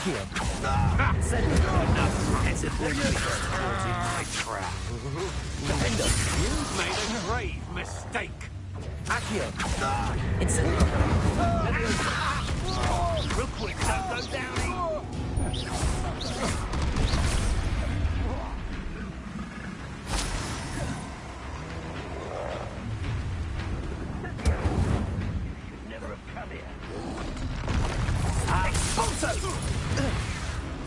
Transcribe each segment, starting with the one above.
Accio. Send it. Enough. It's a big caught in my trap. Defendo. You've made a grave mistake. Accio. Incendio. Real quick, don't go down. Never have come here. Expulso!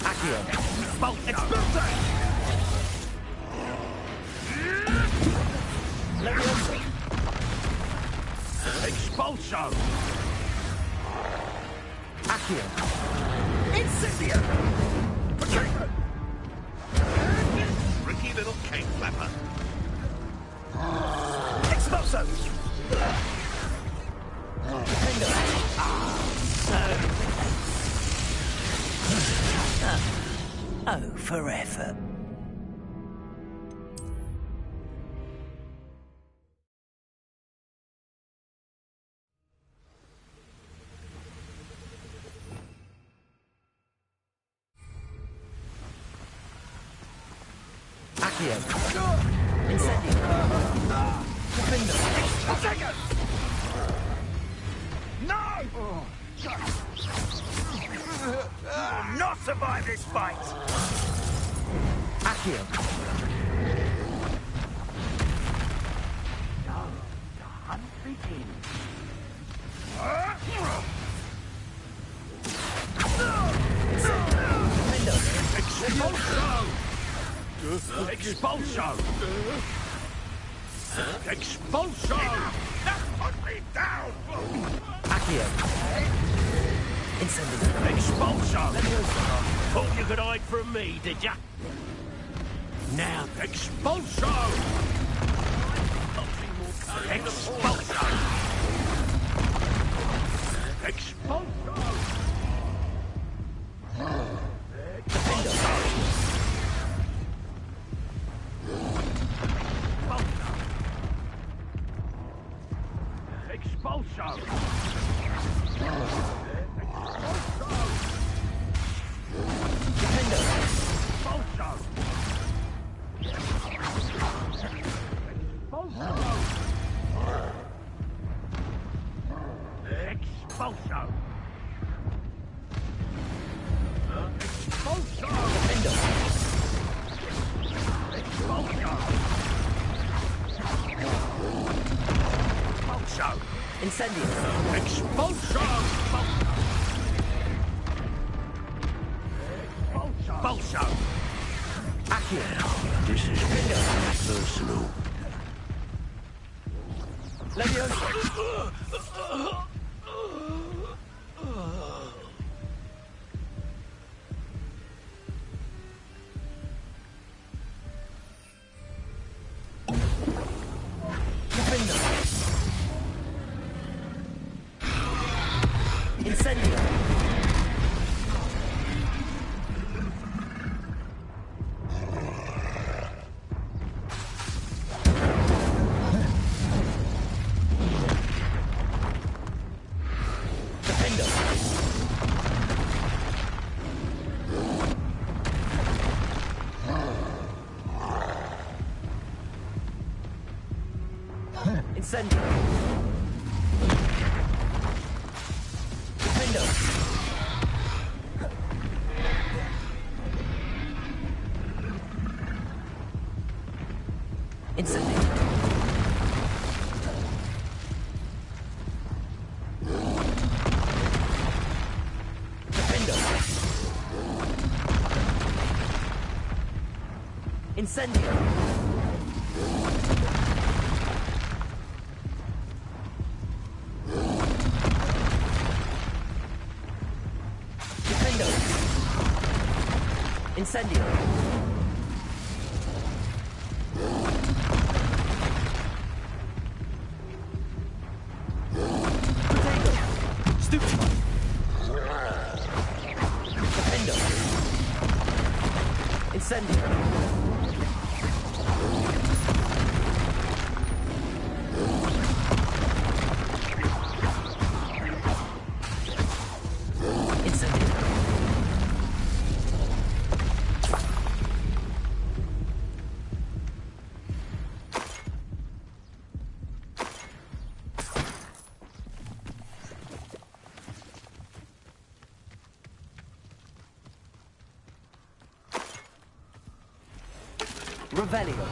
Accio. Expulso! Levioso. Expulso! Accio. Incendio! Tricky little cake flapper. Expulso! Defendo. Oh, for effort. Accio. Incendio. Defendo. I'll take it! No! You will not survive this fight! Accio. The hunt begins. Defendo. Expulso! Expulso! Expulso! Now put me down! Accio. Incendio. Expulso! Thought you could hide from me, did ya? Now, expulso! Expulso! Expulso! Defendo. Expulso! Defendo. Expulso! Expulso! Expulso! Defendo. Expulso! Expulso! Incendio. Expulso! Expulso! Accio. This is personal. Levioso. Defendo. Incendio. Defendo. Incendio. Defendo. Incendio. Defendo. Incendio. Defendo. Incendio. Potato. Stupid. Defendo. Incendio. Incendio. Revelio.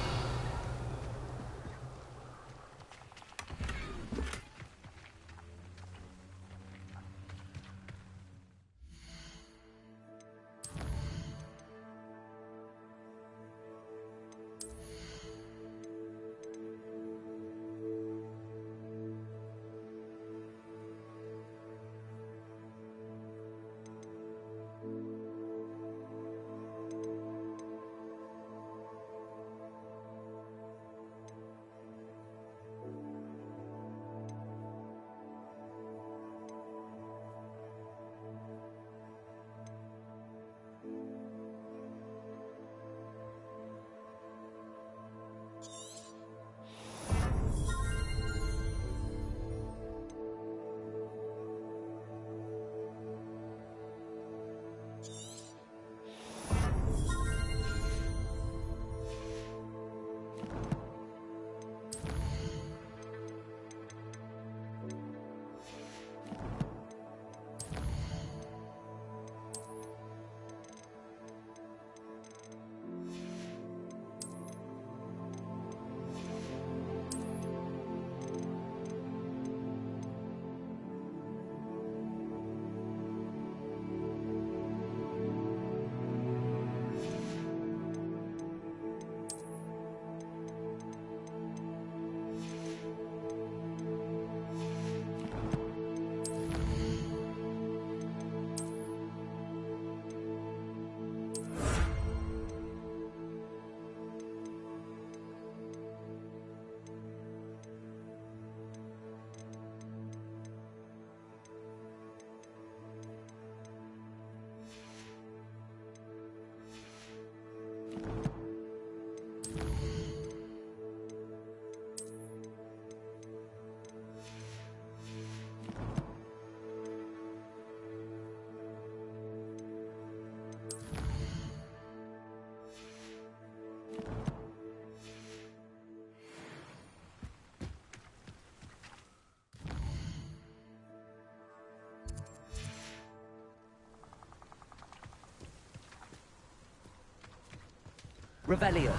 Revelio.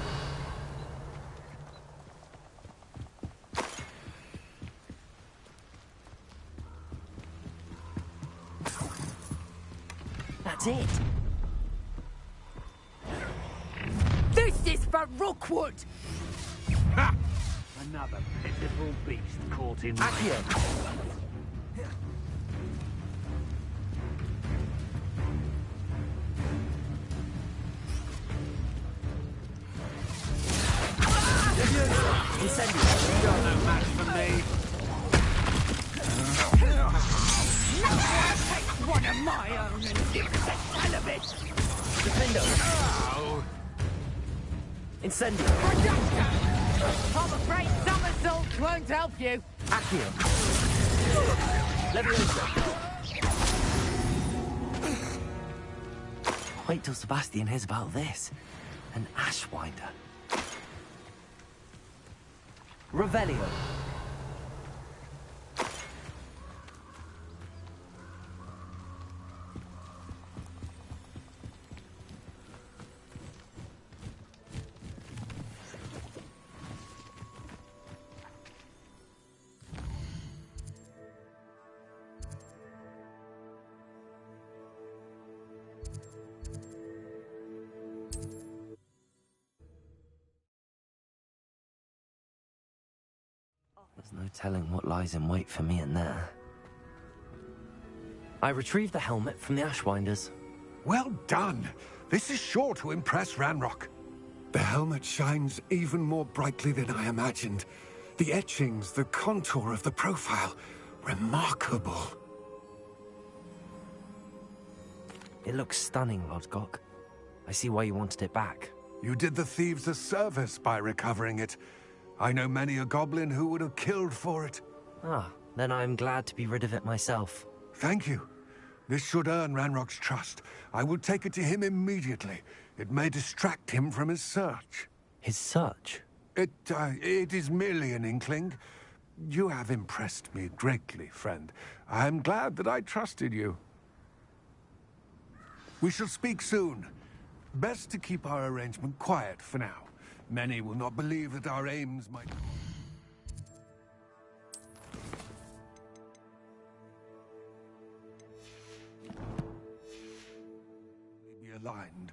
That's it. This is for Rookwood! Ha! Another pitiful beast caught in Accio. Incendio. You're no match for me. Take one of my own and give us a hell of it! Defendo. Oh. Incendio. Projector! I'm afraid somersaults won't help you. Accio. Leviosa. Wait till Sebastian hears about this. An Ashwinder. Revelio. There's no telling what lies in wait for me in there. I retrieved the helmet from the Ashwinders. Well done. This is sure to impress Ranrock. The helmet shines even more brightly than I imagined. The etchings, the contour of the profile. Remarkable. It looks stunning, Lodgok. I see why you wanted it back. You did the thieves a service by recovering it. I know many a goblin who would have killed for it. Ah, then I'm glad to be rid of it myself. Thank you. This should earn Ranrock's trust. I will take it to him immediately. It may distract him from his search. His search? It is merely an inkling. You have impressed me greatly, friend. I am glad that I trusted you. We shall speak soon. Best to keep our arrangement quiet for now. Many will not believe that our aims might be aligned.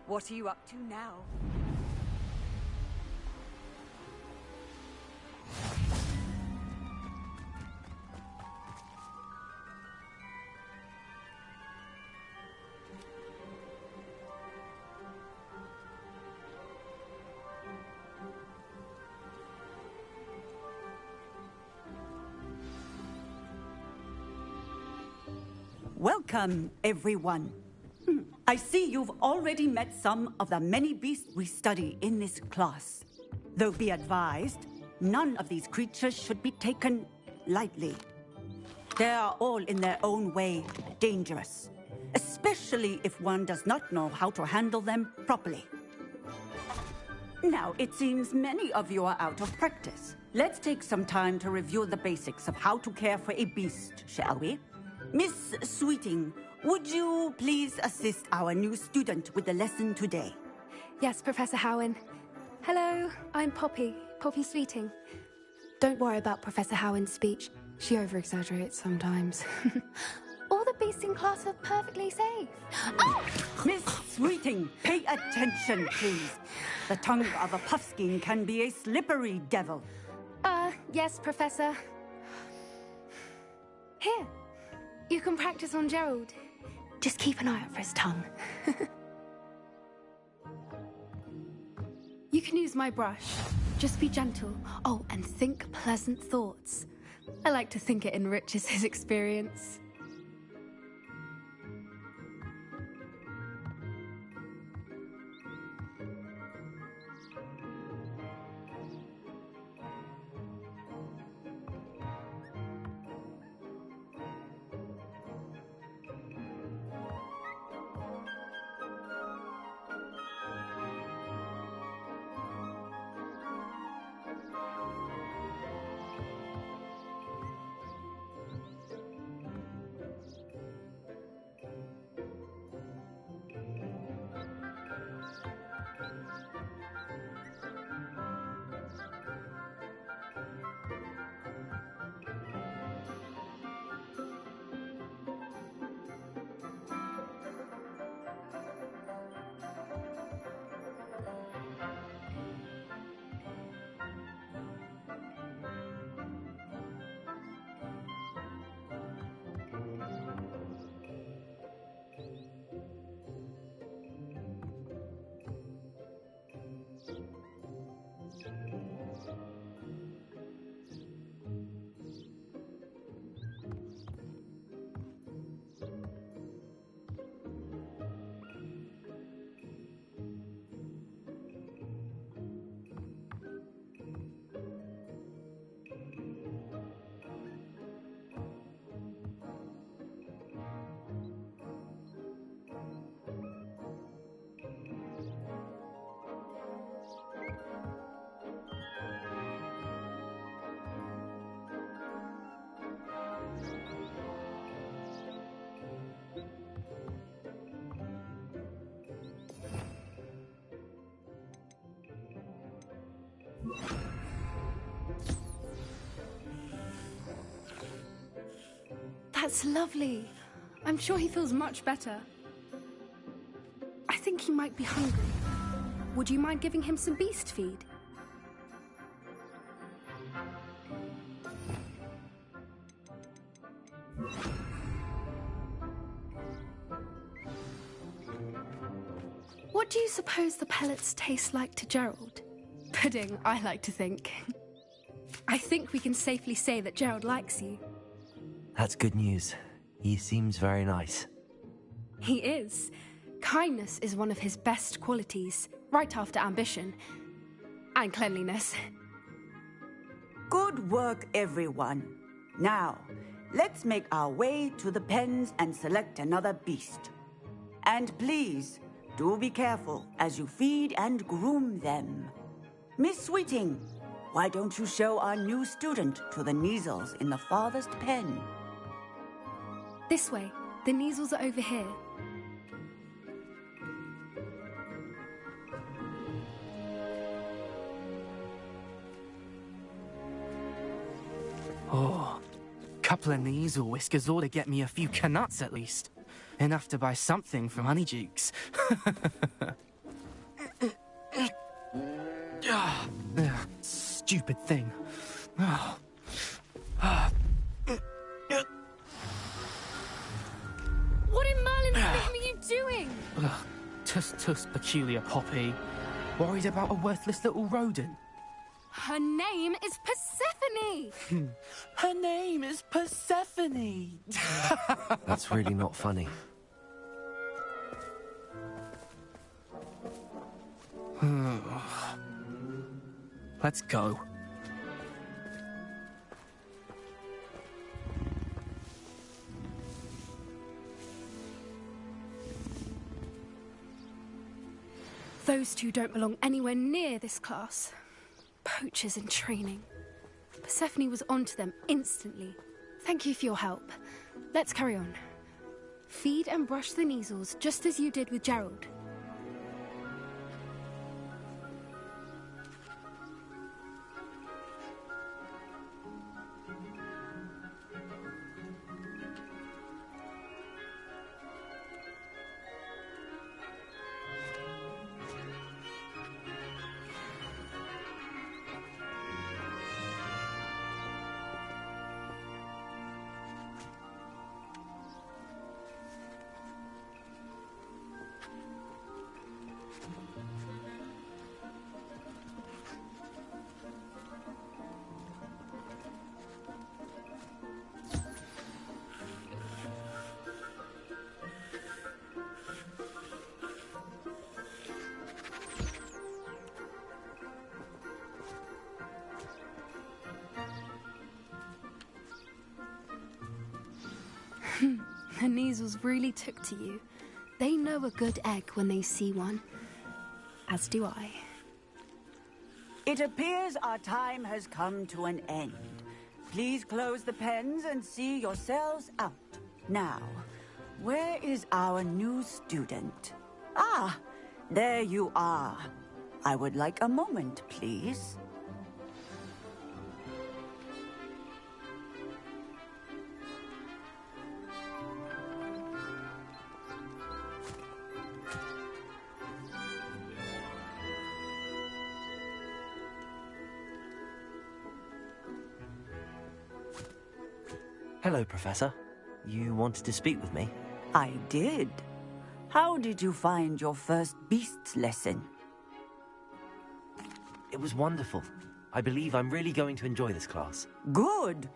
What are you up to now? Welcome, everyone. I see you've already met some of the many beasts we study in this class. Though be advised, none of these creatures should be taken lightly. They are all in their own way dangerous, especially if one does not know how to handle them properly. Now, it seems many of you are out of practice. Let's take some time to review the basics of how to care for a beast, shall we? Miss Sweeting, would you please assist our new student with the lesson today? Yes, Professor Howen. Hello, I'm Poppy Sweeting. Don't worry about Professor Howen's speech. She over-exaggerates sometimes. All the beasts in class are perfectly safe. Oh! Miss Sweeting, pay attention, please. The tongue of a puffskein can be a slippery devil. Yes, Professor. Here, you can practice on Gerald. Just keep an eye out for his tongue. You can use my brush. Just be gentle. Oh, and think pleasant thoughts. I like to think it enriches his experience. That's lovely. I'm sure he feels much better. I think he might be hungry. Would you mind giving him some beast feed? What do you suppose the pellets taste like to Gerald? Pudding, I like to think. I think we can safely say that Gerald likes you. That's good news. He seems very nice. He is. Kindness is one of his best qualities, right after ambition. And cleanliness. Good work, everyone. Now, let's make our way to the pens and select another beast. And please, do be careful as you feed and groom them. Miss Sweeting, why don't you show our new student to the Neasels in the farthest pen? This way. The Neasels are over here. Oh, couple of Neasel whiskers ought to get me a few canuts at least. Enough to buy something from Honeydukes. Stupid thing. What in Merlin's name are you doing? Tuss, peculiar Poppy. Worried about a worthless little rodent. Her name is Persephone! Her name is Persephone! That's really not funny. Let's go. Those two don't belong anywhere near this class. Poachers in training. Persephone was onto them instantly. Thank you for your help. Let's carry on. Feed and brush the Neasels just as you did with Gerald. The Neasels really took to you. They know a good egg when they see one. As do I. It appears our time has come to an end. Please close the pens and see yourselves out. Now, where is our new student? Ah, there you are. I would like a moment, please. Hello, Professor. You wanted to speak with me? I did. How did you find your first beasts lesson? It was wonderful. I believe I'm really going to enjoy this class. Good.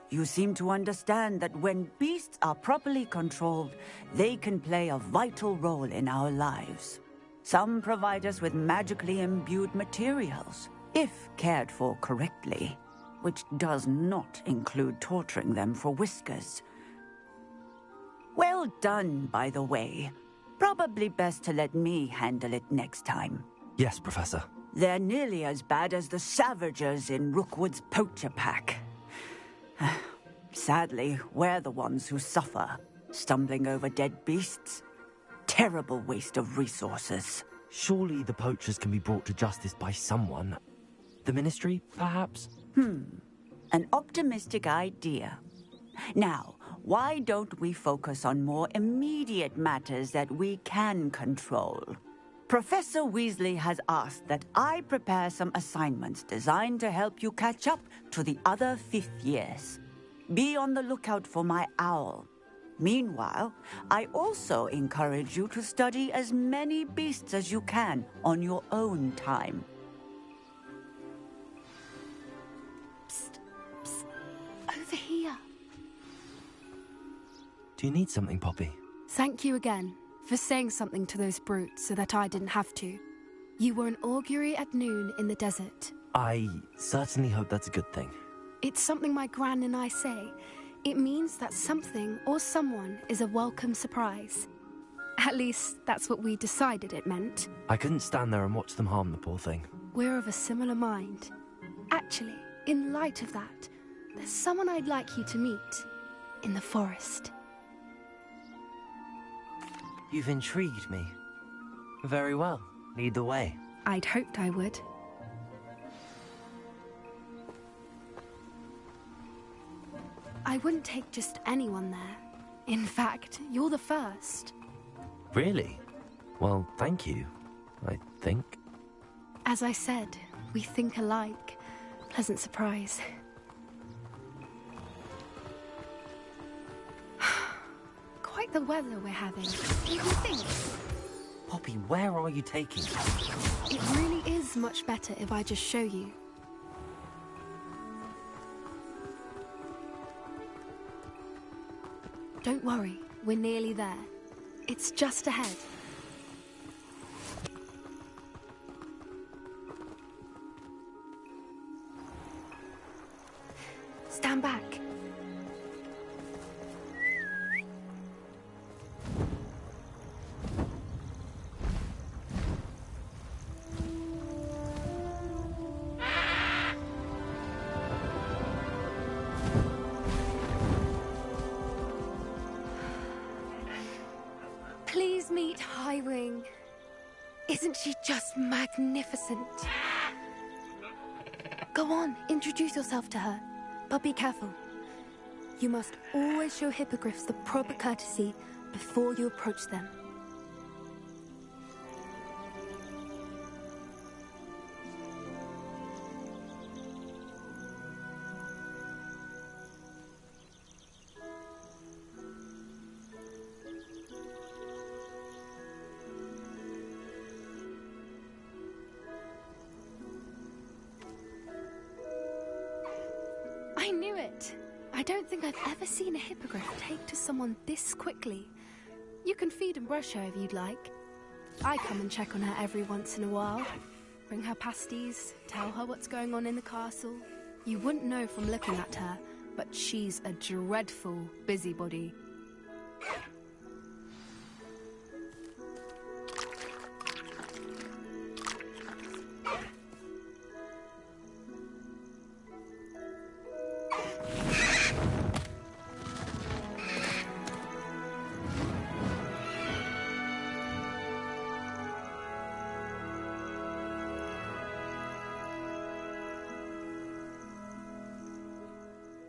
You seem to understand that when beasts are properly controlled, they can play a vital role in our lives. Some provide us with magically imbued materials, if cared for correctly, which does not include torturing them for whiskers. Well done, by the way. Probably best to let me handle it next time. Yes, Professor. They're nearly as bad as the Savagers in Rookwood's poacher pack. Sadly, we're the ones who suffer, stumbling over dead beasts. Terrible waste of resources. Surely the poachers can be brought to justice by someone. The Ministry, perhaps? An optimistic idea. Now, why don't we focus on more immediate matters that we can control? Professor Weasley has asked that I prepare some assignments designed to help you catch up to the other fifth years. Be on the lookout for my owl. Meanwhile, I also encourage you to study as many beasts as you can on your own time. Psst, psst. Over here. Do you need something, Poppy? Thank you again for saying something to those brutes so that I didn't have to. You were an augury at noon in the desert. I certainly hope that's a good thing. It's something my gran and I say. It means that something or someone is a welcome surprise. At least, that's what we decided it meant. I couldn't stand there and watch them harm the poor thing. We're of a similar mind. Actually, in light of that, there's someone I'd like you to meet. In the forest. You've intrigued me. Very well. Lead the way. I'd hoped I would. I wouldn't take just anyone there. In fact, you're the first. Really? Well, thank you, I think. As I said, we think alike. Pleasant surprise. Quite the weather we're having. You think? Poppy, where are you taking me? It really is much better if I just show you. Don't worry, we're nearly there. It's just ahead. Stand back. Please meet Highwing. Isn't she just magnificent? Go on, introduce yourself to her. But be careful. You must always show hippogriffs the proper courtesy before you approach them. I knew it! I don't think I've ever seen a hippogriff take to someone this quickly. You can feed and brush her if you'd like. I come and check on her every once in a while. Bring her pasties, tell her what's going on in the castle. You wouldn't know from looking at her, but she's a dreadful busybody.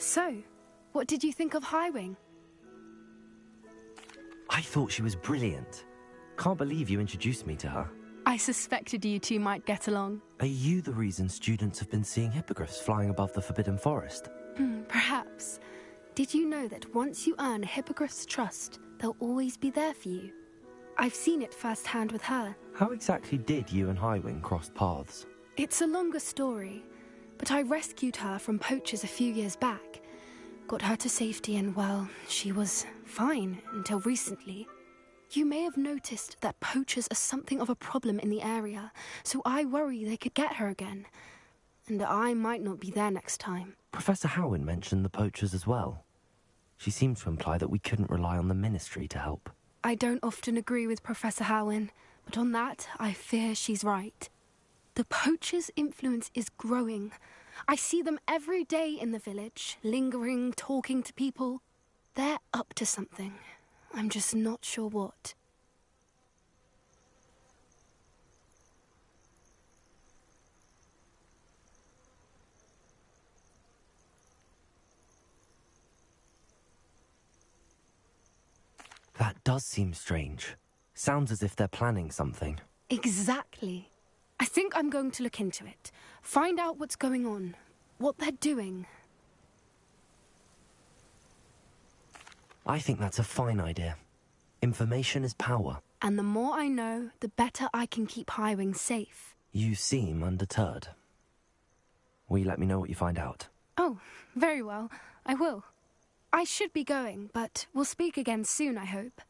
So, what did you think of Highwing? I thought she was brilliant. Can't believe you introduced me to her. I suspected you two might get along. Are you the reason students have been seeing hippogriffs flying above the Forbidden Forest? Perhaps. Did you know that once you earn a hippogriff's trust, they'll always be there for you? I've seen it firsthand with her. How exactly did you and Highwing cross paths? It's a longer story, but I rescued her from poachers a few years back. Got her to safety and, well, she was fine until recently. You may have noticed that poachers are something of a problem in the area, so I worry they could get her again. And I might not be there next time. Professor Howin mentioned the poachers as well. She seemed to imply that we couldn't rely on the Ministry to help. I don't often agree with Professor Howin, but on that, I fear she's right. The poachers' influence is growing. I see them every day in the village, lingering, talking to people. They're up to something. I'm just not sure what. does seem strange. Sounds as if they're planning something. Exactly. I think I'm going to look into it. Find out what's going on. What they're doing. I think that's a fine idea. Information is power. And the more I know, the better I can keep Highwing safe. You seem undeterred. Will you let me know what you find out? Oh, very well. I will. I should be going, but we'll speak again soon, I hope.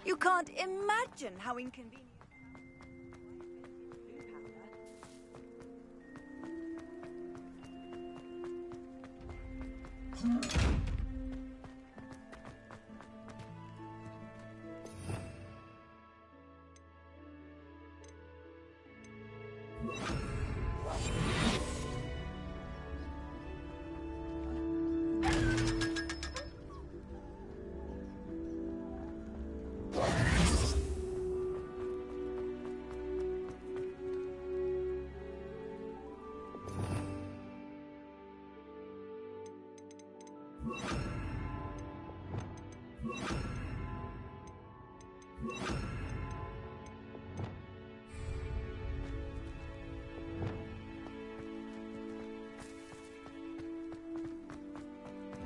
You can't imagine how inconvenient.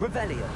Revelio.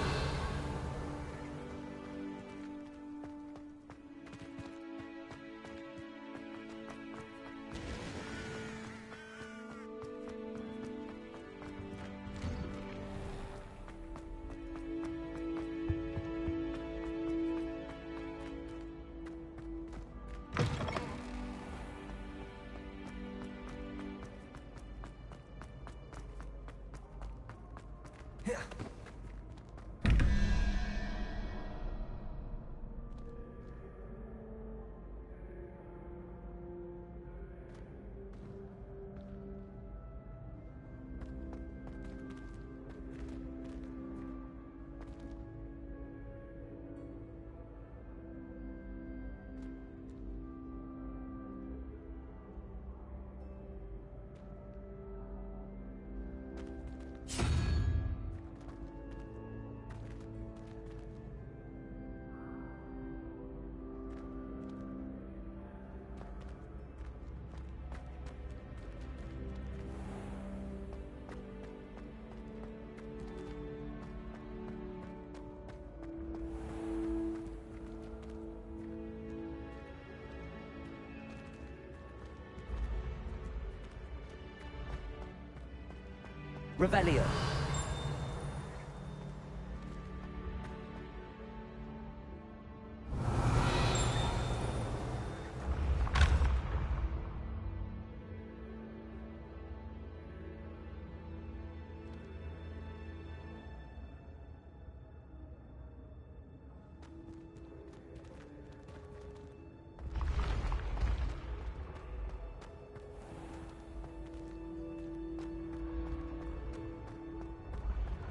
Revelio.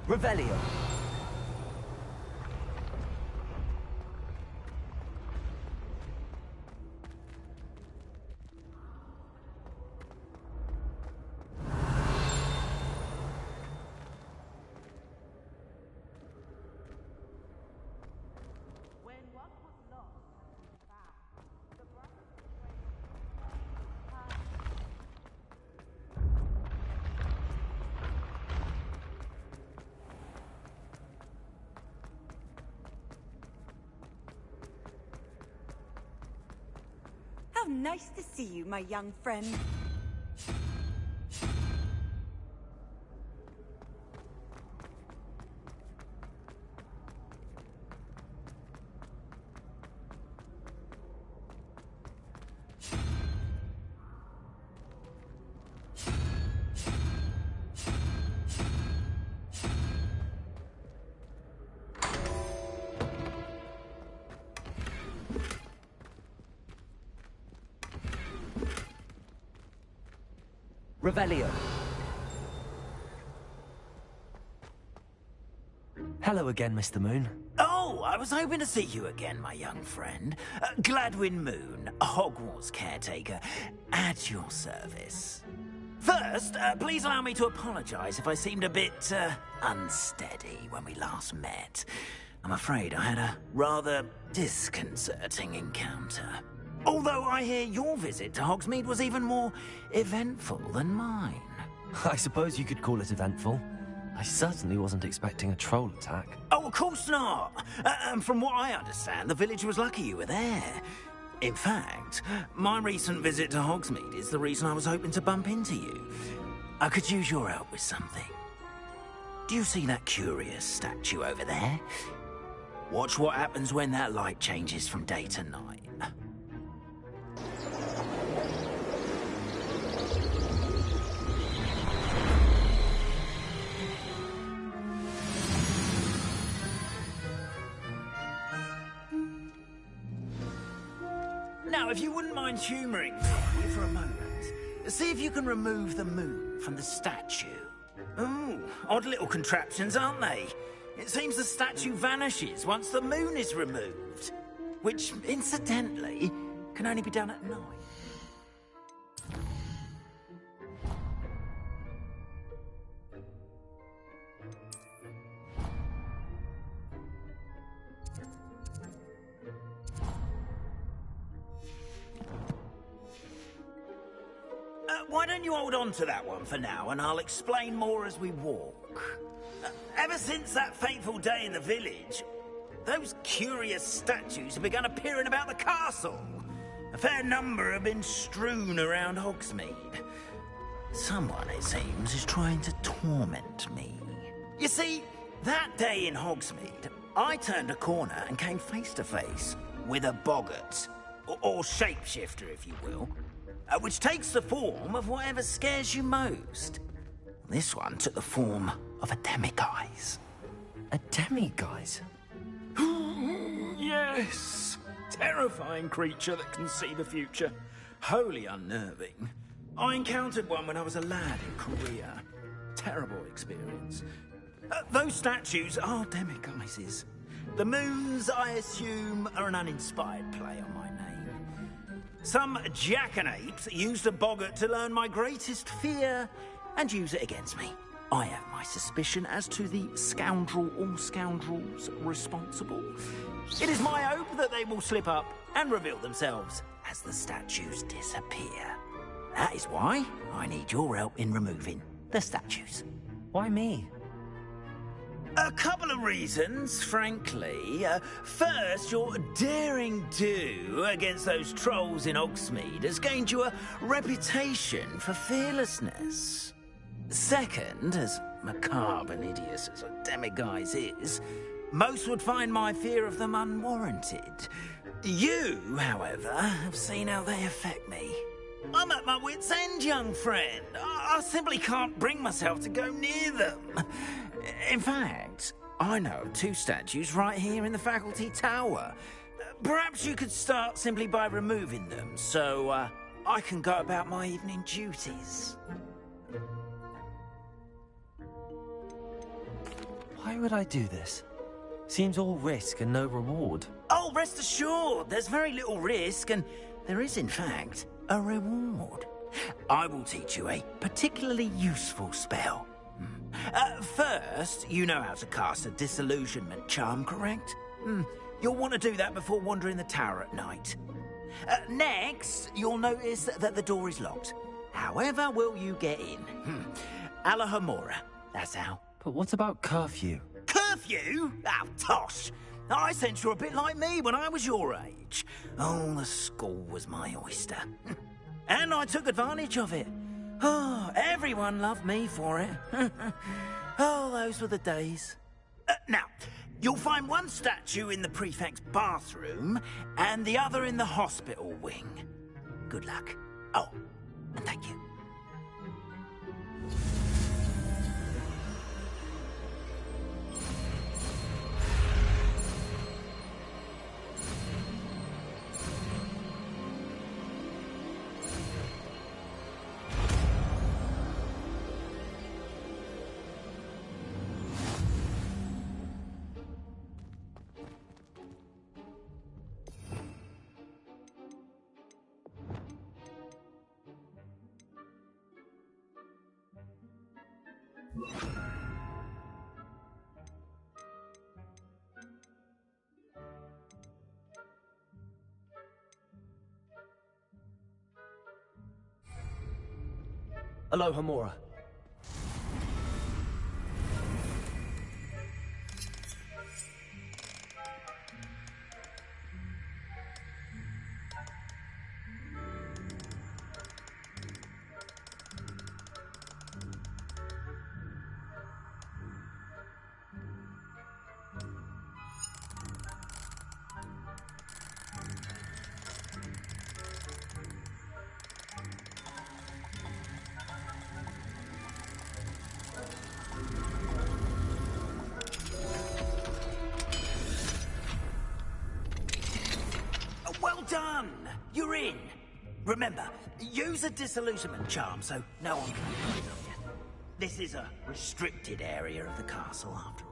Revelio. How nice to see you, my young friend. Revelio. Hello again, Mr. Moon. Oh, I was hoping to see you again, my young friend. Gladwin Moon, Hogwarts caretaker, at your service. First, please allow me to apologize if I seemed a bit, unsteady when we last met. I'm afraid I had a rather disconcerting encounter. Although I hear your visit to Hogsmeade was even more eventful than mine. I suppose you could call it eventful. I certainly wasn't expecting a troll attack. Oh, of course not. And from what I understand, the village was lucky you were there. In fact, my recent visit to Hogsmeade is the reason I was hoping to bump into you. I could use your help with something. Do you see that curious statue over there? Watch what happens when that light changes from day to night. Now, if you wouldn't mind humouring me for a moment, see if you can remove the moon from the statue. Ooh, odd little contraptions, aren't they? It seems the statue vanishes once the moon is removed. Which, incidentally, can only be done at night. Why don't you hold on to that one for now, and I'll explain more as we walk. Ever since that fateful day in the village, those curious statues have begun appearing about the castle. A fair number have been strewn around Hogsmeade. Someone, it seems, is trying to torment me. You see, that day in Hogsmeade, I turned a corner and came face to face with a boggart, or shapeshifter, if you will. Which takes the form of whatever scares you most. This one took the form of a demiguise. A demiguise? Yes! Terrifying creature that can see the future. Wholly unnerving. I encountered one when I was a lad in Korea. Terrible experience. Those statues are demiguises. The moons, I assume, are an uninspired play on my name. Some jackanapes used a boggart to learn my greatest fear and use it against me. I have my suspicion as to the scoundrel or scoundrels responsible. It is my hope that they will slip up and reveal themselves as the statues disappear. That is why I need your help in removing the statues. Why me? A couple of reasons, frankly. First, your daring do against those trolls in Hogsmeade has gained you a reputation for fearlessness. Second, as macabre and hideous as a demiguise is, most would find my fear of them unwarranted. You, however, have seen how they affect me. I'm at my wit's end, young friend. I simply can't bring myself to go near them. In fact, I know of two statues right here in the faculty tower. Perhaps you could start simply by removing them, so I can go about my evening duties. Why would I do this? Seems all risk and no reward. Oh, rest assured, there's very little risk, and there is, in fact, a reward. I will teach you a particularly useful spell. First, you know how to cast a disillusionment charm, correct? You'll want to do that before wandering the tower at night. Next, you'll notice that the door is locked. However will you get in? Alahamora, that's how. But what about curfew? Curfew? Oh, tosh! I sense you're a bit like me when I was your age. Oh, the school was my oyster. And I took advantage of it. Oh, everyone loved me for it. Oh, those were the days. Now, you'll find one statue in the prefect's bathroom and the other in the hospital wing. Good luck. Oh, and thank you. Aloha Mora. Well done! You're in. Remember, use a disillusionment charm so no one can find you. This is a restricted area of the castle, after all.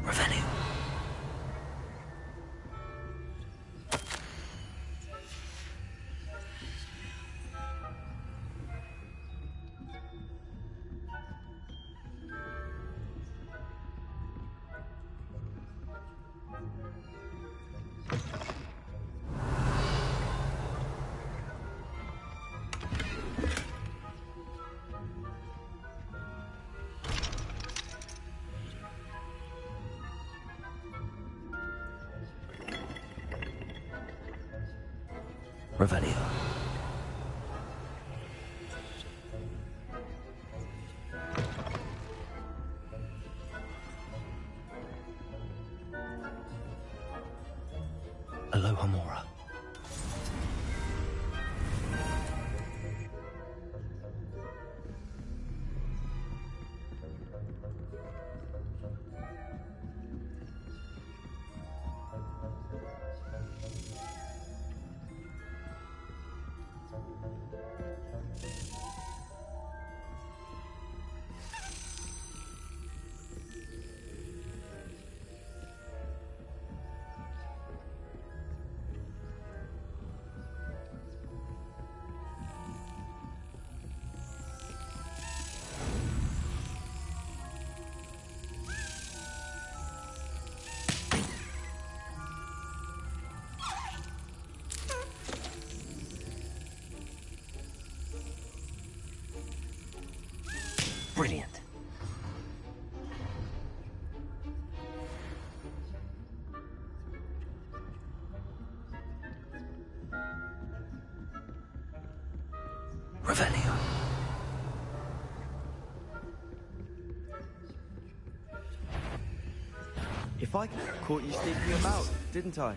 Revelio. Revelio. Aloha Mora. Brilliant. Revelio. If I caught you sneaking him out, didn't I?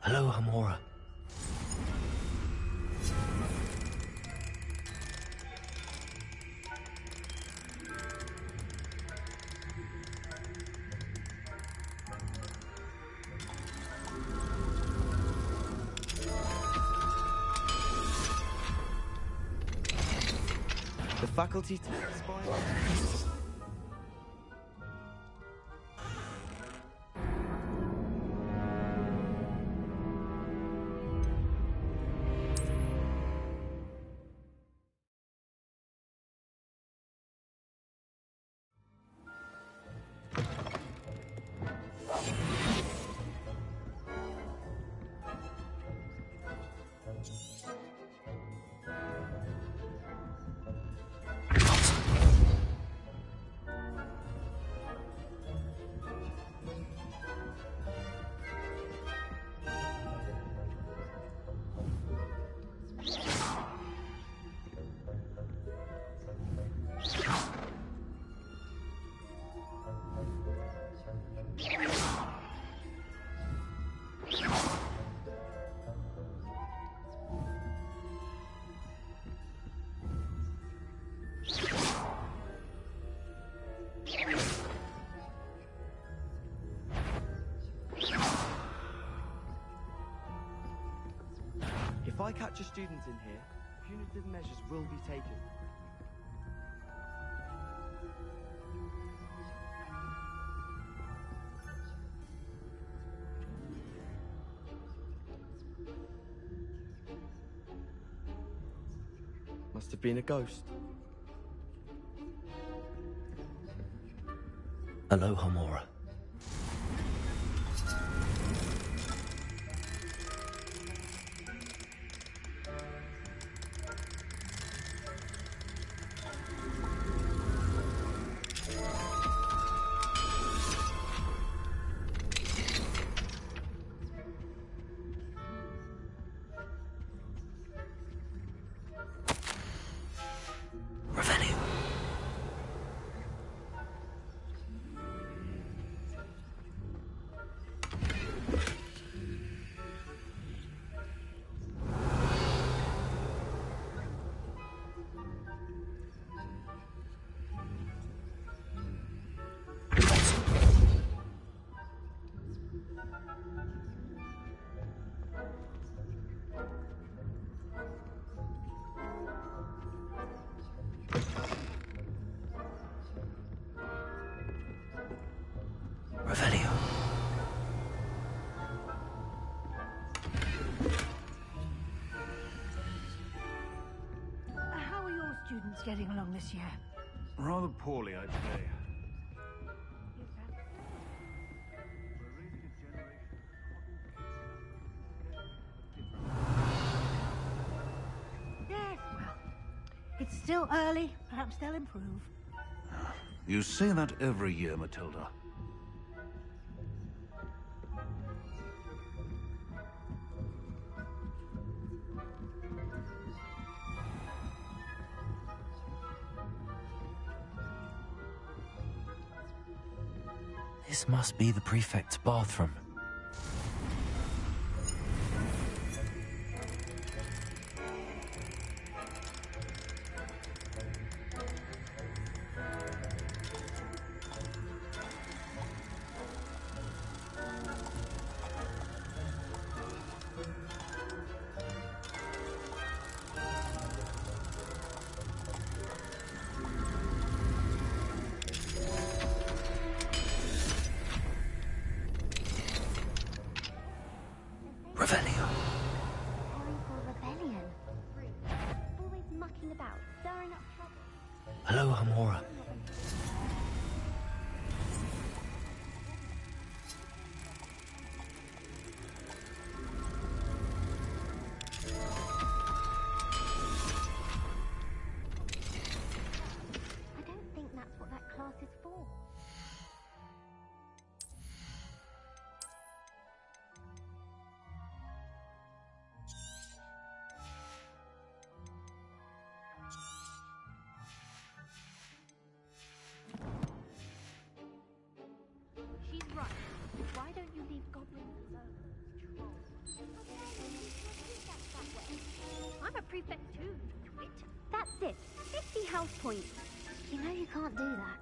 Aloha Mora. The faculty spy. I catch a student in here, punitive measures will be taken. Must have been a ghost. Hello, Homora. Revelio. How are your students getting along this year? Rather poorly, I'd say. Yes, well, it's still early. Perhaps they'll improve. You say that every year, Matilda. This must be the prefect's bathroom. Revelio. Rebellion. Always mucking about, stirring up trouble. Hello, Homora. I don't think that's what that class is for. She's right. Why don't you leave goblins alone? Trolls. I'm a prefect too, twit. That's it. 50 house points. You know you can't do that.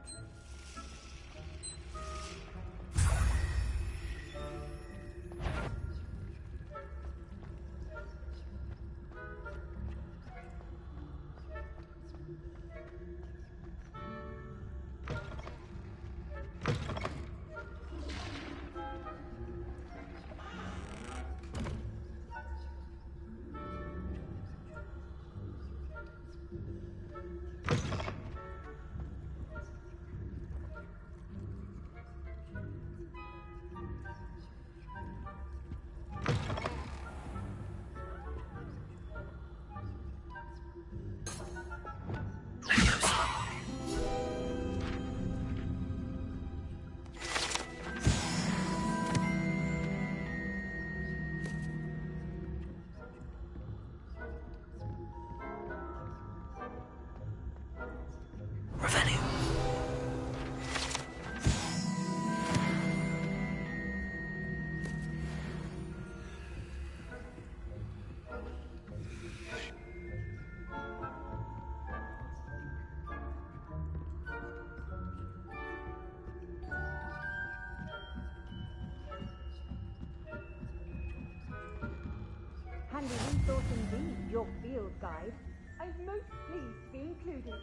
thought indeed your field guide. I'm most pleased to be included.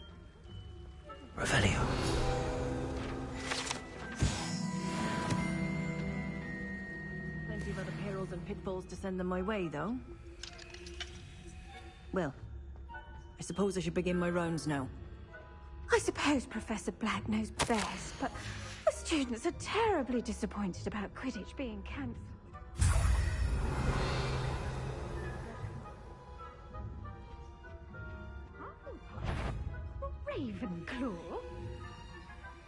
Revelio. Plenty of other perils and pitfalls to send them my way, though. Well, I suppose I should begin my rounds now. I suppose Professor Black knows best, but the students are terribly disappointed about Quidditch being cancelled. Ravenclaw?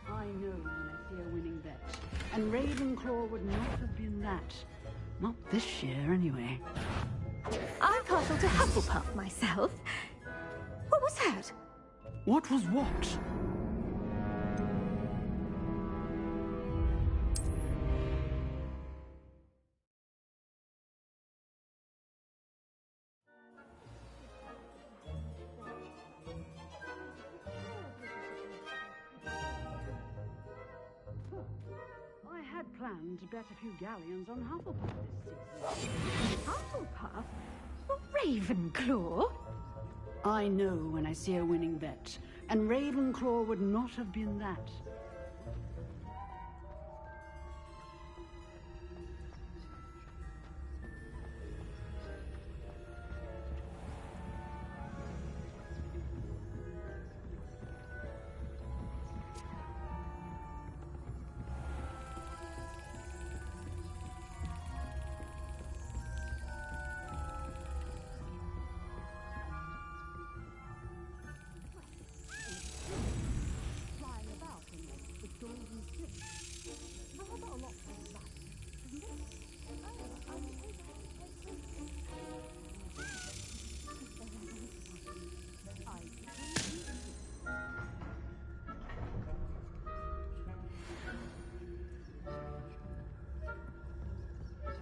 I know when I see a winning bet. And Ravenclaw would not have been that. Not this year, anyway. I'm partial to Hufflepuff myself. What was that? What was what? I had planned to bet a few galleons on Hufflepuff this season. Hufflepuff? Ravenclaw? I know when I see a winning bet, and Ravenclaw would not have been that.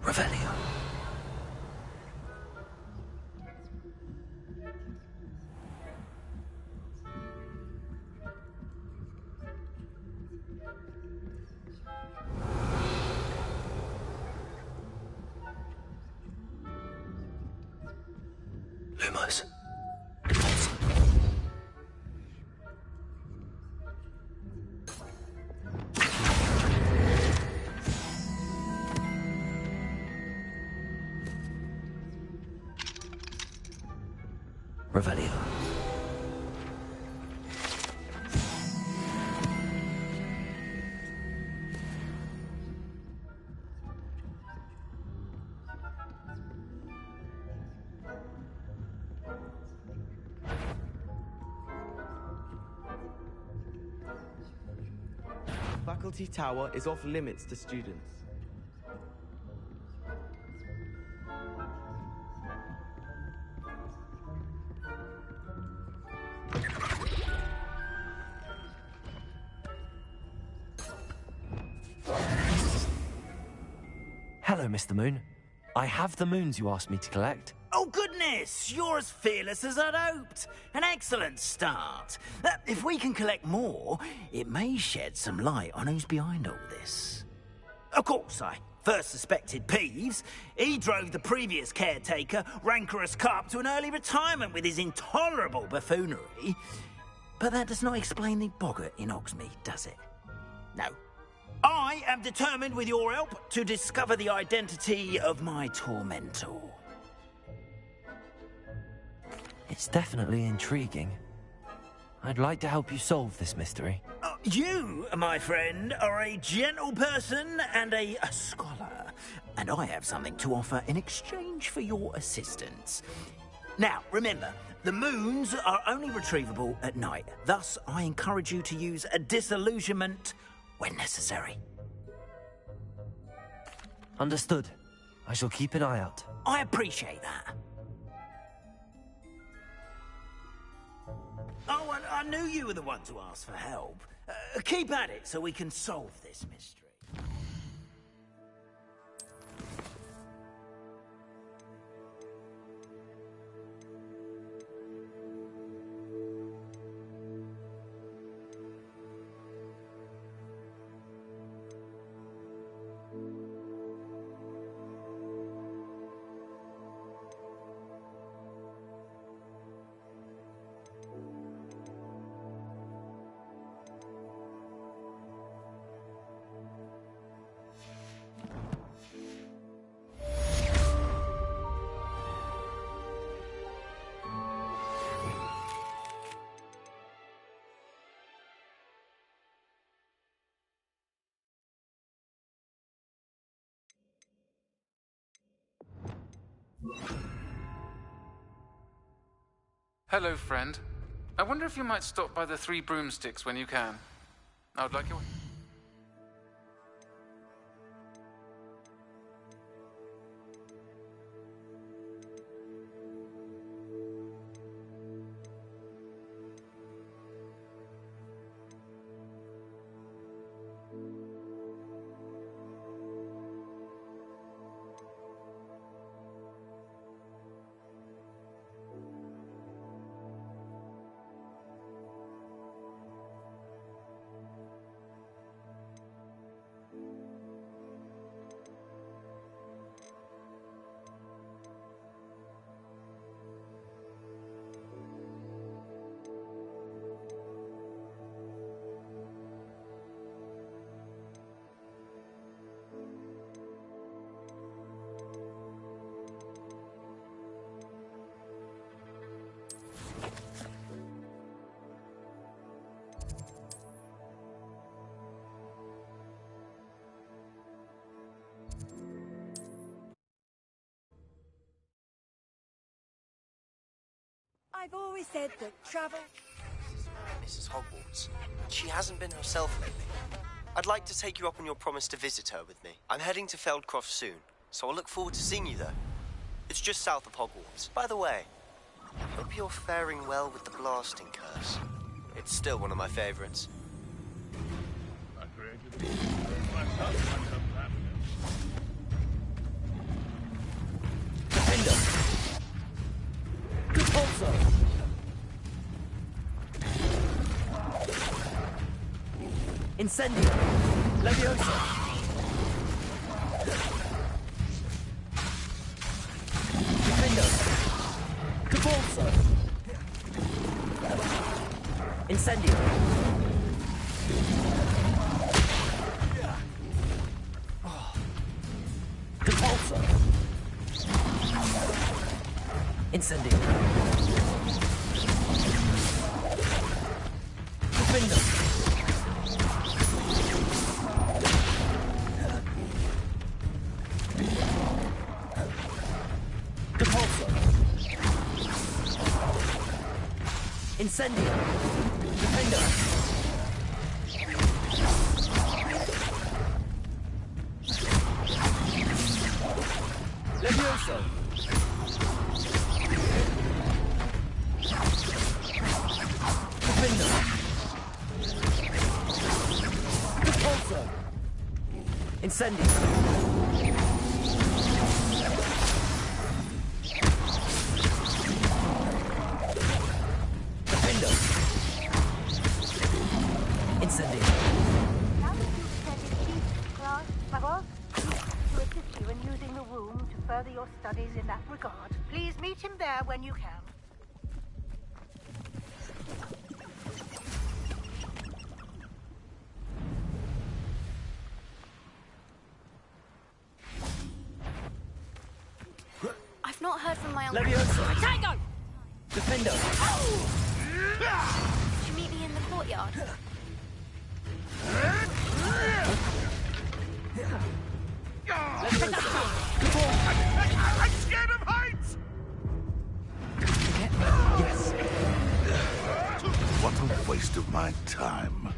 Revelio. Lumos. Revelio. Faculty Tower is off limits to students. Hello, Mr. Moon. I have the moons you asked me to collect. Oh, goodness! You're as fearless as I'd hoped. An excellent start. If we can collect more, it may shed some light on who's behind all this. Of course, I first suspected Peeves. He drove the previous caretaker, Rancorous Carp, to an early retirement with his intolerable buffoonery. But that does not explain the boggart in Hogsmeade, does it? No. I am determined, with your help, to discover the identity of my tormentor. It's definitely intriguing. I'd like to help you solve this mystery. You, my friend, are a gentle person and a scholar, and I have something to offer in exchange for your assistance. Now, remember, the moons are only retrievable at night. Thus, I encourage you to use a disillusionment when necessary. Understood. I shall keep an eye out. I appreciate that. Oh, and I knew you were the one to ask for help. Keep at it so we can solve this mystery. Hello, friend. I wonder if you might stop by the Three Broomsticks when you can. I would like your... I've always said that travel... Mrs. Hogwarts. She hasn't been herself lately. I'd like to take you up on your promise to visit her with me. I'm heading to Feldcroft soon, so I'll look forward to seeing you there. It's just south of Hogwarts. By the way, hope you're faring well with the blasting curse. It's still one of my favorites. Incendio! Leviosa! Defendo! Cabalso! Incendio! Cabalso! Incendio! Defendo! Incendio! Defendo! Levioso! Defendo! Repulso! Incendio! Your studies in that regard. Please meet him there when you can. I've not heard from my uncle. Leviosa! Tango! Defendo! Did you meet me in the courtyard? I'm scared of heights! Yes. What a waste of my time.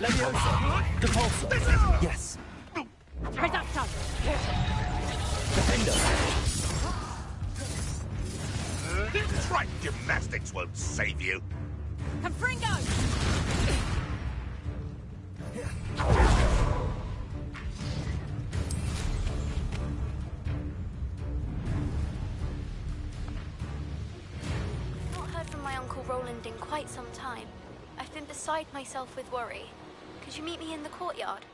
Leviosa! Depulso! Yes! Reducto! Defendo! Trite gymnastics won't save you. Confringo! around in quite some time. I've been beside myself with worry. Could you meet me in the courtyard?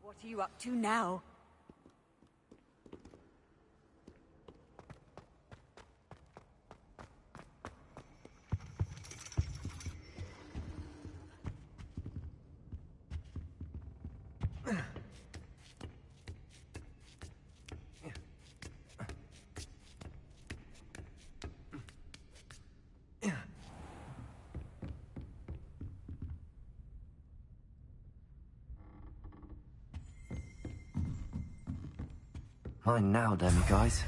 What are you up to now? Mine now, demi guys.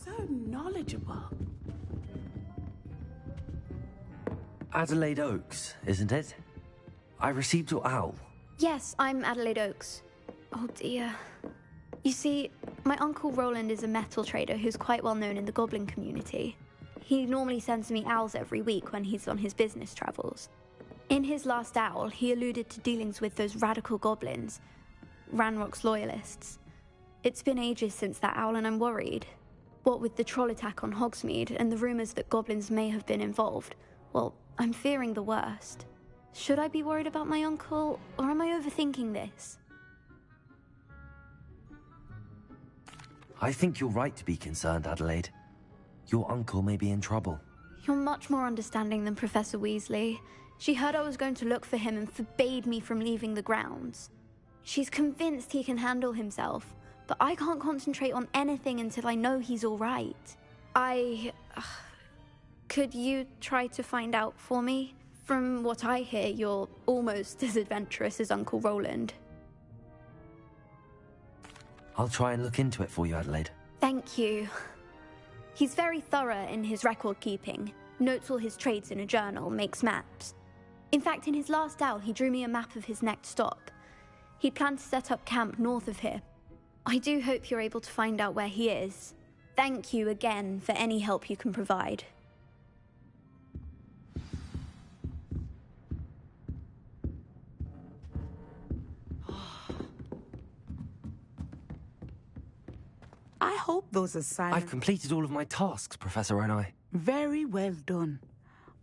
So knowledgeable. Adelaide Oaks, isn't it? I received your owl. Yes, I'm Adelaide Oaks. Oh dear. You see, my uncle Roland is a metal trader who's quite well known in the goblin community. He normally sends me owls every week when he's on his business travels. In his last owl, he alluded to dealings with those radical goblins, Ranrock's loyalists. It's been ages since that owl and I'm worried. What with the troll attack on Hogsmeade and the rumours that goblins may have been involved, well, I'm fearing the worst. Should I be worried about my uncle, or am I overthinking this? I think you're right to be concerned, Adelaide. Your uncle may be in trouble. You're much more understanding than Professor Weasley. She heard I was going to look for him and forbade me from leaving the grounds. She's convinced he can handle himself, but I can't concentrate on anything until I know he's all right. Could you try to find out for me? From what I hear, you're almost as adventurous as Uncle Roland. I'll try and look into it for you, Adelaide. Thank you. He's very thorough in his record keeping, notes all his trades in a journal, makes maps. In fact, in his last owl, he drew me a map of his next stop. He'd planned to set up camp north of here. I do hope you're able to find out where he is. Thank you again for any help you can provide. I hope those assignments... I've completed all of my tasks, Professor Onai. Very well done.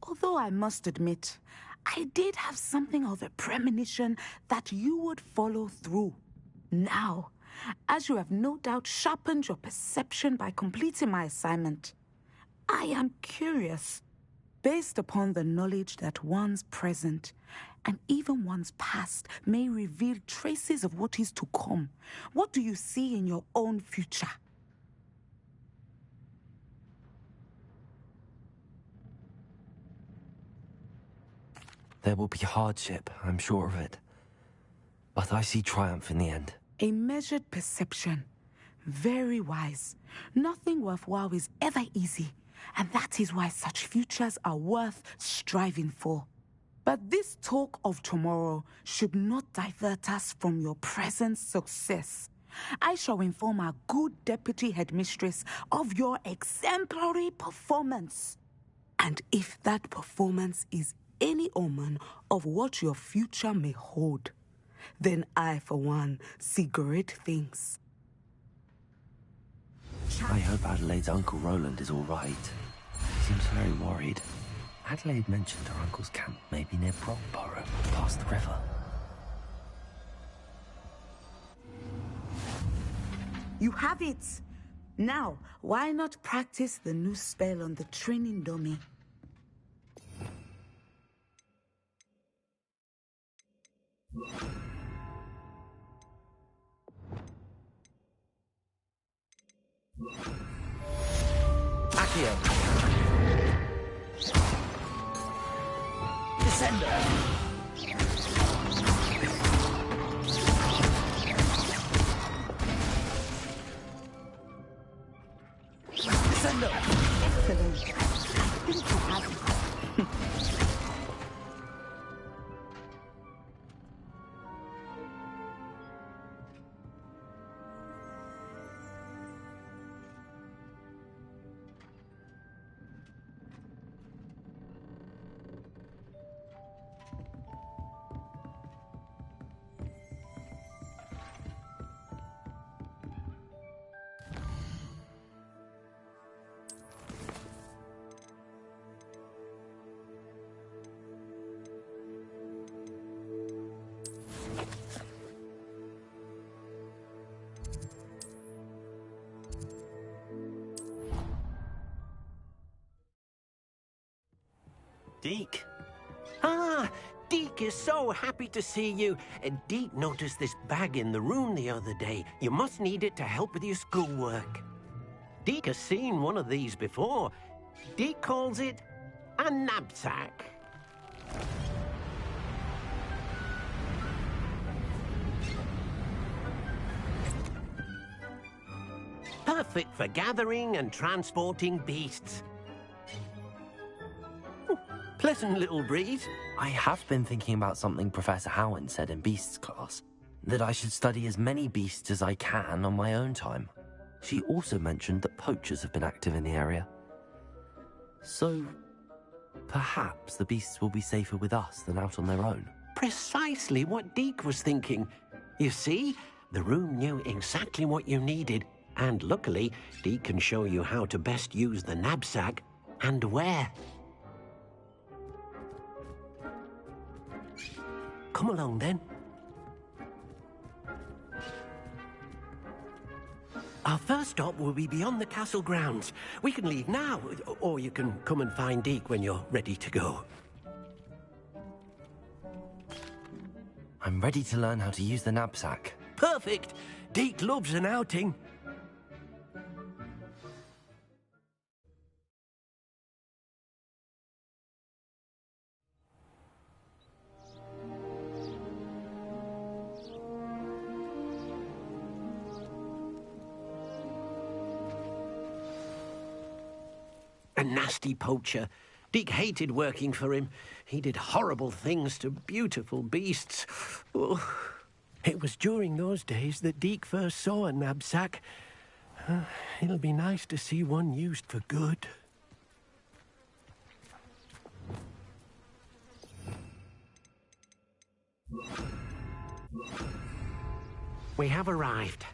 Although I must admit, I did have something of a premonition that you would follow through. Now, as you have no doubt sharpened your perception by completing my assignment, I am curious, based upon the knowledge that one's present and even one's past may reveal traces of what is to come. What do you see in your own future? There will be hardship, I'm sure of it. But I see triumph in the end. A measured perception. Very wise. Nothing worthwhile is ever easy, and that is why such futures are worth striving for. But this talk of tomorrow should not divert us from your present success. I shall inform our good deputy headmistress of your exemplary performance. And if that performance is any omen of what your future may hold, then I, for one, see great things. I hope Adelaide's Uncle Roland is all right. He seems very worried. Adelaide mentioned her uncle's camp may be near Brockborough, past the river. You have it! Now, why not practice the new spell on the training dummy? Accio. Descender. Descender. Excellent. I think you have it. Deke. Ah, Deke is so happy to see you. Deke noticed this bag in the room the other day. You must need it to help with your schoolwork. Deke has seen one of these before. Deke calls it a knapsack. Perfect for gathering and transporting beasts. Pleasant little breeze. I have been thinking about something Professor Howin said in Beasts class, that I should study as many beasts as I can on my own time. She also mentioned that poachers have been active in the area. So, perhaps the beasts will be safer with us than out on their own. Precisely what Deke was thinking. You see, the room knew exactly what you needed, and luckily, Deke can show you how to best use the knapsack and where. Come along, then. Our first stop will be beyond the castle grounds. We can leave now, or you can come and find Deke when you're ready to go. I'm ready to learn how to use the knapsack. Perfect! Deke loves an outing. A nasty poacher. Deke hated working for him. He did horrible things to beautiful beasts. Oh, it was during those days that Deke first saw a knapsack. It'll be nice to see one used for good. We have arrived.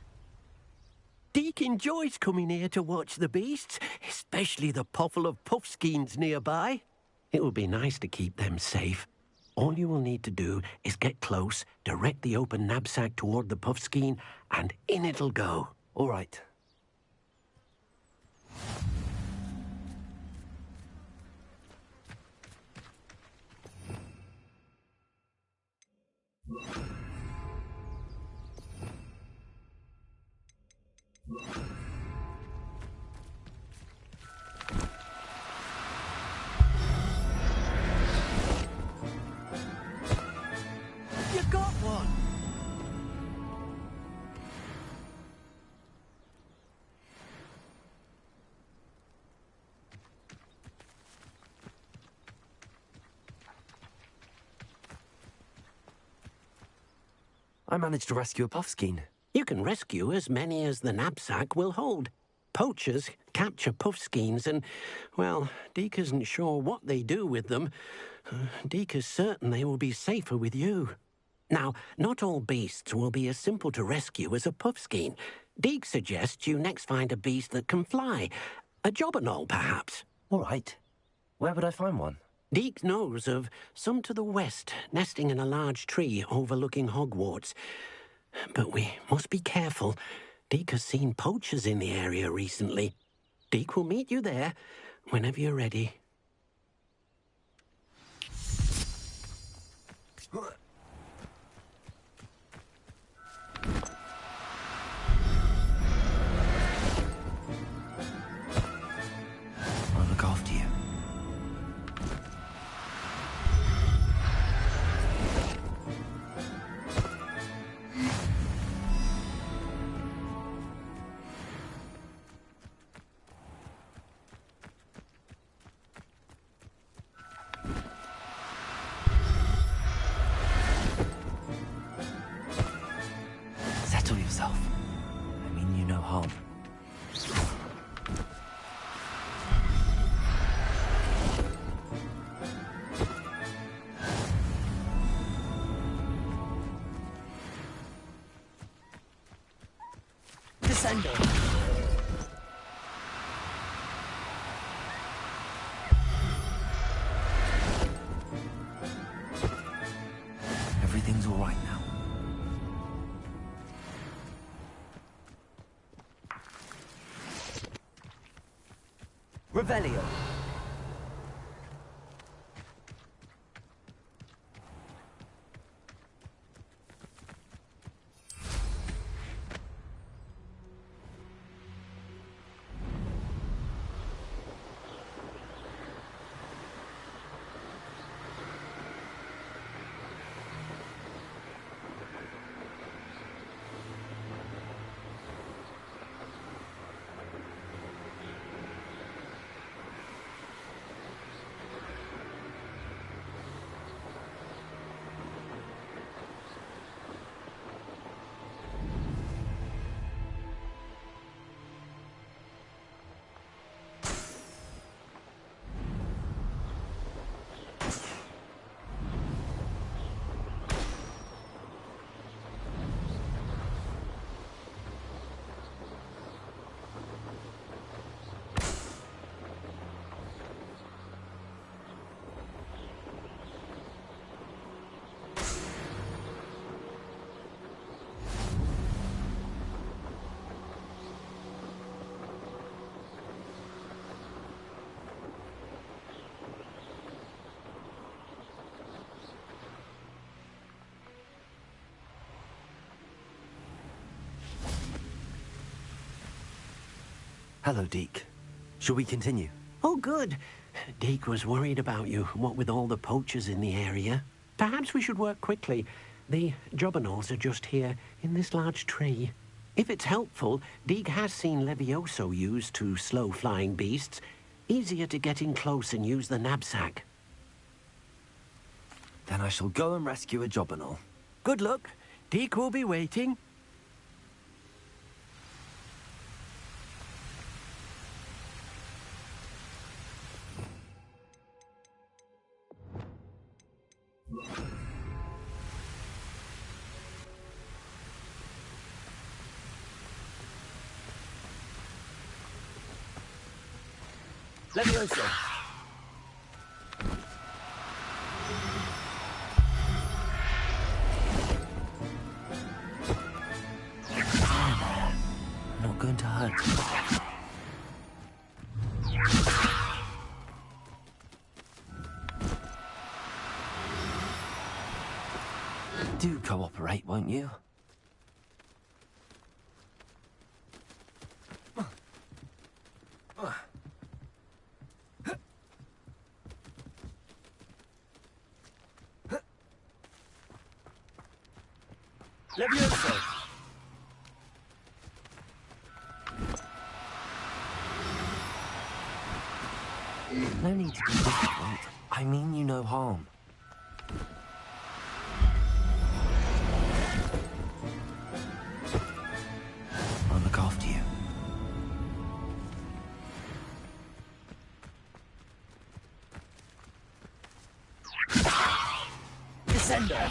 Deke enjoys coming here to watch the beasts, especially the potful of puffskeins nearby. It will be nice to keep them safe. All you will need to do is get close, direct the open knapsack toward the puffskein, and in it'll go. All right. You got one! I managed to rescue a puffskein. You can rescue as many as the knapsack will hold. Poachers capture puffskeins and, well, Deke isn't sure what they do with them. Deke is certain they will be safer with you. Now, not all beasts will be as simple to rescue as a puffskein. Deke suggests you next find a beast that can fly. A jobberknoll, perhaps. All right. Where would I find one? Deke knows of some to the west, nesting in a large tree overlooking Hogwarts. But we must be careful. Deke has seen poachers in the area recently. Deke will meet you there whenever you're ready. I'll look after you. Settle yourself. I mean you no harm. Descending. Everything's all right now. Revelio. Hello, Deke. Shall we continue? Oh, good. Deke was worried about you, what with all the poachers in the area. Perhaps we should work quickly. The jobberknolls are just here, in this large tree. If it's helpful, Deke has seen Levioso used to slow flying beasts. Easier to get in close and use the knapsack. Then I shall go and rescue a jobberknoll. Good luck. Deke will be waiting. Levioso. Not going to hurt. Do cooperate, won't you? Levioso. No need to be difficult. I mean you no harm. Send her!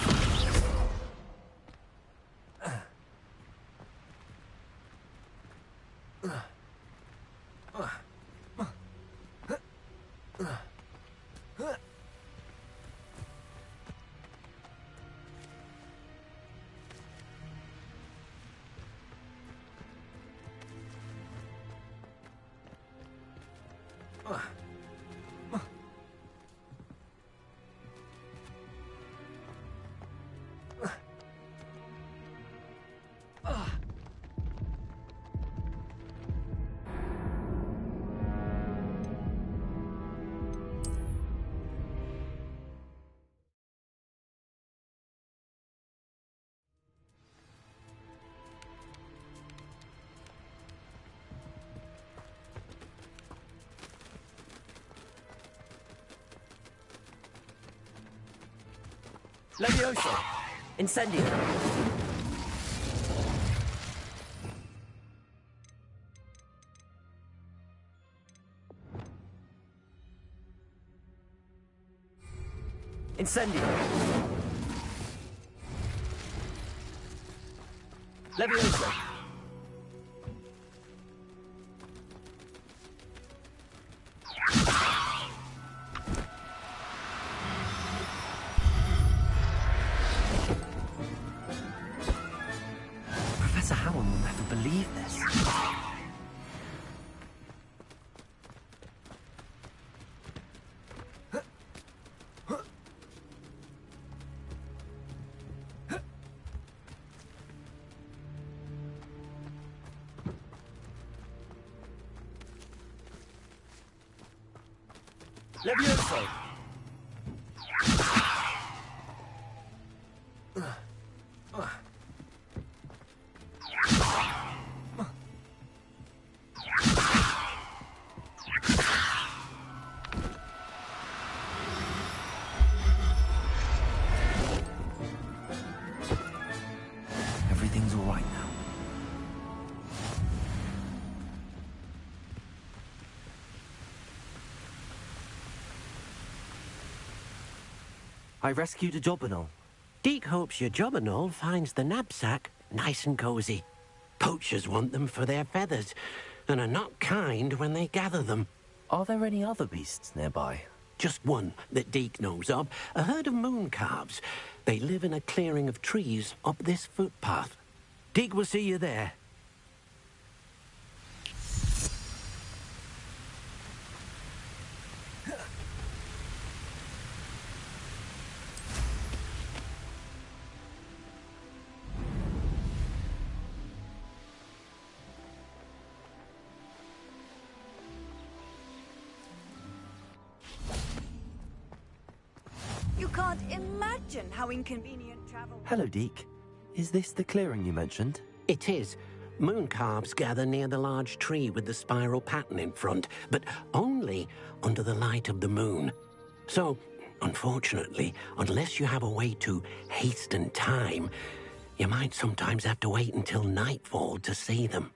Levioso! Incendio! Incendio! Levioso! Professor Howard will never believe this. Levioso! Everything's all right now. I rescued a Jobberknoll. Deke hopes your Jobberknoll finds the knapsack nice and cozy. Poachers want them for their feathers, and are not kind when they gather them. Are there any other beasts nearby? Just one that Deke knows of, a herd of moon calves. They live in a clearing of trees up this footpath. Deke will see you there. You can't imagine how inconvenient travel. Hello, Deke. Is this the clearing you mentioned? It is. Moon calves gather near the large tree with the spiral pattern in front, but only under the light of the moon. So, unfortunately, unless you have a way to hasten time, you might sometimes have to wait until nightfall to see them.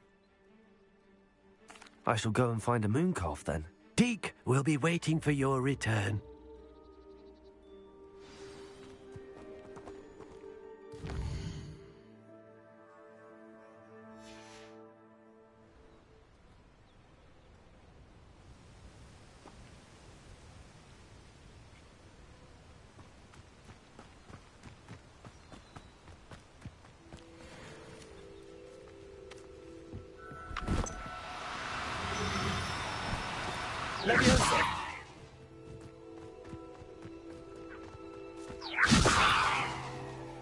I shall go and find a moon calf then. Deke will be waiting for your return. Levioso!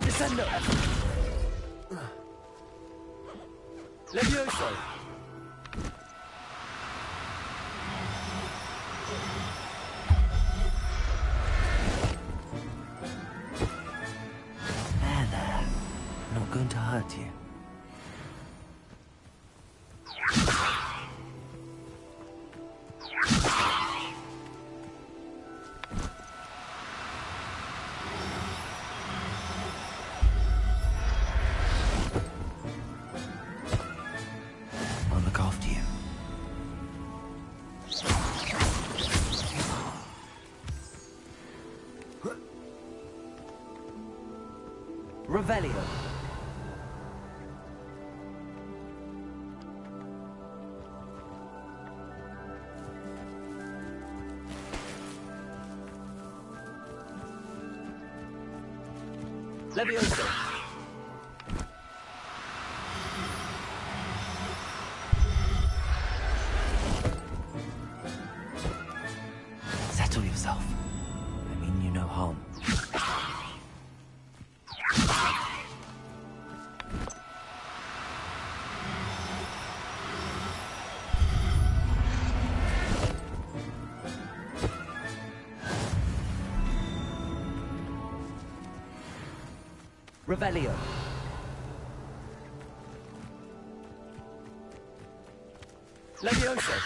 Descendo! Levioso! There. I'm not going to hurt you. I'll look after you. Revelio. Levioso. Settle yourself. I mean you no harm. Revelio. Levioso.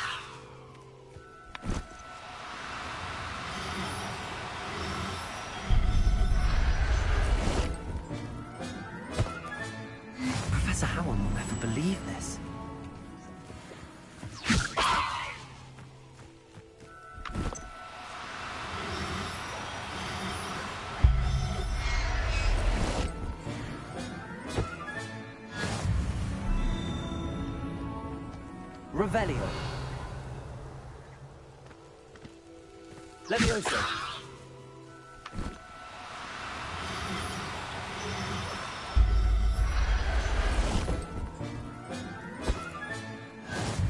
Professor Howard will never believe this. Revelio. Levioso.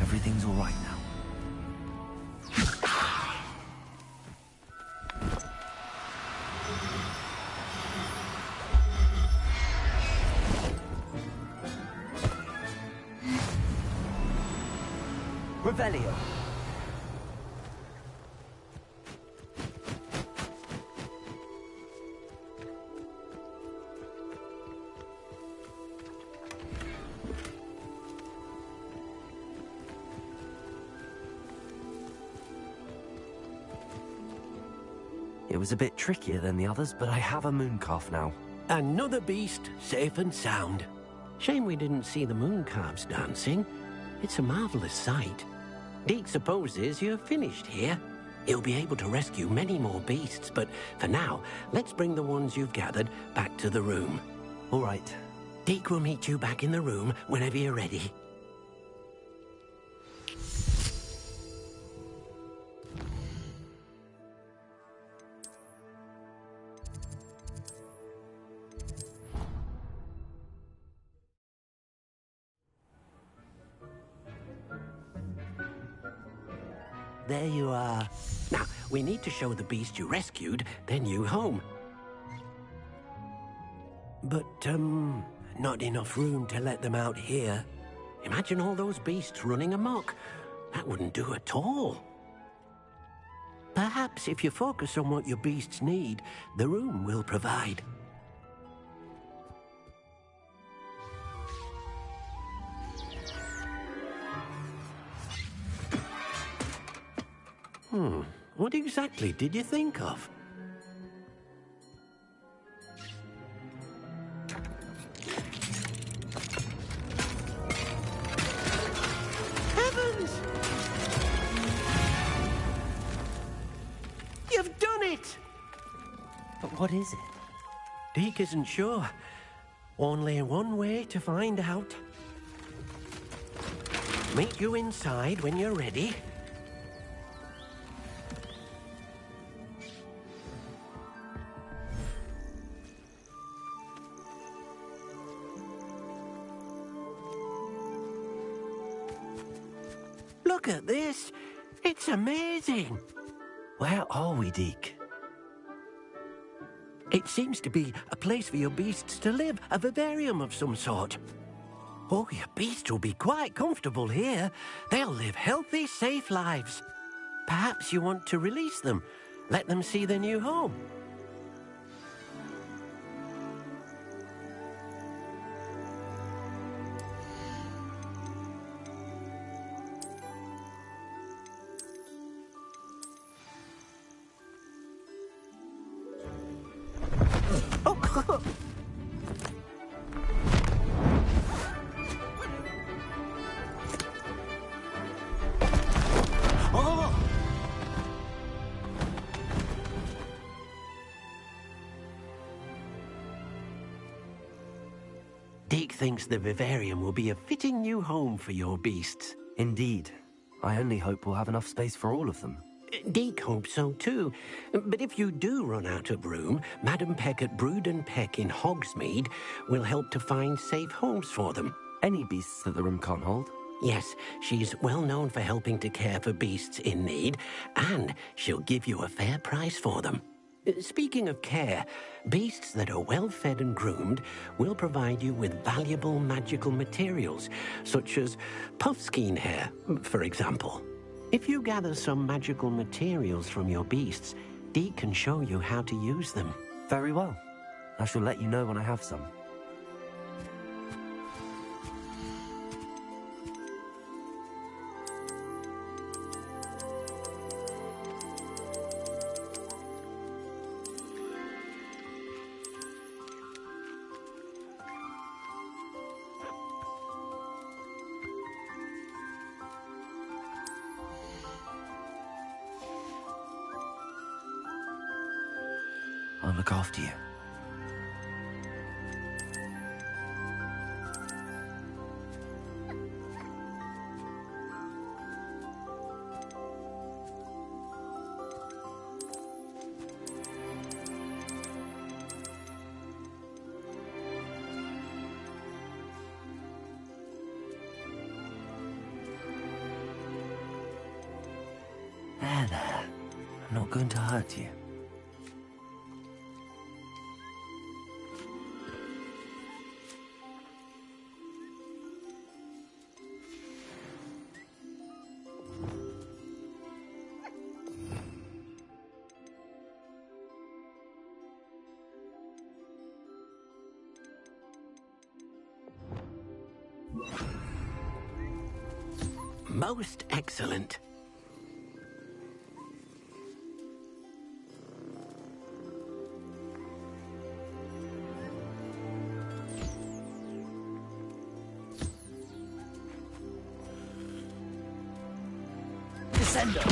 Everything's all right now. Revelio. It was a bit trickier than the others, but I have a moon calf now. Another beast, safe and sound. Shame we didn't see the moon calves dancing. It's a marvelous sight. Deke supposes you're finished here. He'll be able to rescue many more beasts, but for now, let's bring the ones you've gathered back to the room. All right. Deke will meet you back in the room whenever you're ready. There you are. Now, we need to show the beast you rescued their new home. But, not enough room to let them out here. Imagine all those beasts running amok. That wouldn't do at all. Perhaps if you focus on what your beasts need, the room will provide. What exactly did you think of? Heavens! You've done it! But what is it? Deke isn't sure. Only one way to find out. Meet you inside when you're ready. Look at this. It's amazing. Where are we, Deke? It seems to be a place for your beasts to live, a vivarium of some sort. Oh, your beasts will be quite comfortable here. They'll live healthy, safe lives. Perhaps you want to release them, let them see their new home. Deke thinks the vivarium will be a fitting new home for your beasts. Indeed. I only hope we'll have enough space for all of them. Deke hopes so too. But if you do run out of room, Madam Peck at Brood and Peck in Hogsmeade will help to find safe homes for them. Any beasts that the room can't hold? Yes, she's well known for helping to care for beasts in need, and she'll give you a fair price for them. Speaking of care, beasts that are well fed and groomed will provide you with valuable magical materials, such as puffskein hair, for example. If you gather some magical materials from your beasts, Deke can show you how to use them. Very well. I shall let you know when I have some. I'll look after you. There. I'm not going to hurt you. Most excellent. Descendo.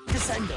Descendo.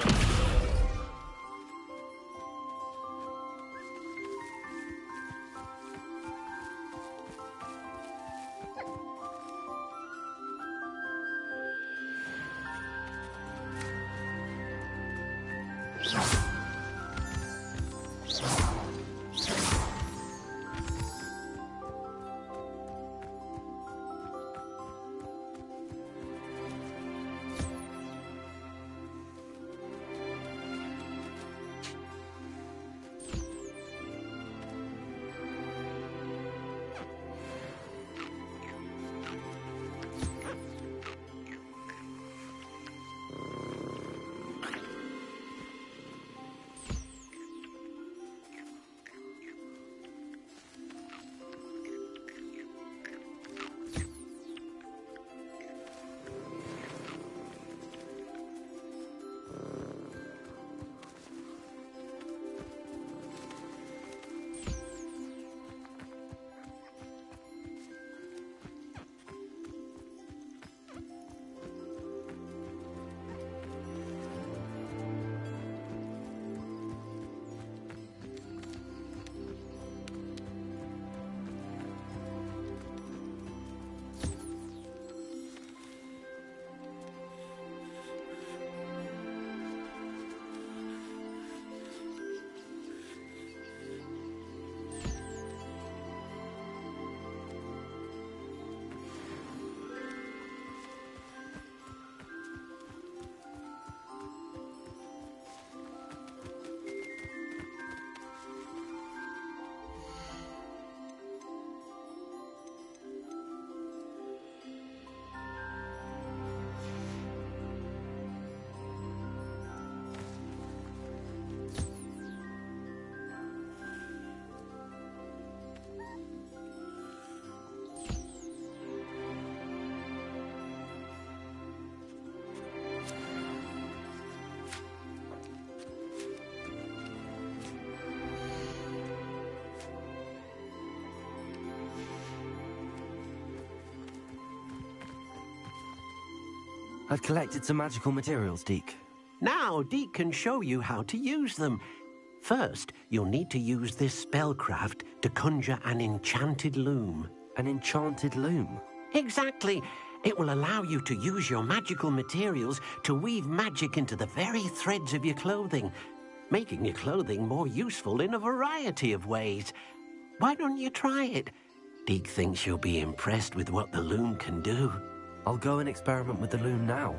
I've collected some magical materials, Deke. Now, Deke can show you how to use them. First, you'll need to use this spellcraft to conjure an enchanted loom. An enchanted loom? Exactly. It will allow you to use your magical materials to weave magic into the very threads of your clothing, making your clothing more useful in a variety of ways. Why don't you try it? Deke thinks you'll be impressed with what the loom can do. I'll go and experiment with the loom now.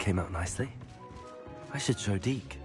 came out nicely. I should show Deke.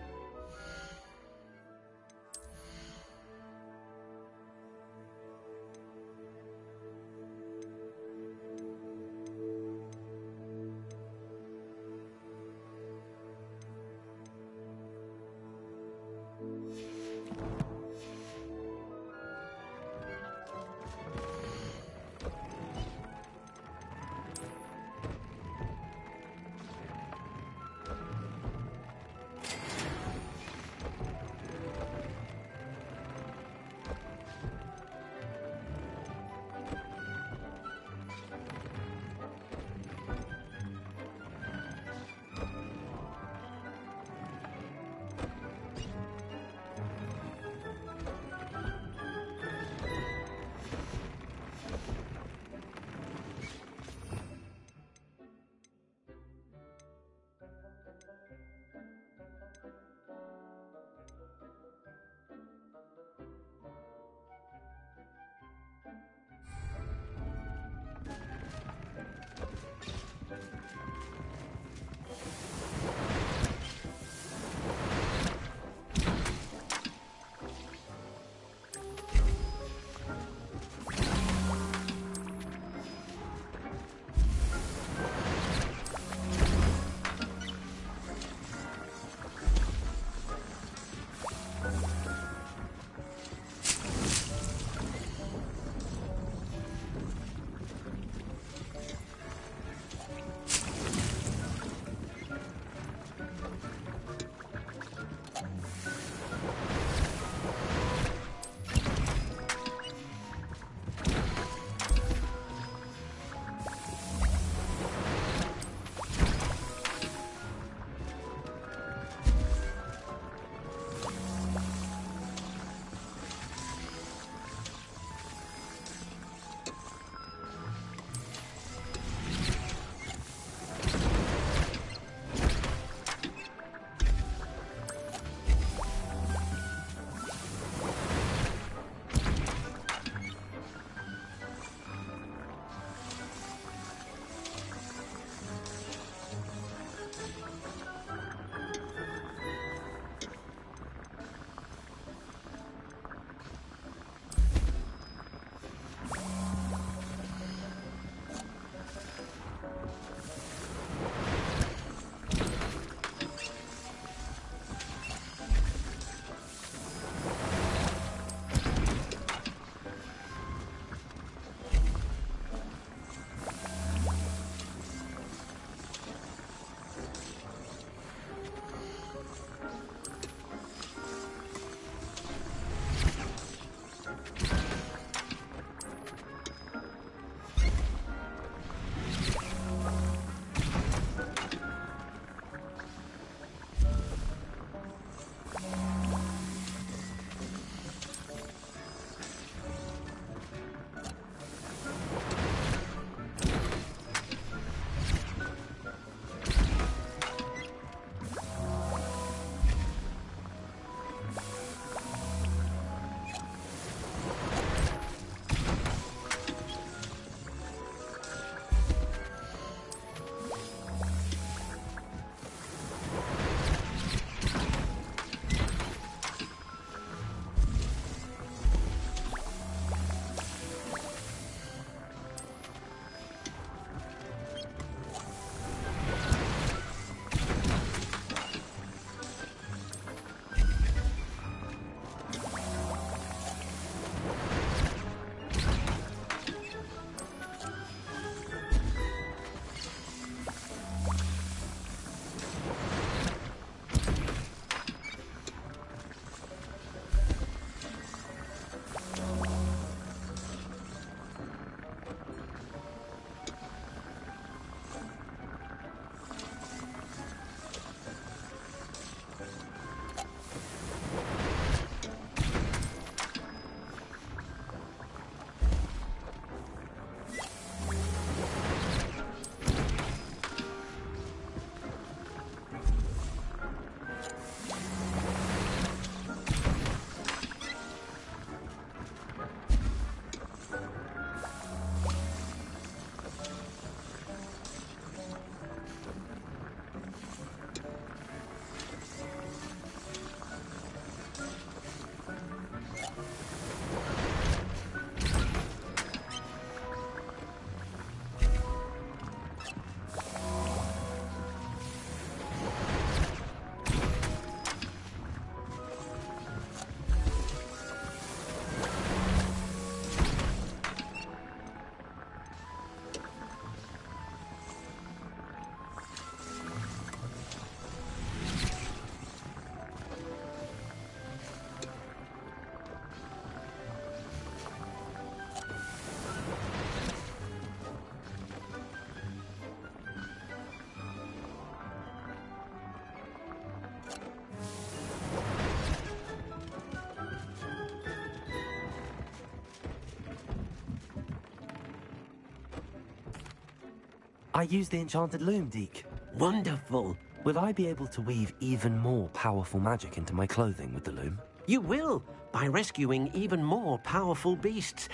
I used the enchanted loom, Deke. Wonderful. Will I be able to weave even more powerful magic into my clothing with the loom? You will, by rescuing even more powerful beasts.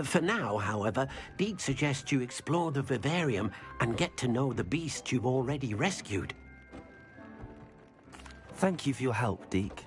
For now, however, Deke suggests you explore the vivarium and get to know the beasts you've already rescued. Thank you for your help, Deke.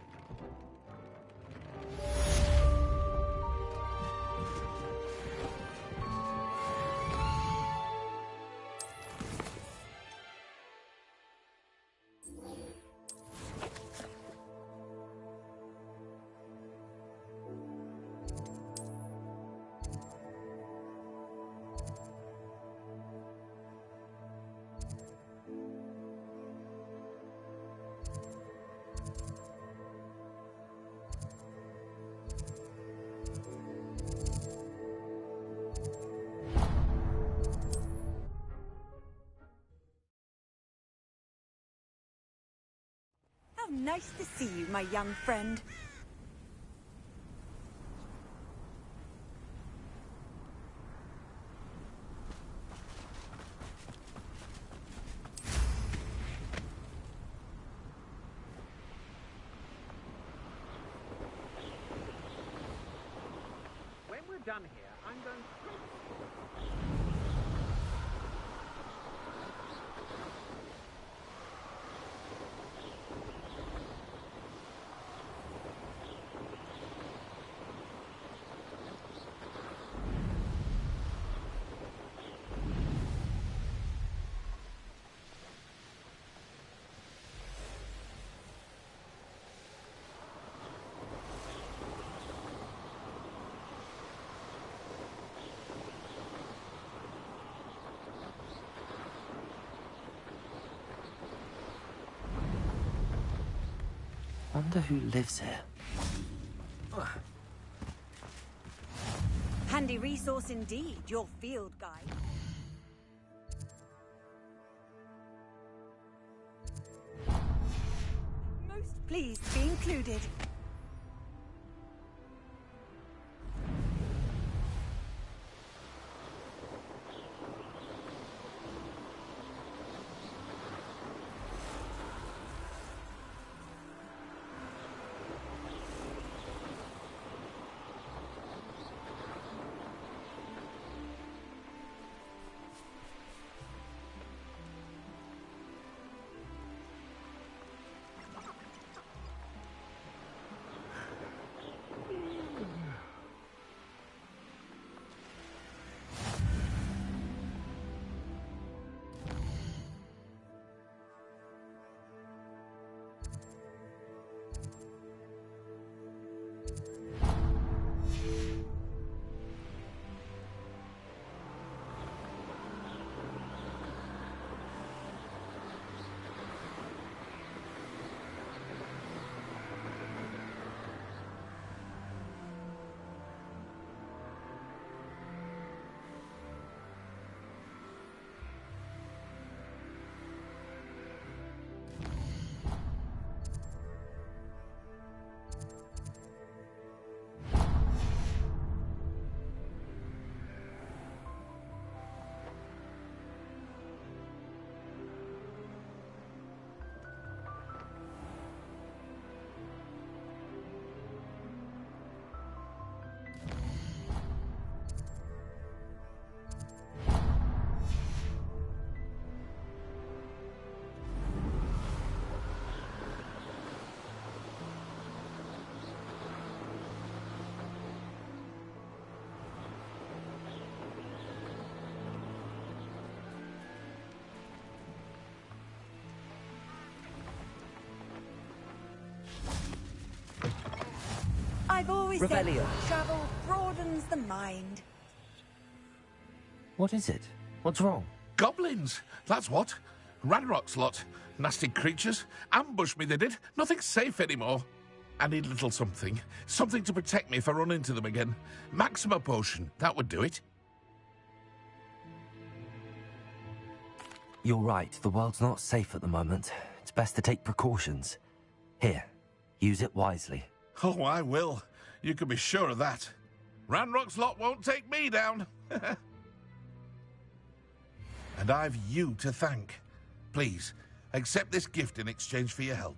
How nice to see you, my young friend. When we're done here, I'm going to... Wonder who lives here. Handy resource indeed, your field guide. Most pleased to be included. I've always said Revelio. travel broadens the mind. What is it? What's wrong? Goblins! That's what. Ranrock's lot. Nasty creatures. Ambushed me, they did. Nothing's safe anymore. I need a little something. Something to protect me if I run into them again. Maxima potion. That would do it. You're right. The world's not safe at the moment. It's best to take precautions. Here, use it wisely. Oh, I will. You can be sure of that. Ranrock's lot won't take me down. And I've you to thank. Please, accept this gift in exchange for your help.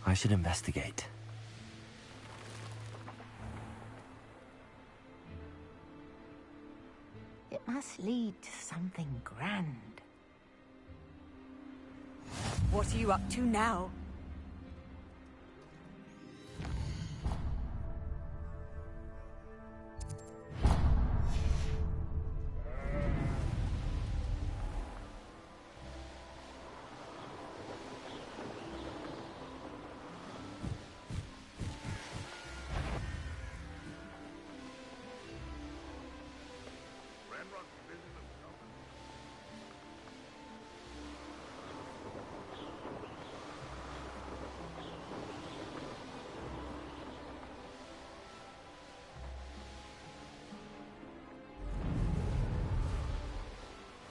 I should investigate. It must lead to something grand. What are you up to now?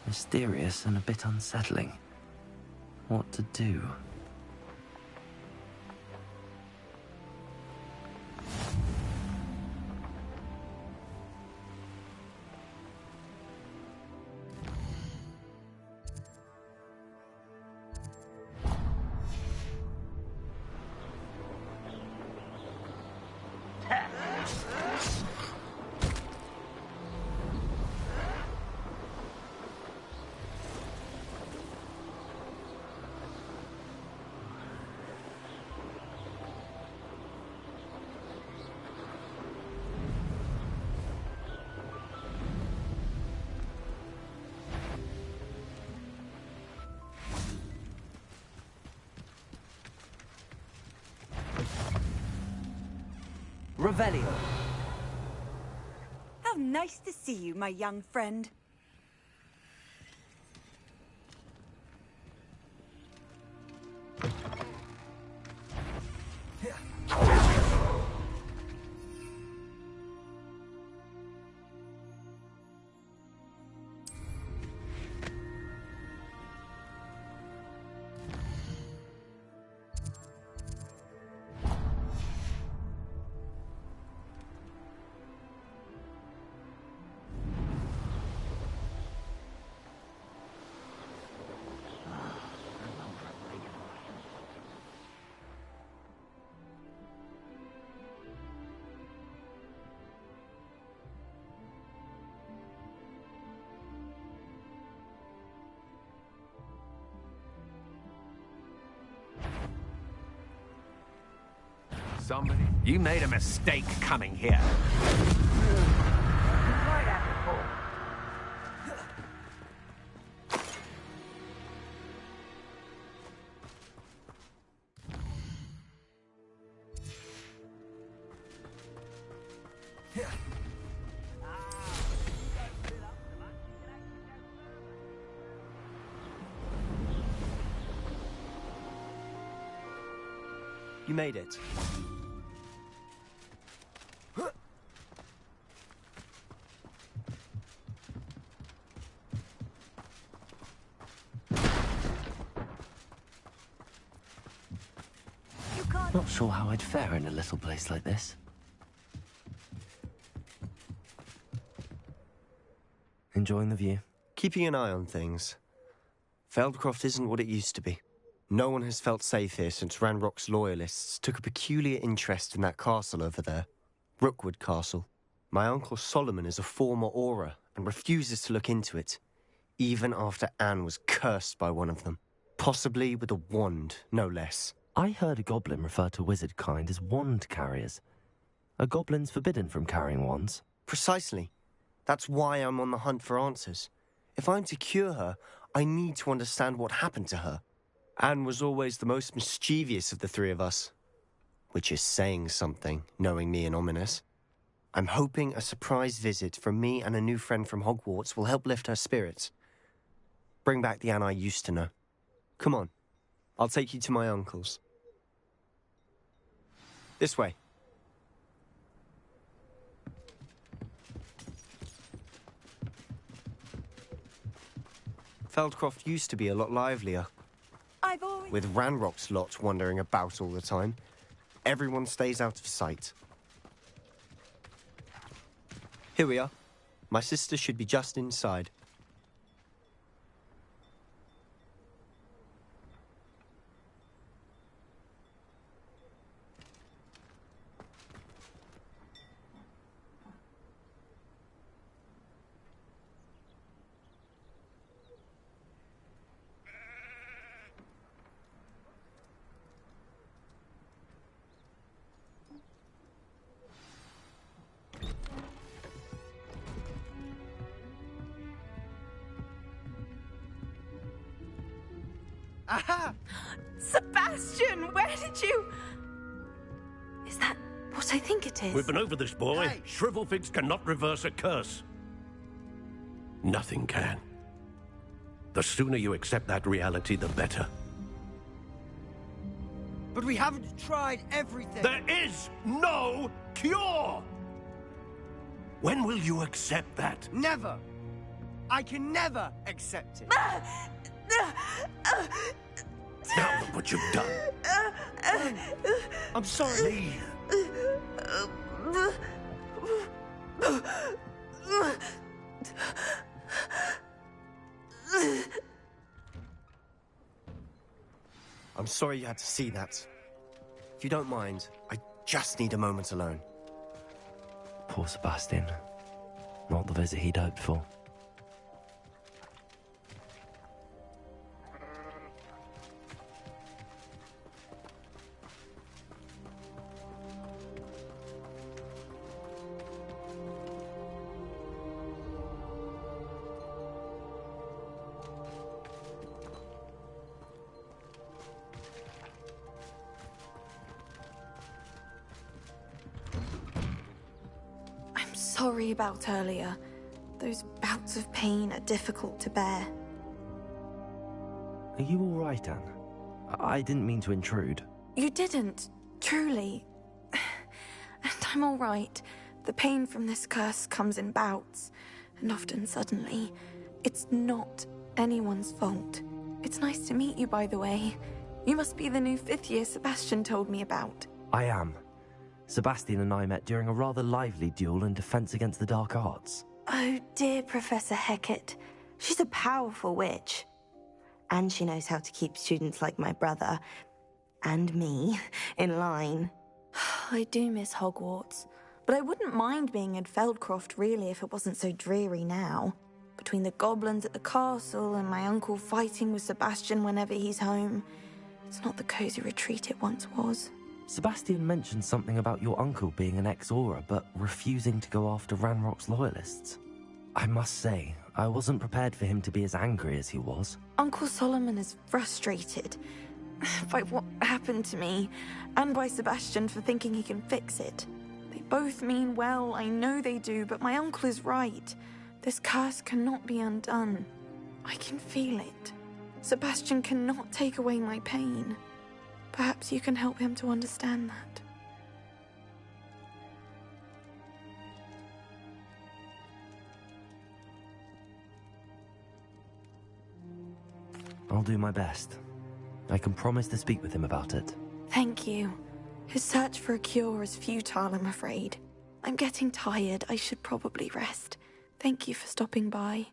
Mysterious and a bit unsettling. What to do? Revelio. How nice to see you, my young friend. Somebody, you made a mistake coming here. You made it. Not sure how I'd fare in a little place like this. Enjoying the view? Keeping an eye on things. Feldcroft isn't what it used to be. No one has felt safe here since Ranrock's loyalists took a peculiar interest in that castle over there. Rookwood Castle. My uncle Solomon is a former Auror and refuses to look into it, even after Anne was cursed by one of them. Possibly with a wand, no less. I heard a goblin refer to wizard kind as wand carriers. Are goblins forbidden from carrying wands? Precisely. That's why I'm on the hunt for answers. If I'm to cure her, I need to understand what happened to her. Anne was always the most mischievous of the three of us. Which is saying something, knowing me and Ominous. I'm hoping a surprise visit from me and a new friend from Hogwarts will help lift her spirits. Bring back the Anne I used to know. Come on, I'll take you to my uncle's. This way. Feldcroft used to be a lot livelier. With Ranrock's lot wandering about all the time. Everyone stays out of sight. Here we are. My sister should be just inside. Aha! Sebastian, where did you... Is that what I think it is? We've been over this, boy. Hey. Shrivelfigs cannot reverse a curse. Nothing can. The sooner you accept that reality, the better. But we haven't tried everything. There is no cure! When will you accept that? Never. I can never accept it. Now look what you've done. I'm sorry. Leave. I'm sorry you had to see that. If you don't mind, I just need a moment alone. Poor Sebastian. Not the visit he'd hoped for. Sorry about earlier. Those bouts of pain are difficult to bear. Are you all right, Anne? I didn't mean to intrude. You didn't, truly. And I'm all right. The pain from this curse comes in bouts, and often suddenly. It's not anyone's fault. It's nice to meet you, by the way. You must be the new 5th year Sebastian told me about. I am. Sebastian and I met during a rather lively duel in defense against the dark arts. Oh dear, Professor Hecat. She's a powerful witch. And she knows how to keep students like my brother, and me, in line. I do miss Hogwarts, but I wouldn't mind being in Feldcroft really if it wasn't so dreary now. Between the goblins at the castle and my uncle fighting with Sebastian whenever he's home, it's not the cozy retreat it once was. Sebastian mentioned something about your uncle being an ex-Auror, but refusing to go after Ranrock's loyalists. I must say, I wasn't prepared for him to be as angry as he was. Uncle Solomon is frustrated by what happened to me, and by Sebastian for thinking he can fix it. They both mean well, I know they do, but my uncle is right. This curse cannot be undone. I can feel it. Sebastian cannot take away my pain. Perhaps you can help him to understand that. I'll do my best. I can promise to speak with him about it. Thank you. His search for a cure is futile, I'm afraid. I'm getting tired. I should probably rest. Thank you for stopping by.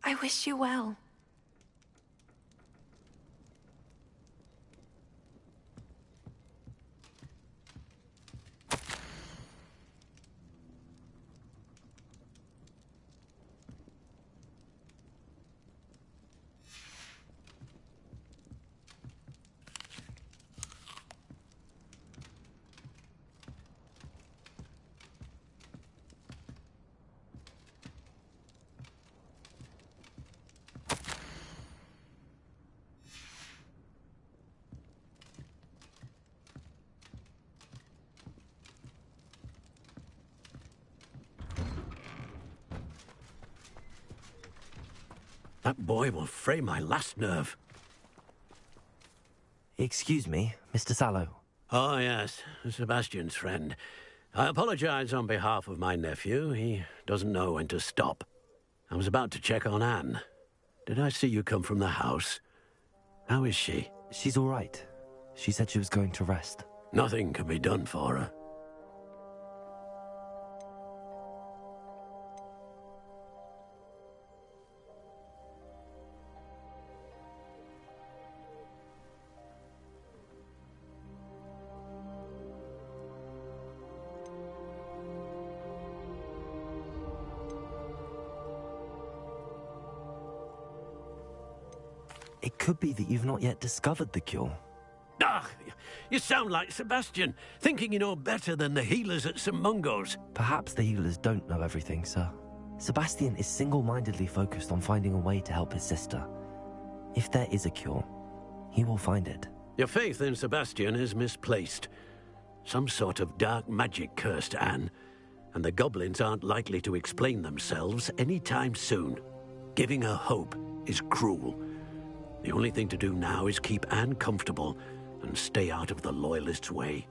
I wish you well. That boy will fray my last nerve. Excuse me, Mr. Sallow. Oh, yes, Sebastian's friend. I apologize on behalf of my nephew. He doesn't know when to stop. I was about to check on Anne. Did I see you come from the house? How is she? She's all right. She said she was going to rest. Nothing can be done for her. It could be that you've not yet discovered the cure. Ah, you sound like Sebastian, thinking you know better than the healers at St. Mungo's. Perhaps the healers don't know everything, sir. Sebastian is single-mindedly focused on finding a way to help his sister. If there is a cure, he will find it. Your faith in Sebastian is misplaced. Some sort of dark magic cursed Anne, and the goblins aren't likely to explain themselves anytime soon. Giving her hope is cruel. The only thing to do now is keep Anne comfortable and stay out of the Loyalists' way.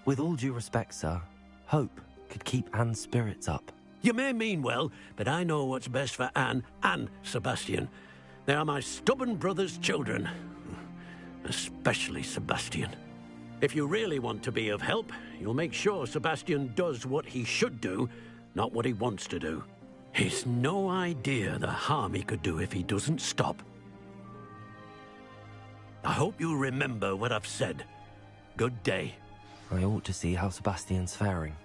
With all due respect, sir, hope could keep Anne's spirits up. You may mean well, but I know what's best for Anne and Sebastian. They are my stubborn brother's children. Especially Sebastian. If you really want to be of help, you'll make sure Sebastian does what he should do, not what he wants to do. He's no idea the harm he could do if he doesn't stop. I hope you'll remember what I've said. Good day. I ought to see how Sebastian's faring.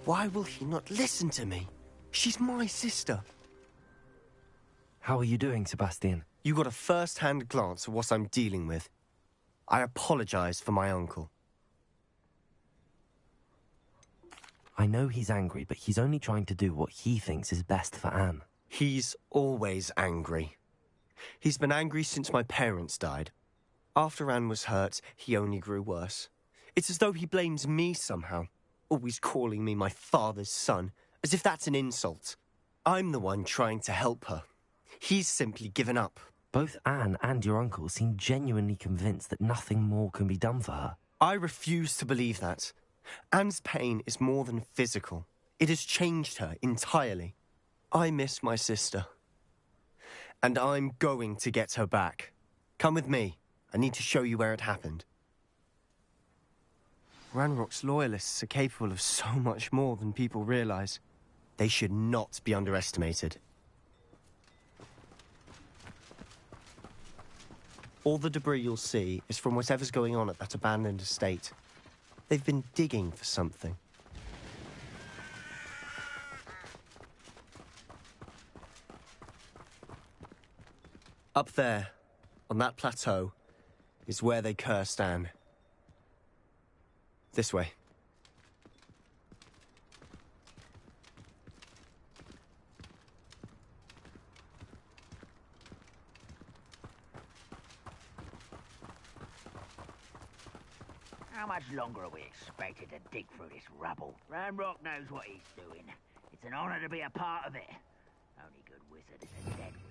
Why will he not listen to me? She's my sister. How are you doing, Sebastian? You got a first-hand glance at what I'm dealing with. I apologize for my uncle. I know he's angry, but he's only trying to do what he thinks is best for Anne. He's always angry. He's been angry since my parents died. After Anne was hurt, he only grew worse. It's as though he blames me somehow, always calling me my father's son, as if that's an insult. I'm the one trying to help her. He's simply given up. Both Anne and your uncle seem genuinely convinced that nothing more can be done for her. I refuse to believe that. Anne's pain is more than physical. It has changed her entirely. I miss my sister. And I'm going to get her back. Come with me. I need to show you where it happened. Ranrock's loyalists are capable of so much more than people realize. They should not be underestimated. All the debris you'll see is from whatever's going on at that abandoned estate. They've been digging for something. Up there, on that plateau, is where they cursed Anne. This way. How much longer are we expected to dig through this rubble? Ranrock knows what he's doing. It's an honor to be a part of it. Only good wizard is a dead wizard.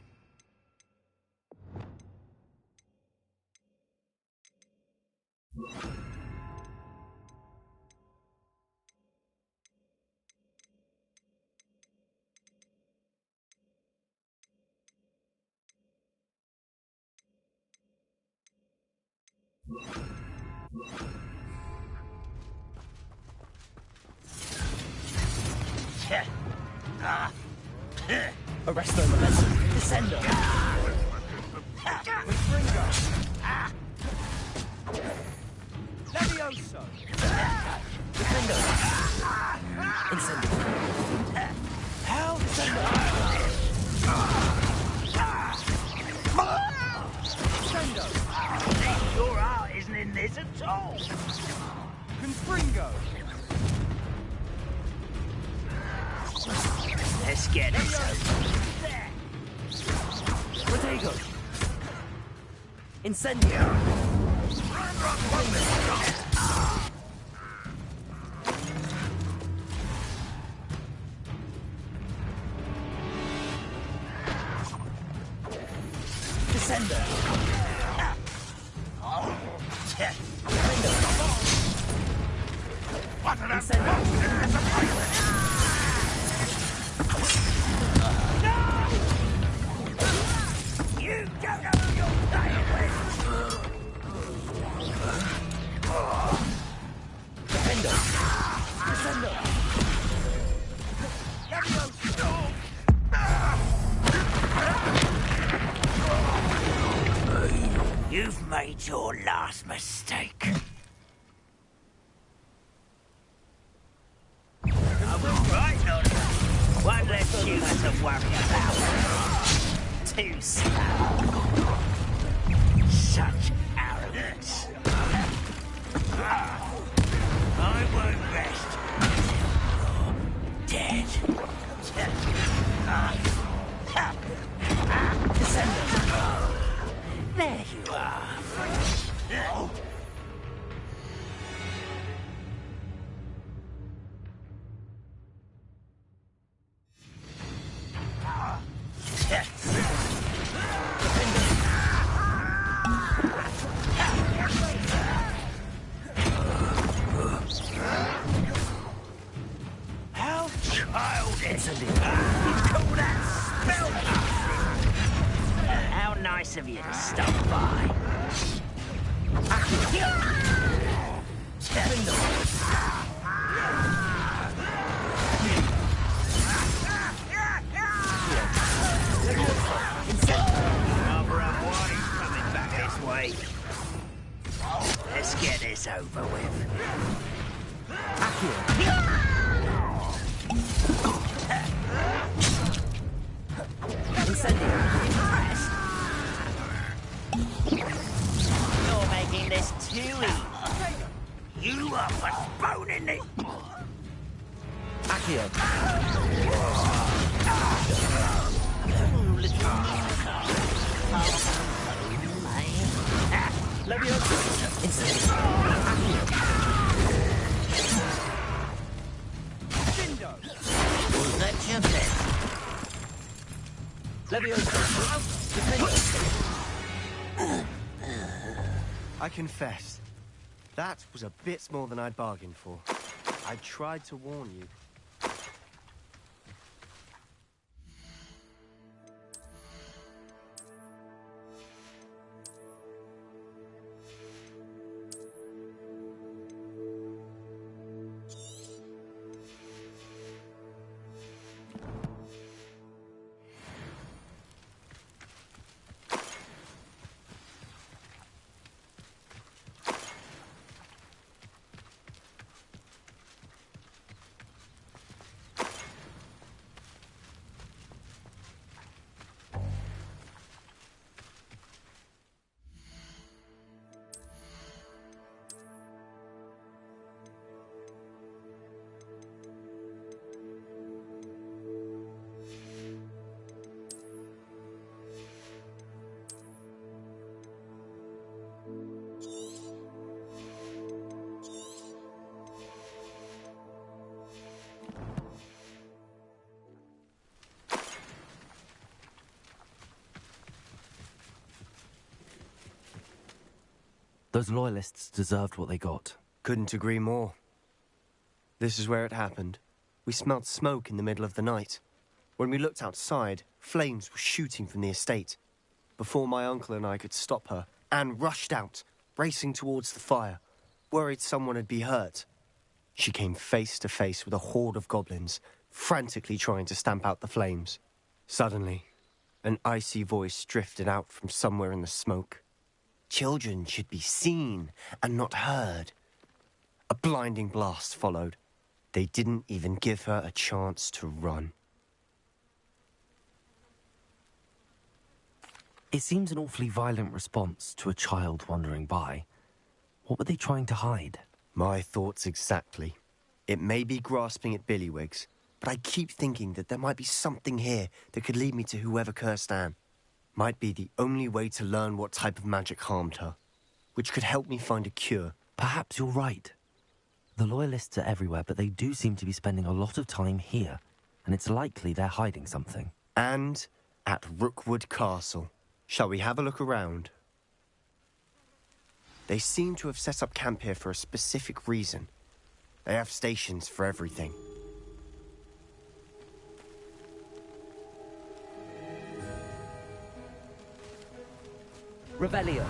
Arresto momentum. Descendo. With Fringo. Levioso! Defendo! Incendio! Help! Incendio! Your heart isn't in this at all! Confringo! Let's get this over. Protego! Incendio! Descender! You don't know who you're playing with! Defendo! Descendo! You've made your last mistake. Right, Nod. One less human to worry about. Too slow. Such arrogance. I won't rest until you're dead. There you are. How childish! You call that spellcasting? How nice of you to stop by. Coming back this way. Let's get this over with. You're making this too easy. You are postponing it. Accio! Levioso! Incendio! Accio! Was that your best? Levioso! Defendo! I confess, that was a bit more than I'd bargained for. I tried to warn you. Those loyalists deserved what they got. Couldn't agree more. This is where it happened. We smelled smoke in the middle of the night. When we looked outside, flames were shooting from the estate. Before my uncle and I could stop her, Anne rushed out, racing towards the fire, worried someone had been hurt. She came face to face with a horde of goblins, frantically trying to stamp out the flames. Suddenly, an icy voice drifted out from somewhere in the smoke. Children should be seen and not heard. A blinding blast followed. They didn't even give her a chance to run. It seems an awfully violent response to a child wandering by. What were they trying to hide? My thoughts exactly. It may be grasping at Billywigs, but I keep thinking that there might be something here that could lead me to whoever cursed Anne. Might be the only way to learn what type of magic harmed her, which could help me find a cure. Perhaps you're right. The Loyalists are everywhere, but they do seem to be spending a lot of time here, and it's likely they're hiding something. And at Rookwood Castle. Shall we have a look around? They seem to have set up camp here for a specific reason. They have stations for everything. Revelio.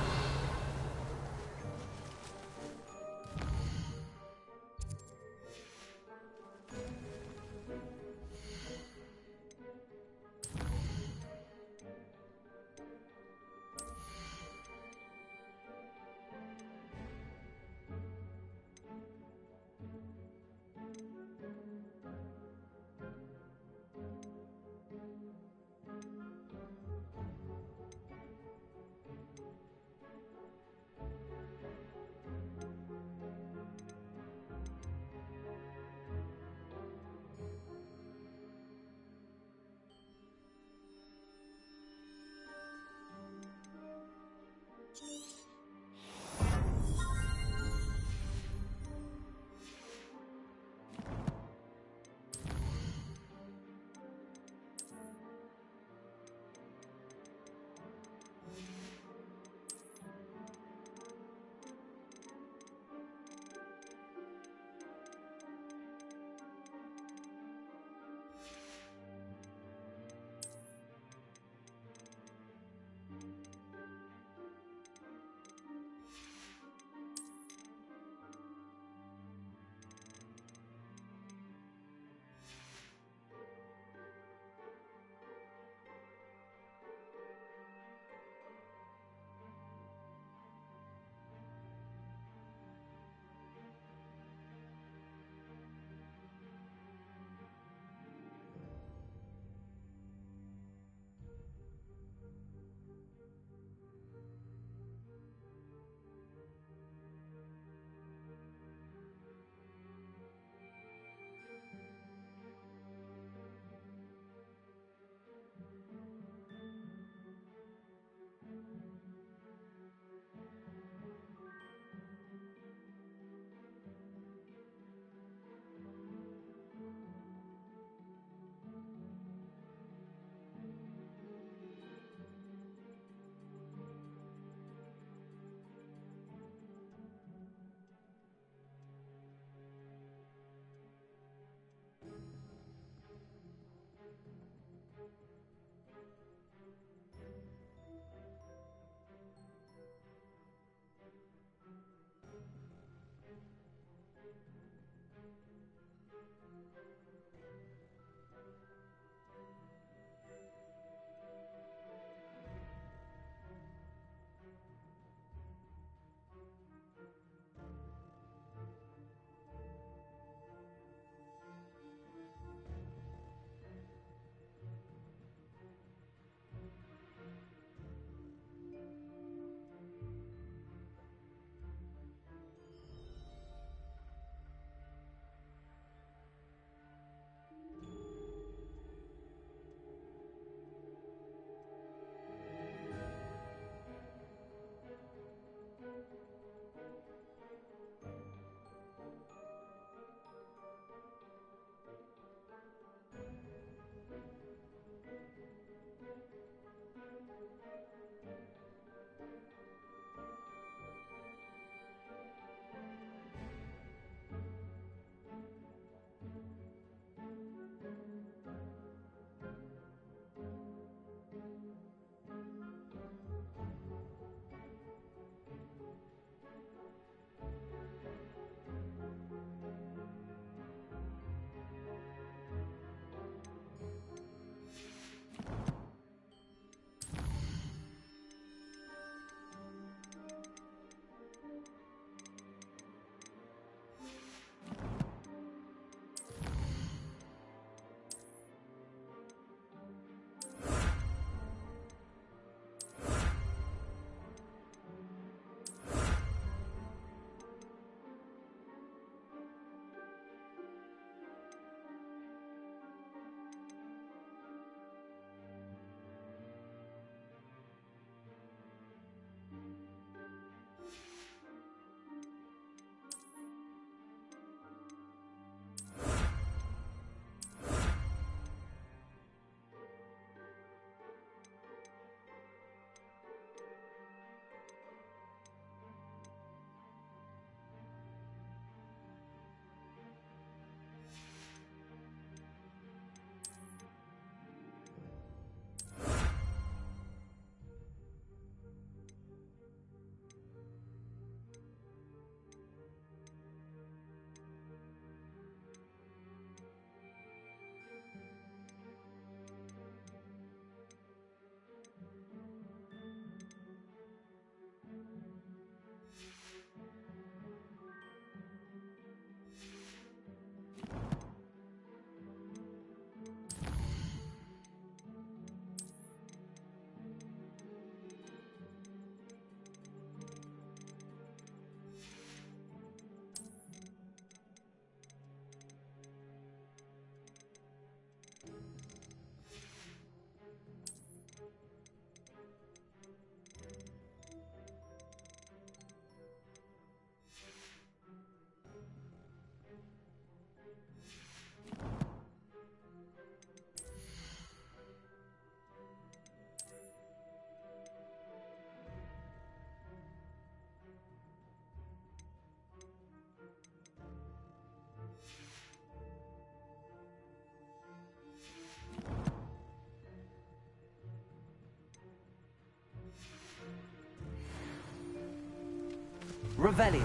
Revelio.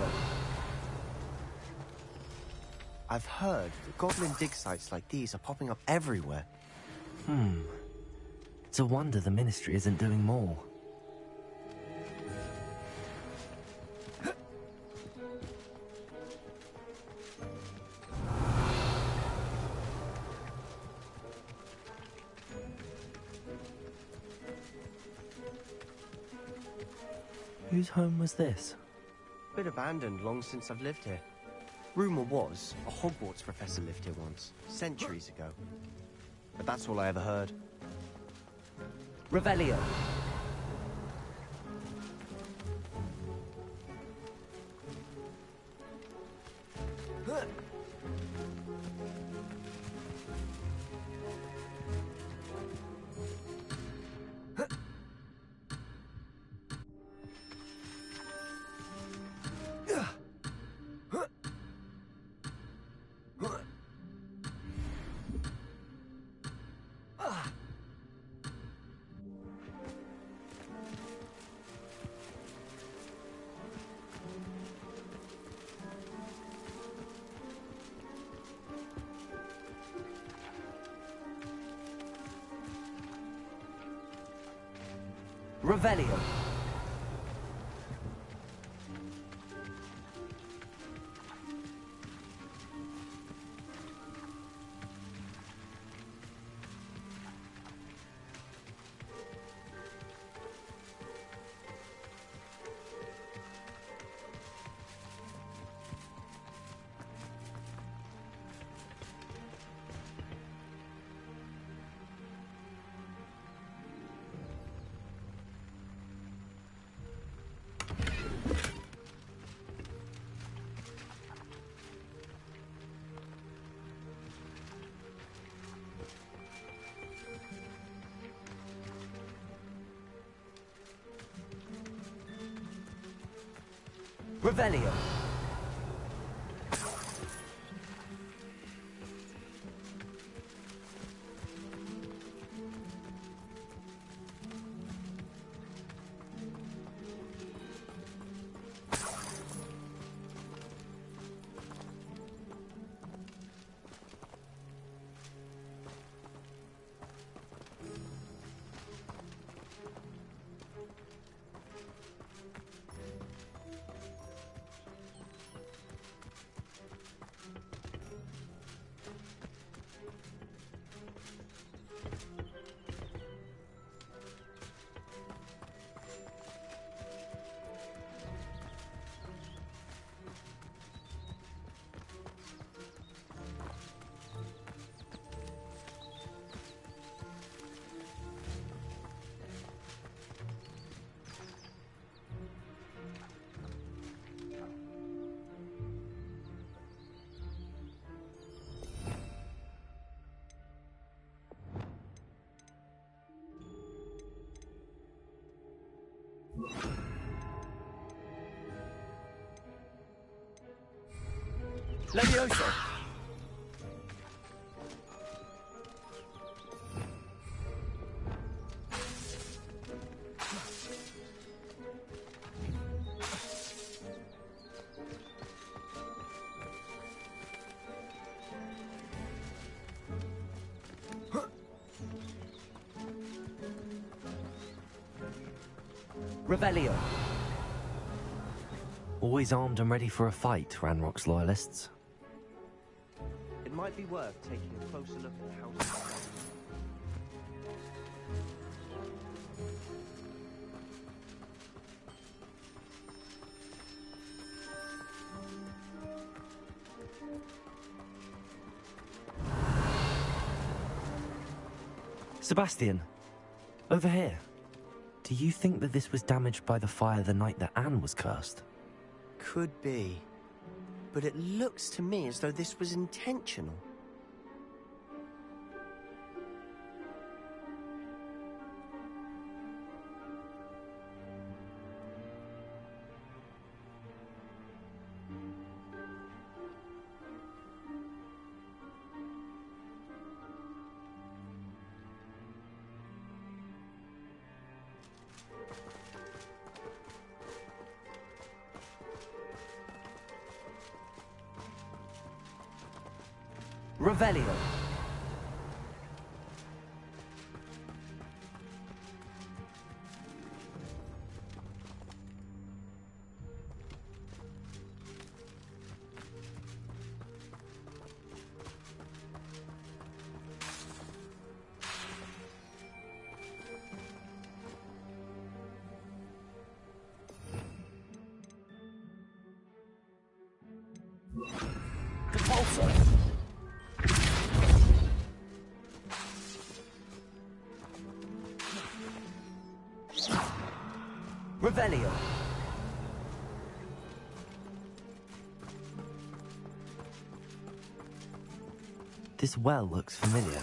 I've heard that goblin dig sites like these are popping up everywhere. It's a wonder the Ministry isn't doing more. Whose home was this? Been abandoned long since I've lived here. Rumour was, a Hogwarts professor lived here once, centuries ago. But that's all I ever heard. Revelio. Revelio. Revelio. Levioso. Revelio. Always armed and ready for a fight, Ranrock's loyalists. It might be worth taking a closer look at the house. Sebastian, over here. Do you think that this was damaged by the fire the night that Anne was cursed? Could be. But it looks to me as though this was intentional. Revelio. Revelio. This well looks familiar.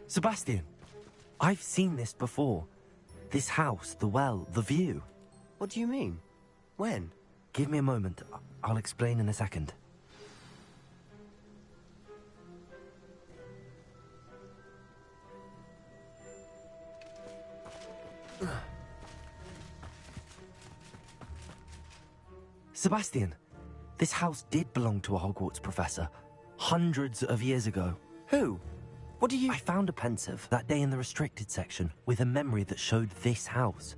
Sebastian, I've seen this before. This house, the well, the view. What do you mean? When? Give me a moment. I'll explain in a second. Sebastian, this house did belong to a Hogwarts professor hundreds of years ago. Who? What do you... I found a pensive that day in the restricted section with a memory that showed this house.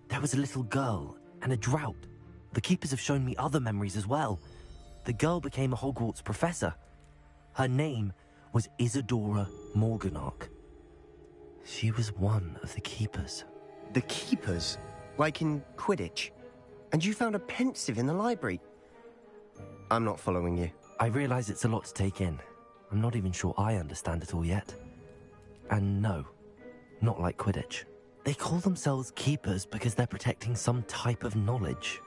There was a little girl and a drought. The keepers have shown me other memories as well. The girl became a Hogwarts professor. Her name was Isadora Morganach. She was one of the keepers. The keepers? Like in Quidditch? And you found a pensive in the library? I'm not following you. I realize it's a lot to take in. I'm not even sure I understand it all yet. And no, not like Quidditch. They call themselves keepers because they're protecting some type of knowledge.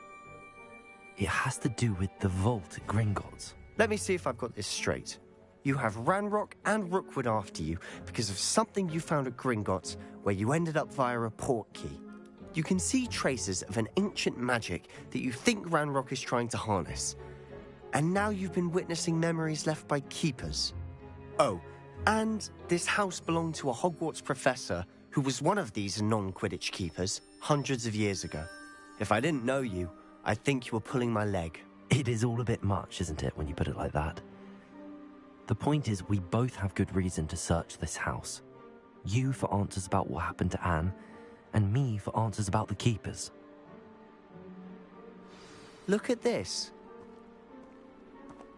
It has to do with the vault at Gringotts. Let me see if I've got this straight. You have Ranrock and Rookwood after you because of something you found at Gringotts where you ended up via a port key. You can see traces of an ancient magic that you think Ranrock is trying to harness. And now you've been witnessing memories left by keepers. Oh, and this house belonged to a Hogwarts professor who was one of these non-Quidditch keepers hundreds of years ago. If I didn't know you, I'd think you were pulling my leg. It is all a bit much, isn't it, when you put it like that? The point is, we both have good reason to search this house. You for answers about what happened to Anne, and me for answers about the keepers. Look at this.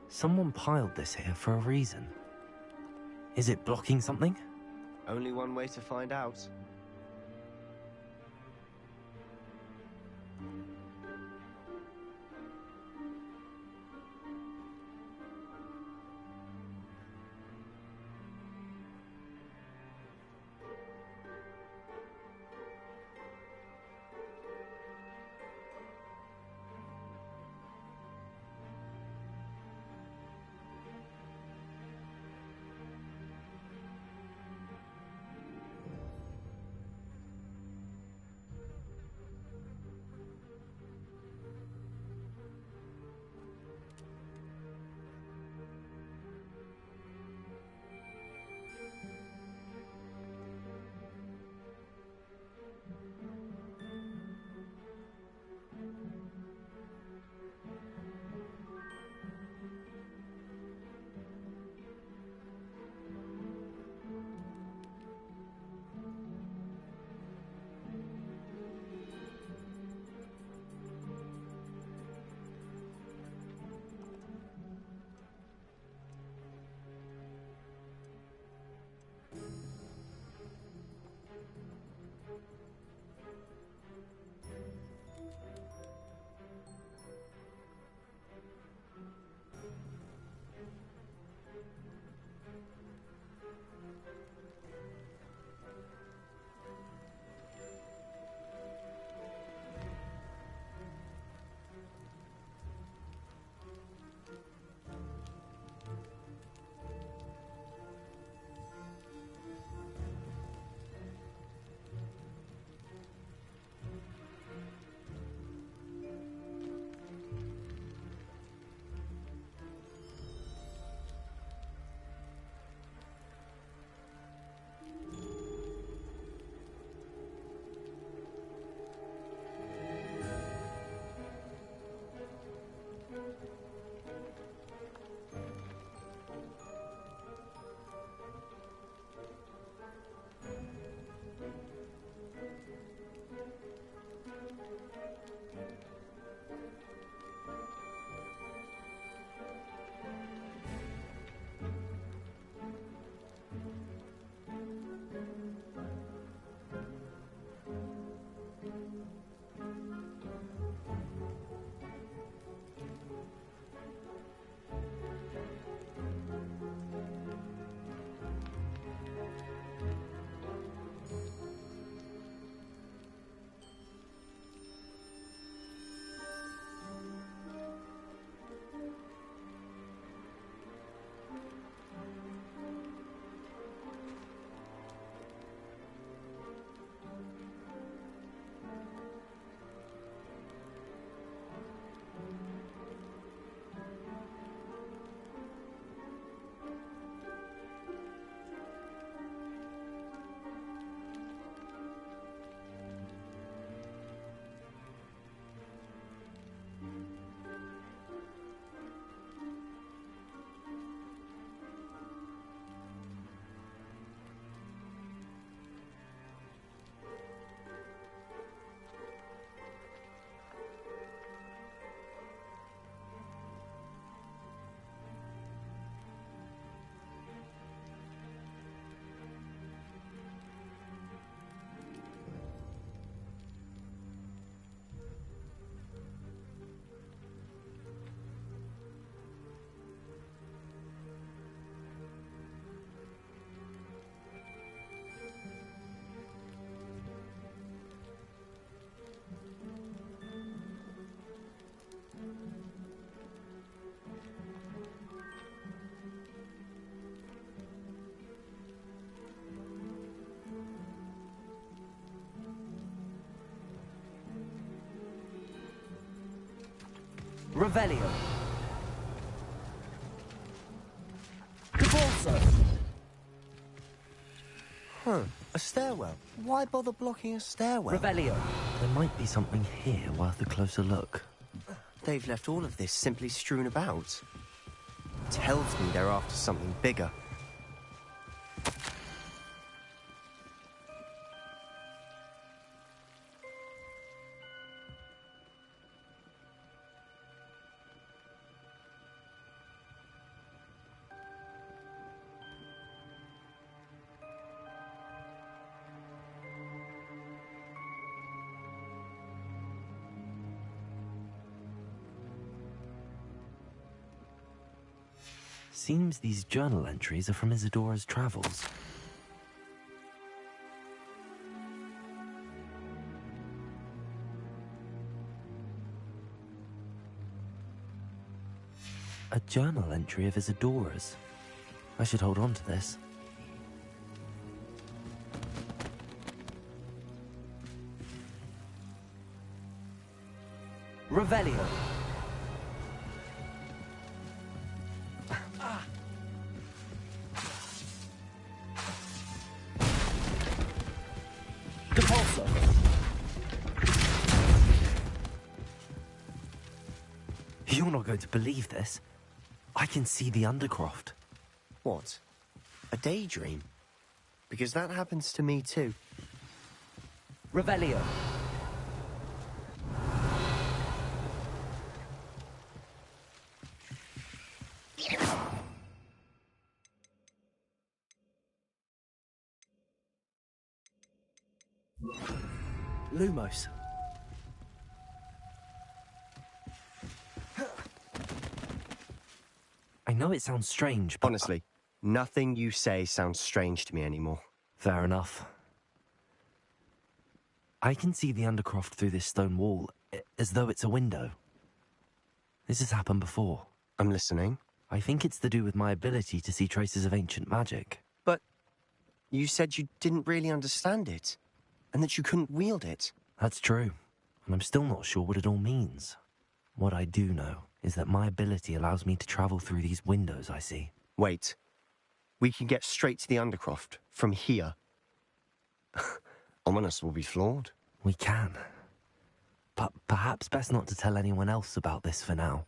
Someone piled this here for a reason. Is it blocking something? Only one way to find out. Revelio. Convulso. Huh. A stairwell. Why bother blocking a stairwell? Revelio. There might be something here worth a closer look. They've left all of this simply strewn about. Tells me they're after something bigger. Seems these journal entries are from Isadora's travels. A journal entry of Isadora's. I should hold on to this. Revelio. Depulso. You're not going to believe this. I can see the Undercroft. What? A daydream? Because that happens to me too. Revelio. Lumos. I know it sounds strange, but... Honestly, nothing you say sounds strange to me anymore. Fair enough. I can see the Undercroft through this stone wall, as though it's a window. This has happened before. I'm listening. I think it's to do with my ability to see traces of ancient magic. But you said you didn't really understand it, and that you couldn't wield it. That's true, and I'm still not sure what it all means. What I do know is that my ability allows me to travel through these windows I see. Wait. We can get straight to the Undercroft from here. Ominous will be flawed. We can. But perhaps best not to tell anyone else about this for now.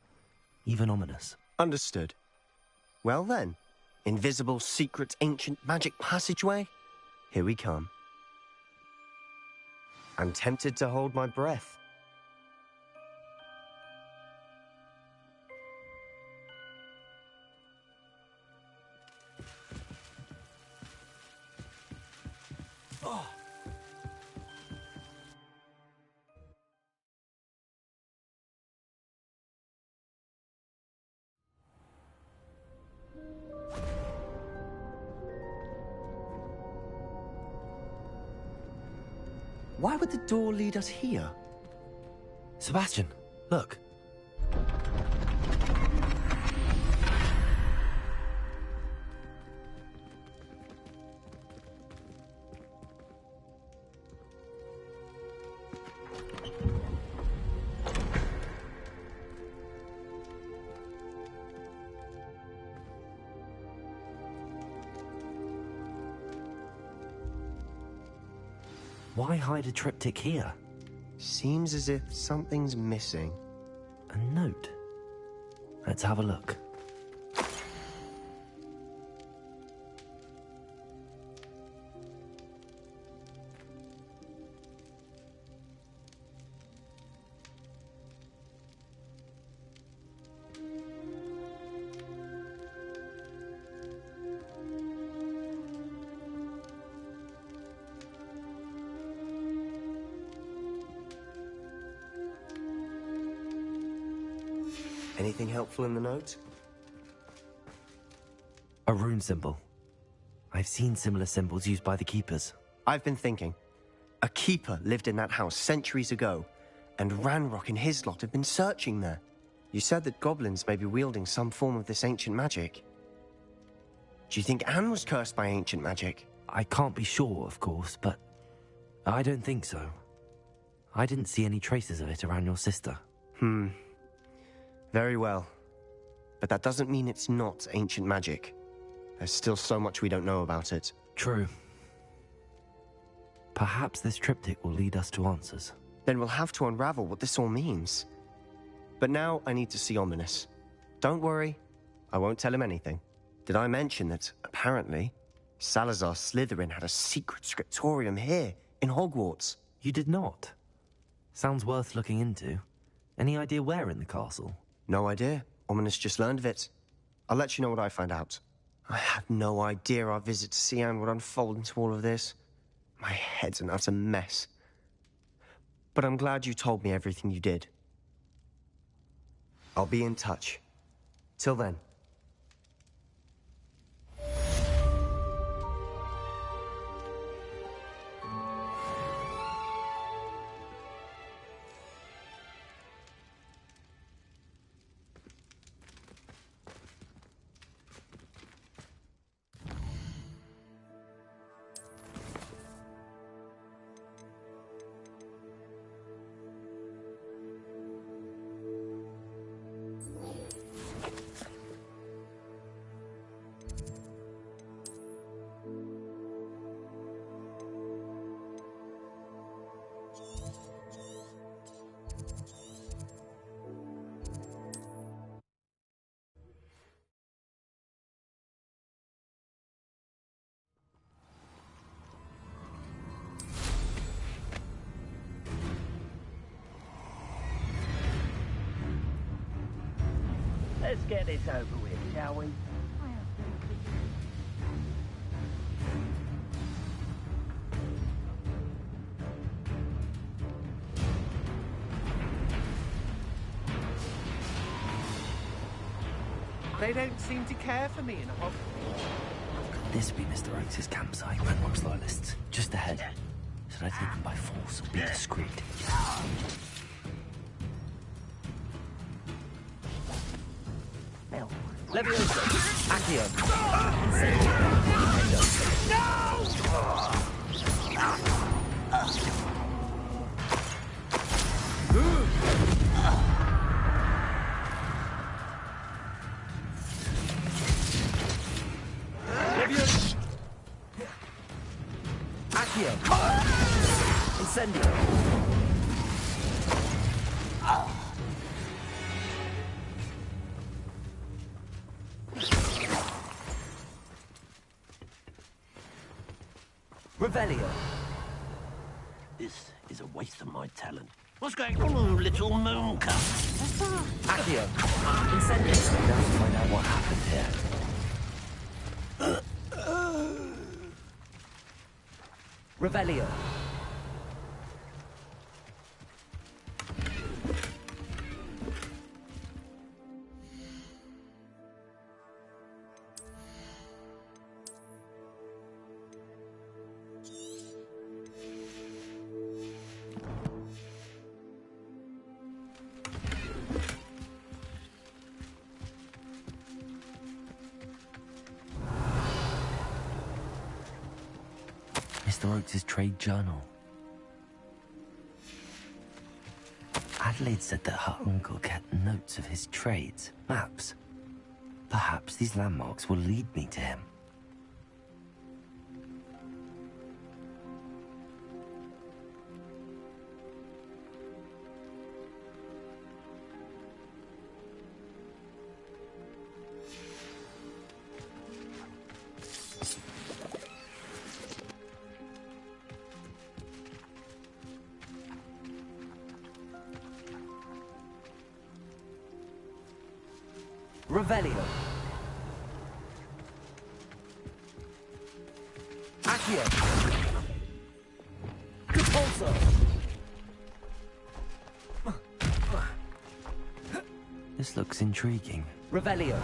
Even Ominous. Understood. Well then, invisible, secret, ancient magic passageway? Here we come. I'm tempted to hold my breath. Oh. Why would the door lead us here? Sebastian, look. Why hide a triptych here? Seems as if something's missing. A note. Let's have a look. Anything helpful in the note? A rune symbol. I've seen similar symbols used by the keepers. I've been thinking. A keeper lived in that house centuries ago, and Ranrock and his lot have been searching there. You said that goblins may be wielding some form of this ancient magic. Do you think Anne was cursed by ancient magic? I can't be sure, of course, but I don't think so. I didn't see any traces of it around your sister. Very well. But that doesn't mean it's not ancient magic. There's still so much we don't know about it. True. Perhaps this triptych will lead us to answers. Then we'll have to unravel what this all means. But now I need to see Ominous. Don't worry, I won't tell him anything. Did I mention that, apparently, Salazar Slytherin had a secret scriptorium here, in Hogwarts? You did not? Sounds worth looking into. Any idea where in the castle? No idea. Ominous just learned of it. I'll let you know what I find out. I had no idea our visit to Cian would unfold into all of this. My head's an utter mess. But I'm glad you told me everything you did. I'll be in touch. Till then. Let's get this over with, shall we? They don't seem to care for me in Hogwarts. Could this be Mr. Oakes' campsite? Ranrock's loyalists. Just ahead. Should I take them by force or be discreet? Leviosa! Accio! Accio! Incendio! Revelio. This is a waste of my talent. What's going on, little mooncup? Accio. Incendio. Now to find out what happened here. Revelio. Mr. Oakes' trade journal. Adelaide said that her uncle kept notes of his trades, maps. Perhaps these landmarks will lead me to him. Revelio. Accio. Compulso. This looks intriguing. Revelio.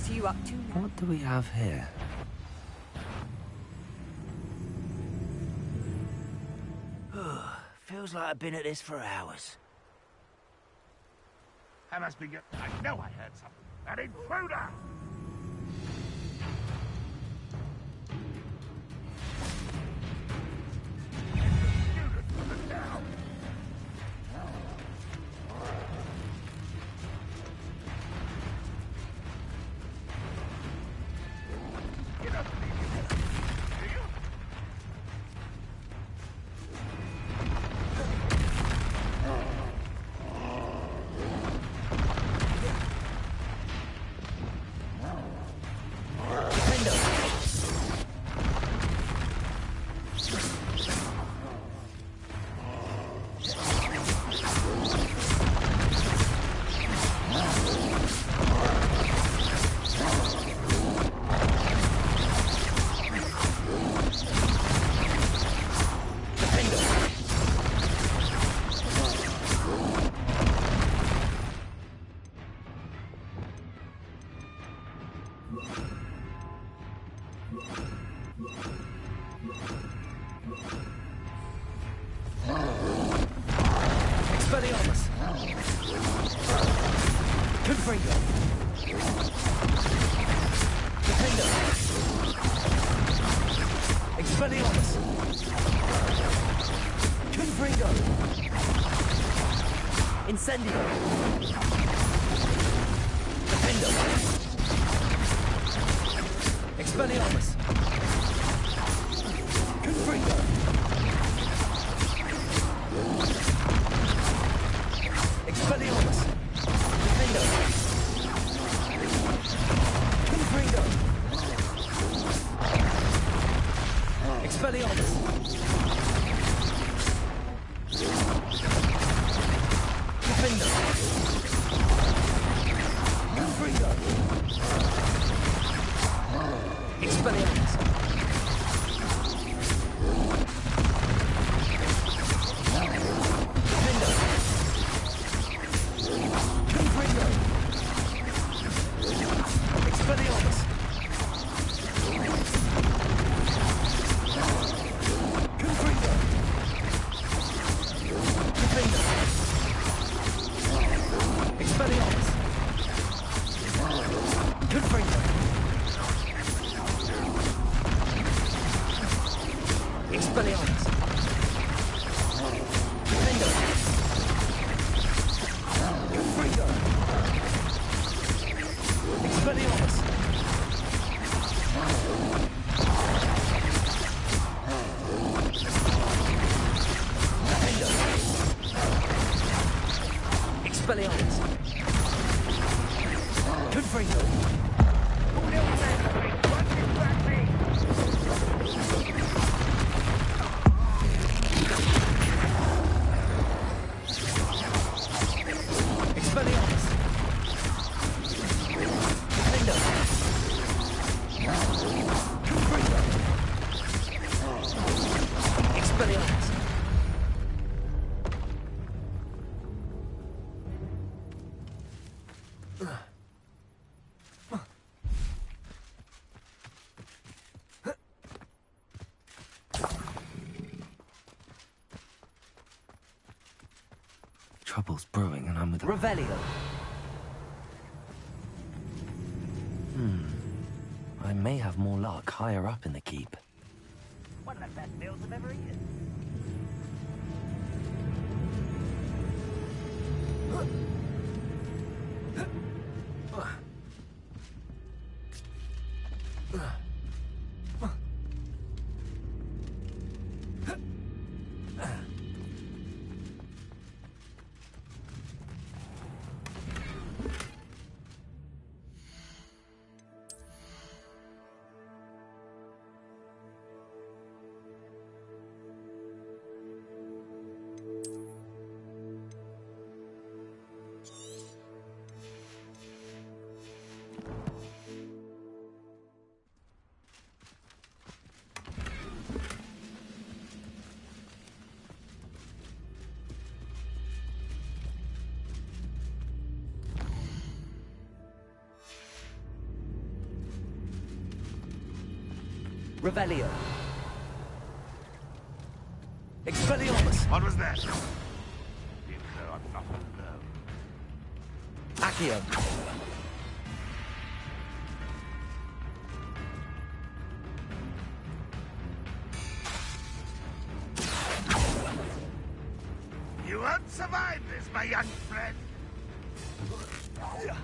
What are you up to now? What do we have here? Feels like I've been at this for hours. I must be good. I know I heard something. An intruder! Expelliarmus! Confringo! Defender! Expelliarmus! Confringo! Incendio! Defender! Expelliarmus! Confringo! Expelliarmus! Defender! Confringo! Expelliarmus! Defender! Confringo! Expelliarmus! Trouble's brewing and I'm with... Revelio. I may have more luck higher up in the keep. One of the best meals I've ever eaten. Revelio. Expelliarmus. What was that? Accio. You won't survive this, my young friend. Accio.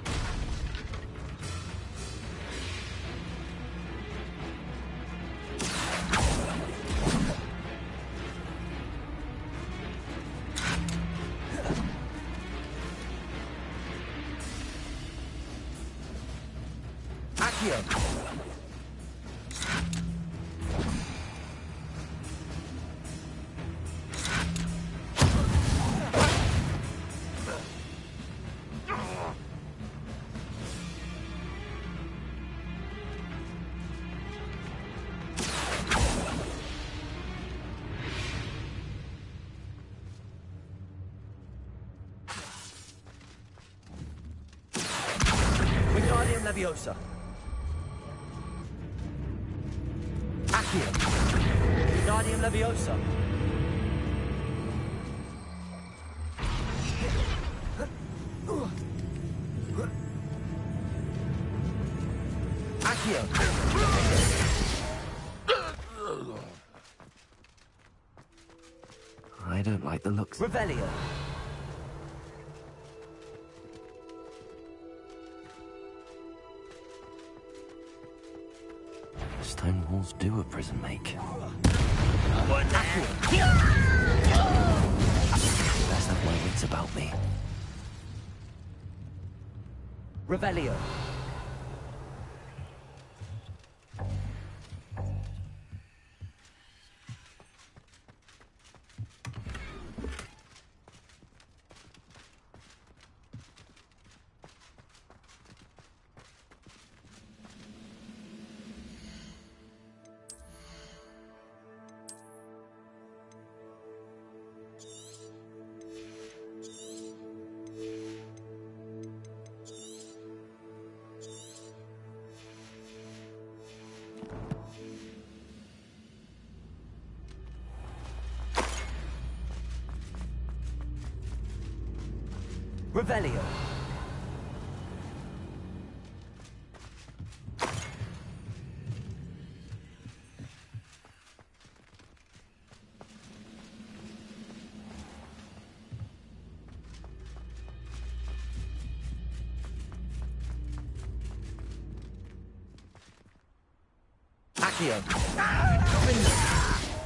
Wingardium Leviosa. Accio. Wingardium Leviosa. Accio. I don't like the looks. Revelio. Stone walls do a prison make. Let's have my wits about me. Revelio. Revelio. Accio.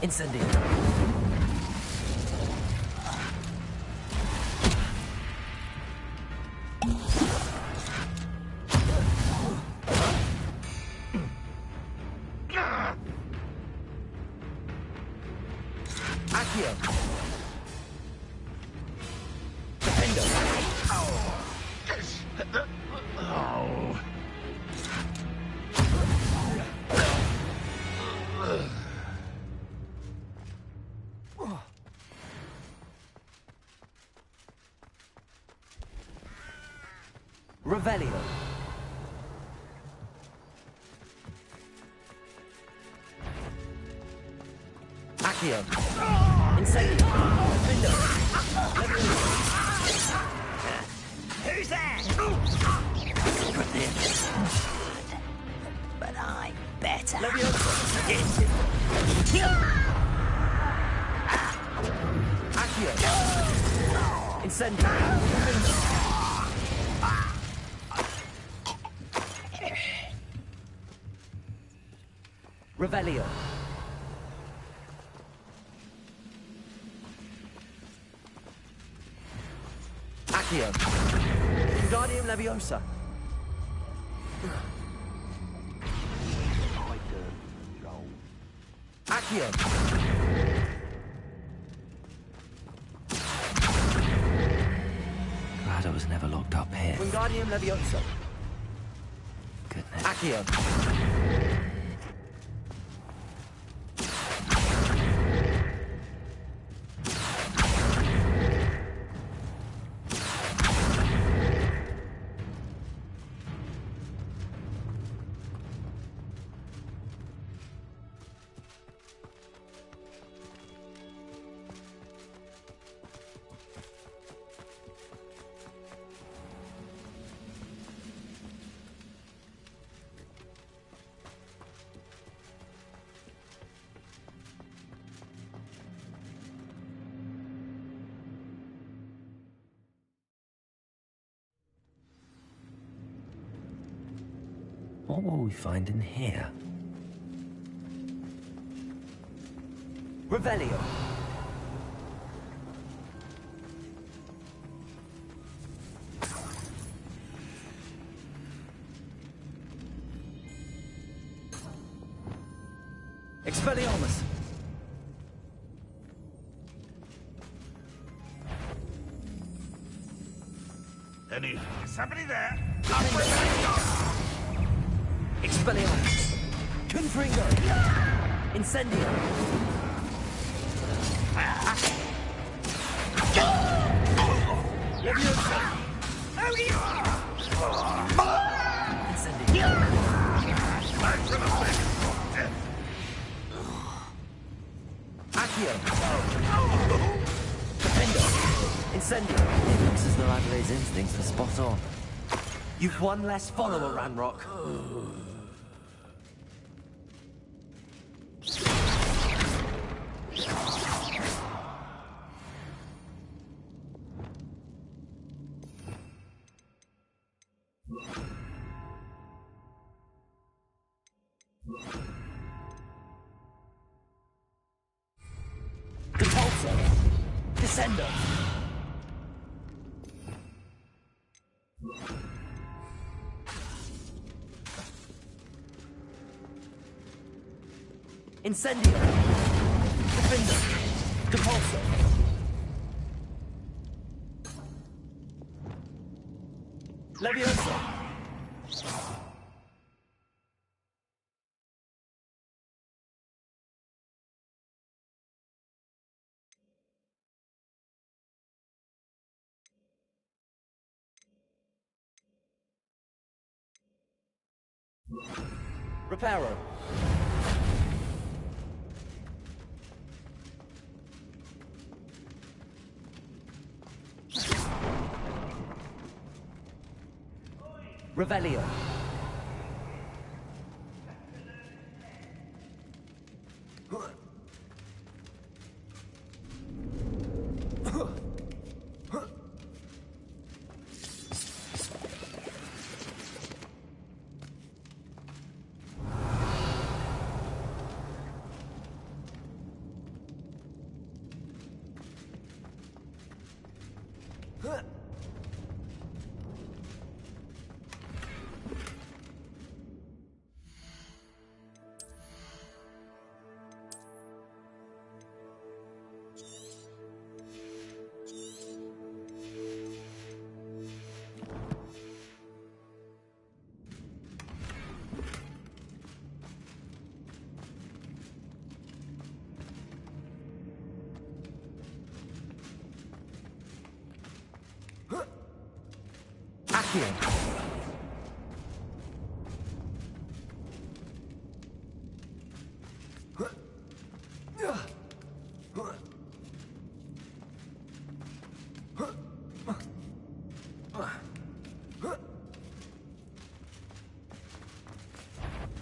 Incendio. Accio. Defendo. Revelio. Accio. Incendio. Defendo. Who's there? But I'm better. Accio. Incendio. Defendo. Revelio. Accio. Wingardium Leviosa. Accio. Glad I was never locked up here. Wingardium Leviosa. Goodness. Accio. What will we find in here? Revelio. Expelliarmus. Is somebody there? Expelliarmus. Confringo. Incendio. Leviosa. Incendio. Accio. Defendo. Incendio. It looks as though Adelaide's instincts are spot on. You've one less follower, Ranrock. Repulsor. Descendo. Incendio. Defender. Repulsor. Leviosa. Reparo. Revelio. Accio.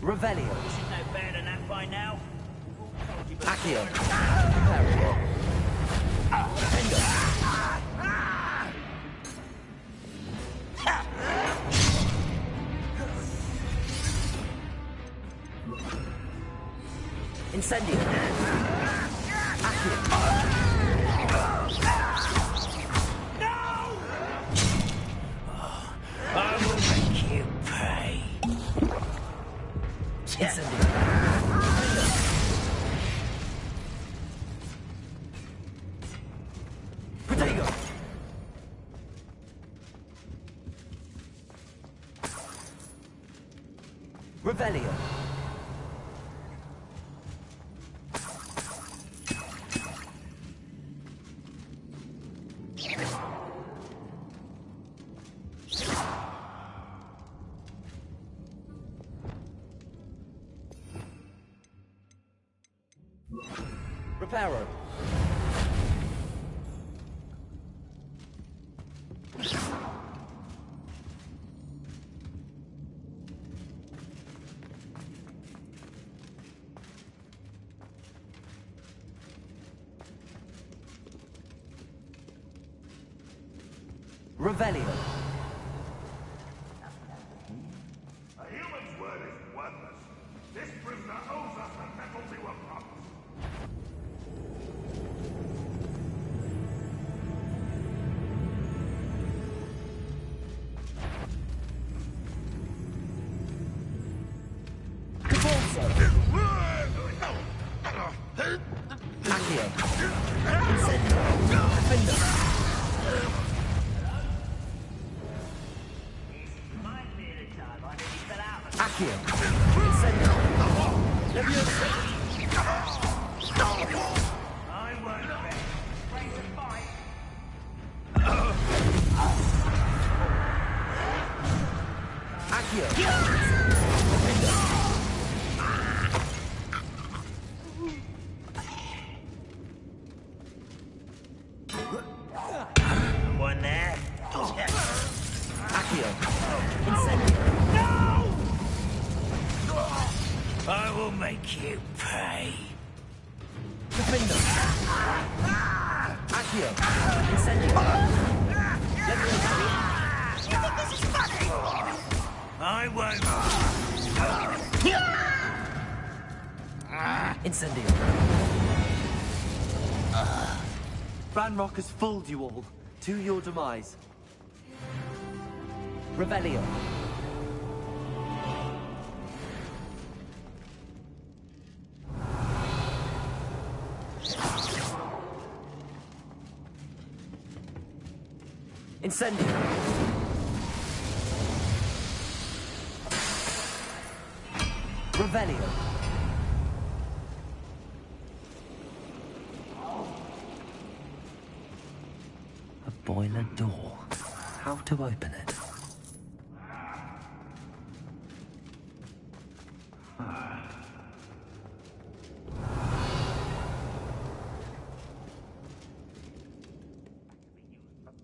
Revelio. You should know better than that by now. Accio. Incendio. Accio. I will make you pay. Incendio. Protego. Revelio. Reparo. Revelio. A human's word Accio. Incendio. Leviosa. I won't bet. Ready to fight? Accio. One there. Accio. Incendio. I will make you pay. Defender. Accio. Incendio. Leviosa. You think this is funny? I won't. Incendio. Ranrock has fooled you all. To your demise. Revelio. Incendio. Revelio. A boiler door. How to open it?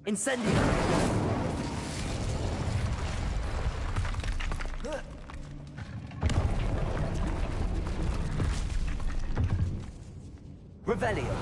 Incendio! Revelio!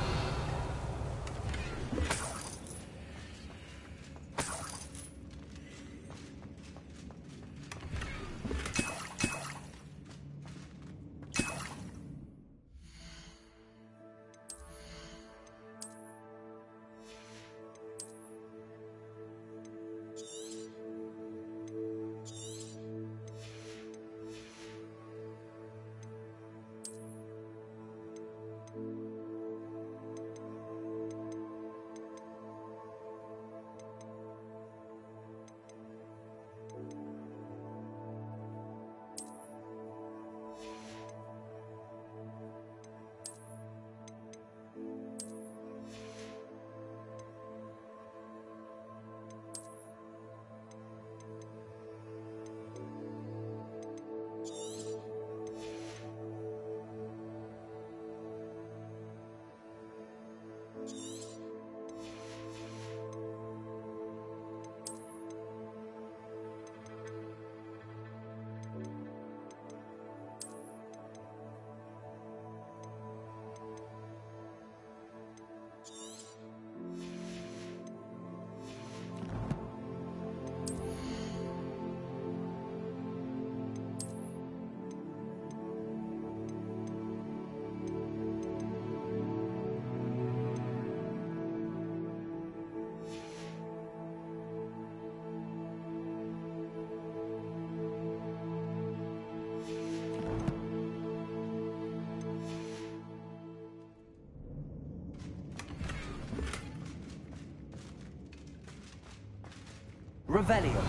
Revelio.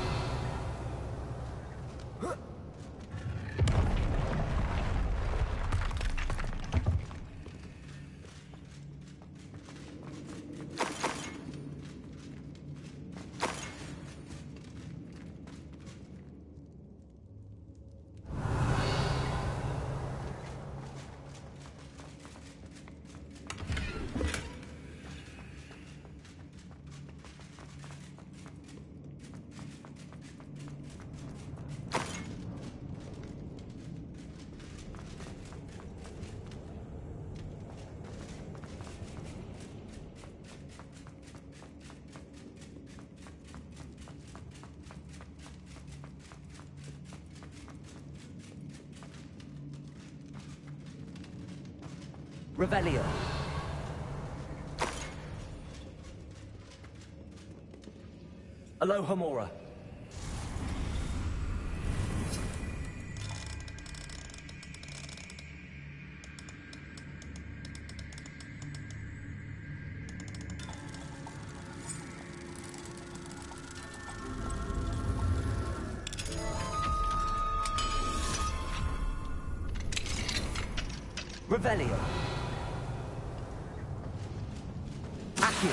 Revelio. Alohomora. Revelio. Accio.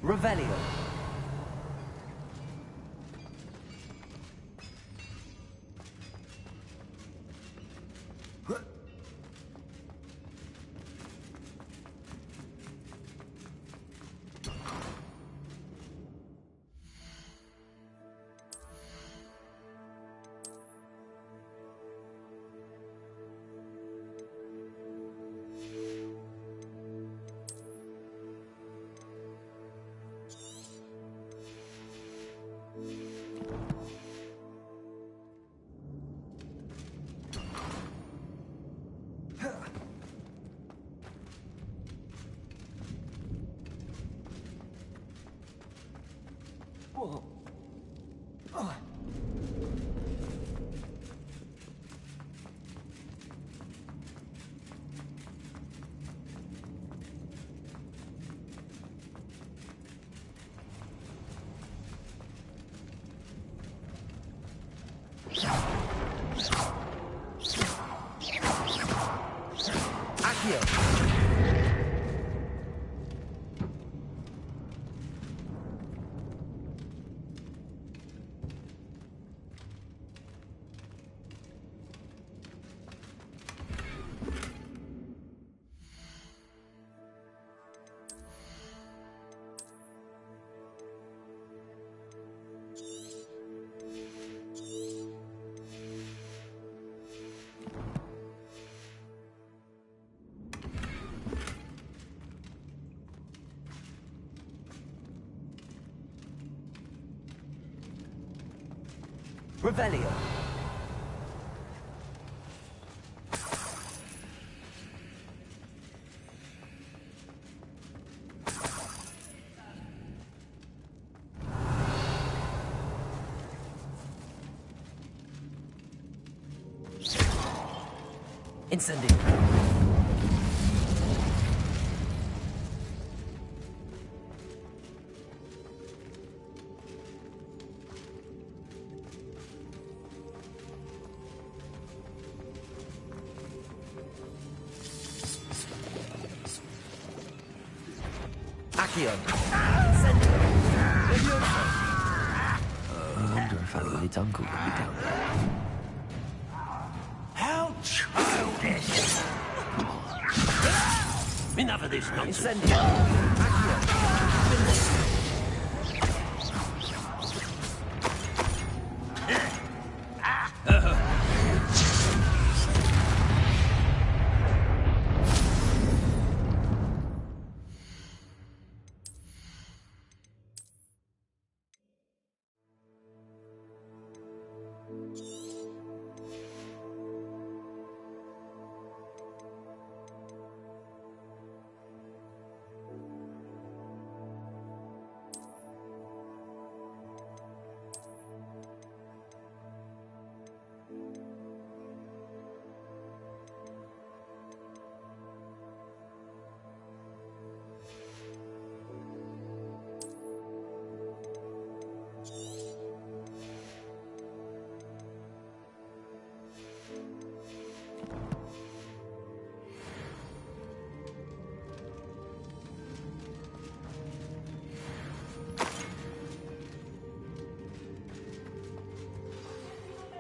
Revelio. Whoa. Oh. Accio. Revelio. Incendio. Accio. Incendio. Levioso. I wonder if Adelaide's uncle could be down there. How childish! Enough of this nonsense. Incendio. Accio.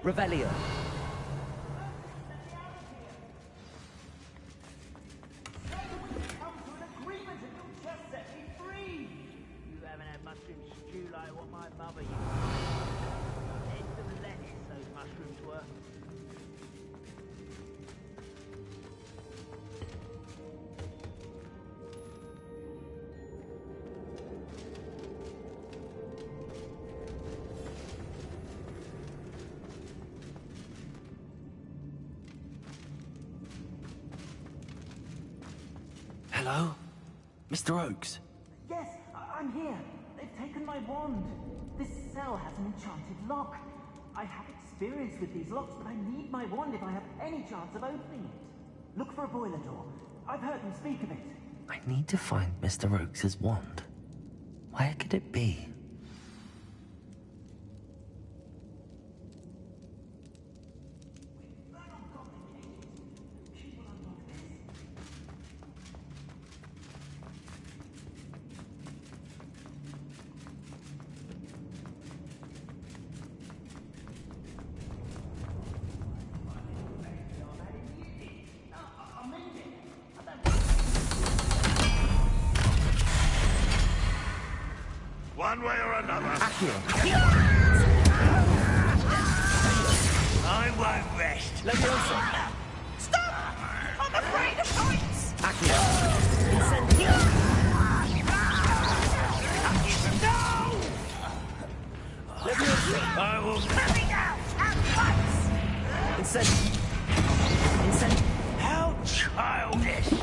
Revelio. You haven't had mushroom stew like what my mother used to. Heads of lettuce those mushrooms were. Hello? Mr. Oakes? Yes, I'm here. They've taken my wand. This cell has an enchanted lock. I have experience with these locks, but I need my wand if I have any chance of opening it. Look for a boiler door. I've heard them speak of it. I need to find Mr. Oakes' wand. Where could it be? One way or another. I won't rest. Stop! I'm afraid of heights! I will... Coming out at once! How childish!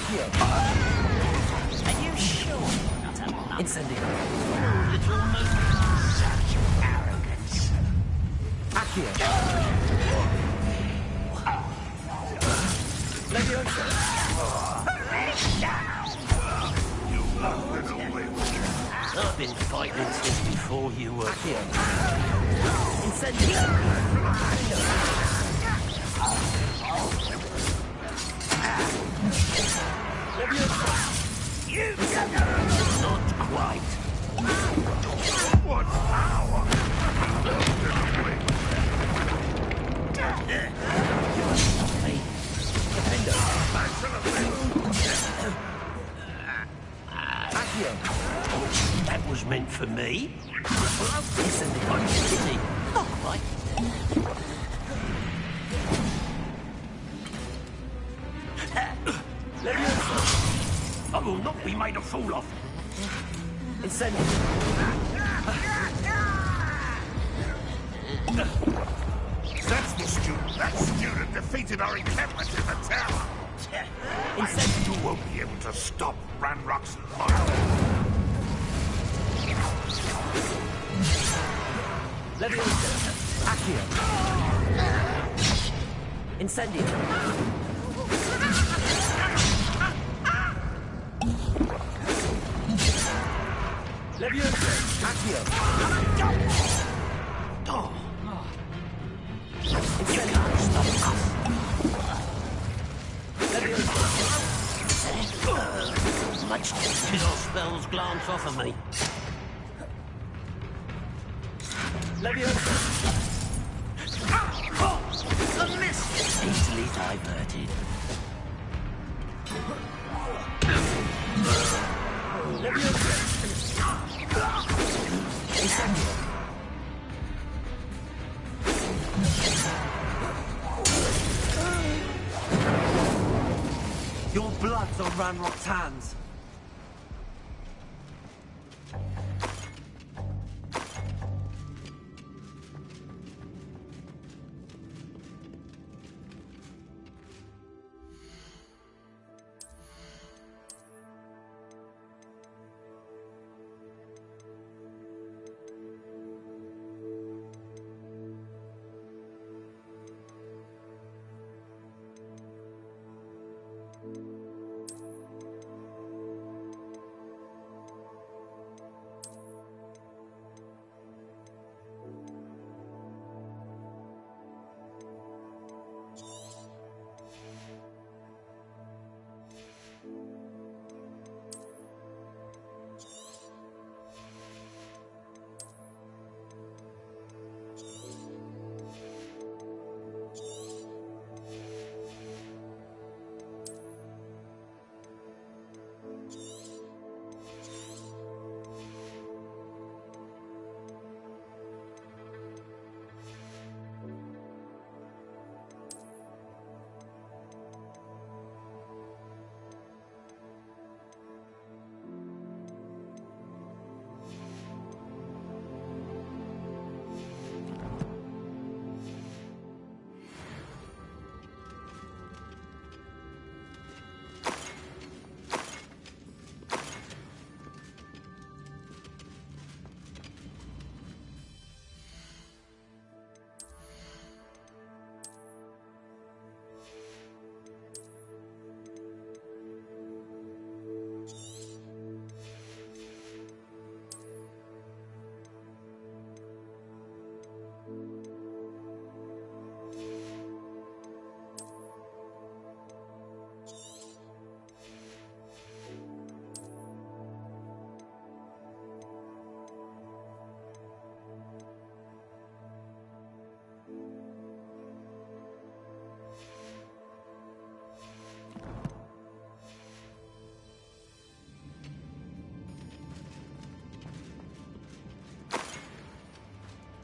Are you sure you're not a mum? Incendio. Oh, little moon. Such arrogance. I've been fighting since before you were here. You Not quite. What power? That was meant for me. Not quite. I will not be made a fool of. That's the student. That student defeated our encampment in the tower. You won't be able to stop Ranrock's march. Incendio. Much did our spells glance off of me. a miss. Easily diverted. Your blood's on Ranrock's hands.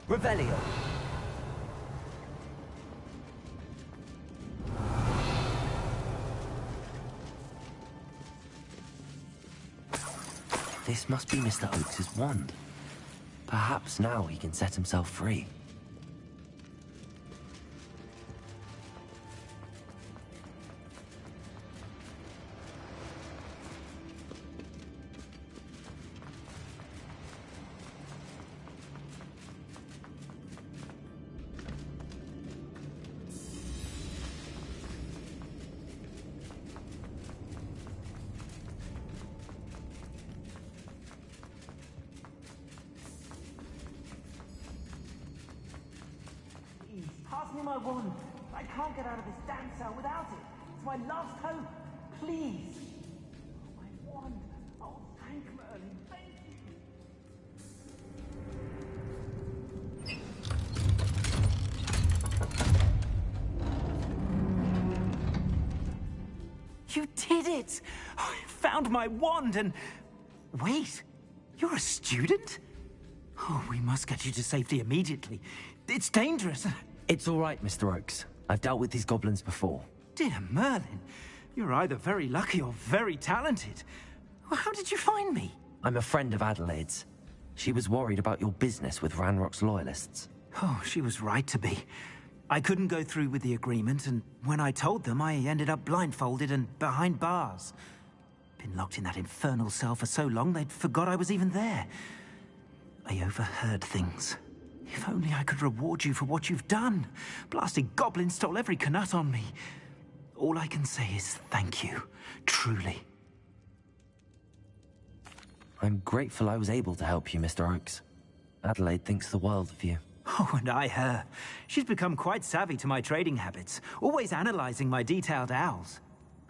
Revelio. This must be Mr. Oakes' wand. Perhaps now he can set himself free. Pass me my wand. I can't get out of this damn cell without it. It's my last hope. Please. Oh, my wand. Oh, thank Merlin. Thank you. You did it! I found my wand and... Wait, you're a student? Oh, we must get you to safety immediately. It's dangerous. It's all right, Mr. Oakes. I've dealt with these goblins before. Dear Merlin, you're either very lucky or very talented. Well, how did you find me? I'm a friend of Adelaide's. She was worried about your business with Ranrock's loyalists. Oh, she was right to be. I couldn't go through with the agreement, and when I told them, I ended up blindfolded and behind bars. Been locked in that infernal cell for so long, they'd forgot I was even there. I overheard things. If only I could reward you for what you've done. Blasted goblins stole every canut on me. All I can say is thank you. Truly. I'm grateful I was able to help you, Mr. Oakes. Adelaide thinks the world of you. Oh, and I her. She's become quite savvy to my trading habits, always analyzing my detailed owls.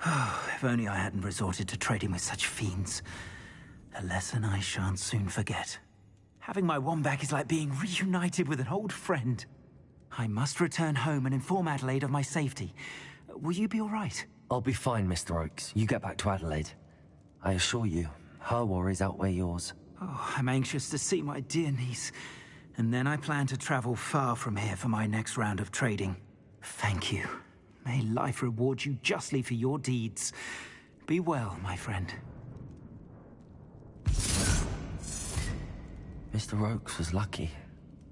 If only I hadn't resorted to trading with such fiends. A lesson I shan't soon forget. Having my wand back is like being reunited with an old friend. I must return home and inform Adelaide of my safety. Will you be all right? I'll be fine, Mr. Oakes. You get back to Adelaide. I assure you, her worries outweigh yours. Oh, I'm anxious to see my dear niece. And then I plan to travel far from here for my next round of trading. Thank you. May life reward you justly for your deeds. Be well, my friend. Mr. Oakes was lucky.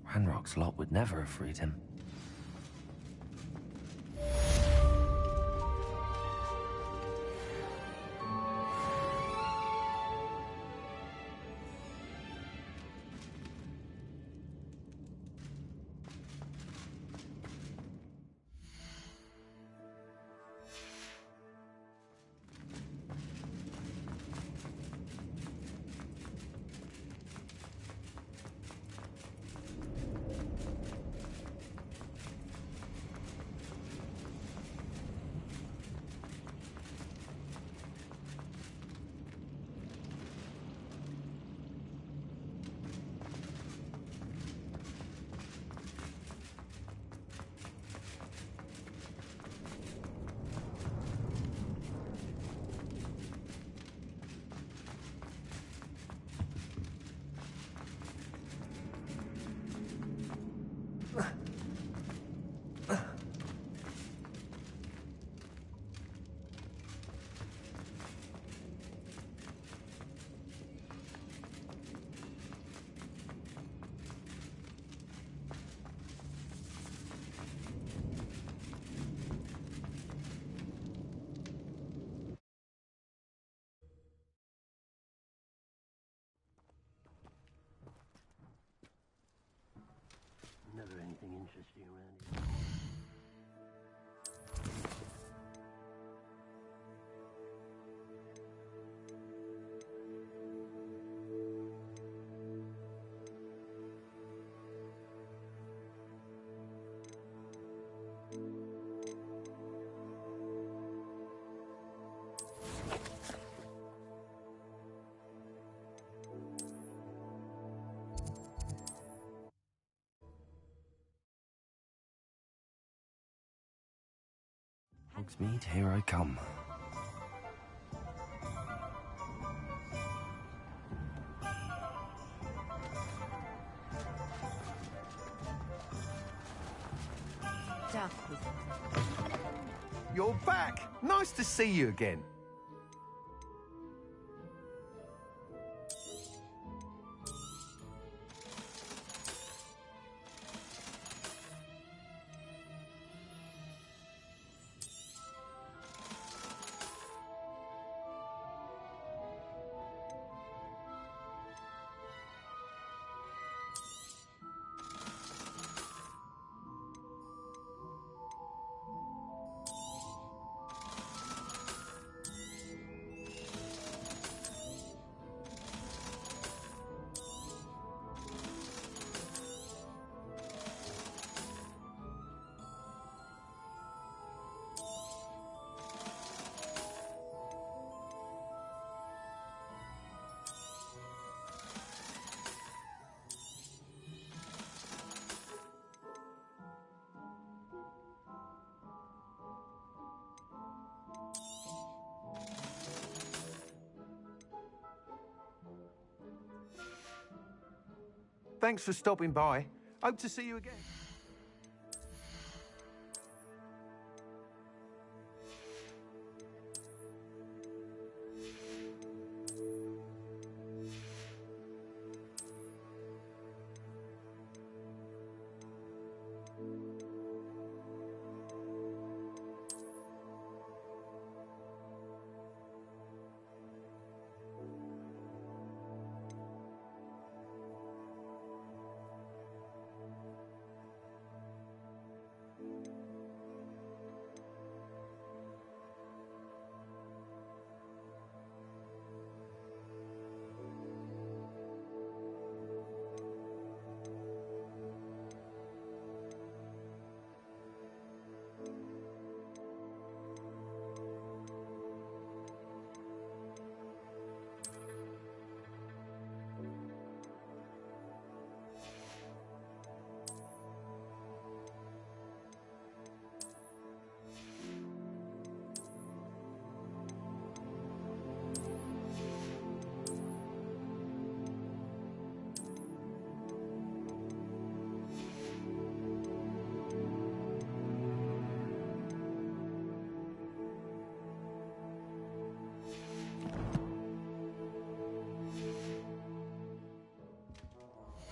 Ranrock's lot would never have freed him. Never anything interesting around here. Hogsmeade, here I come. You're back! Nice to see you again. Thanks for stopping by. Hope to see you again.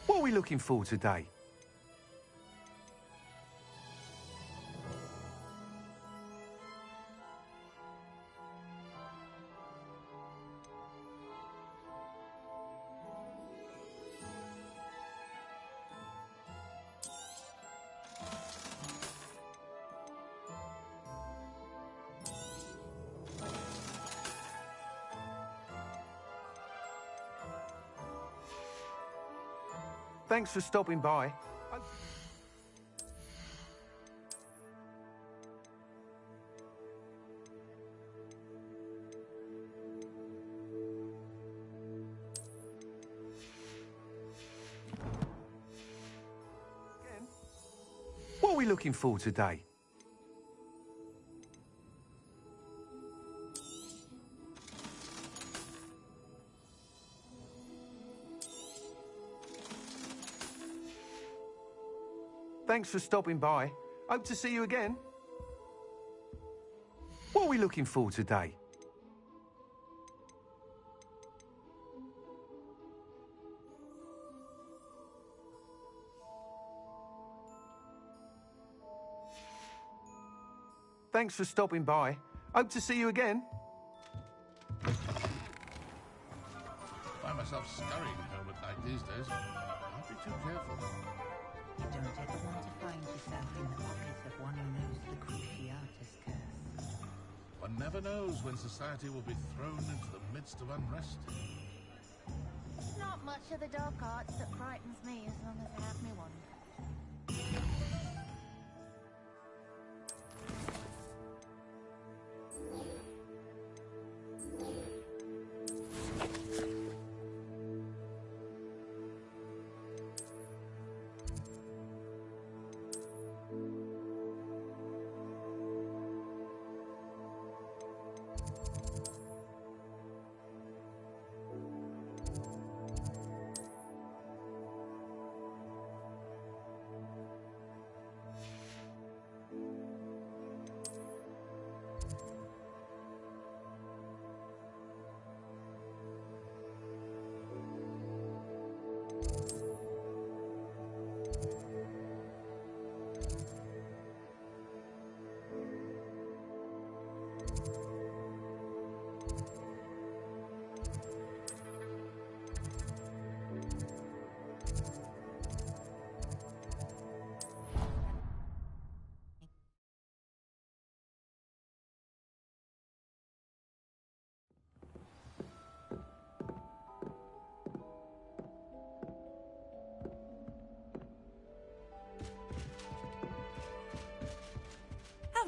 What are we looking for today? Thanks for stopping by. What are we looking for today? Thanks for stopping by. Hope to see you again. What are we looking for today? Thanks for stopping by. Hope to see you again. Find myself scurrying home at night these days. I'll be too careful. You don't ever want to find yourself in the pocket of one who knows the Cruciatus curse. One never knows when society will be thrown into the midst of unrest. Not much of the dark arts that frightens me as long as I have me one.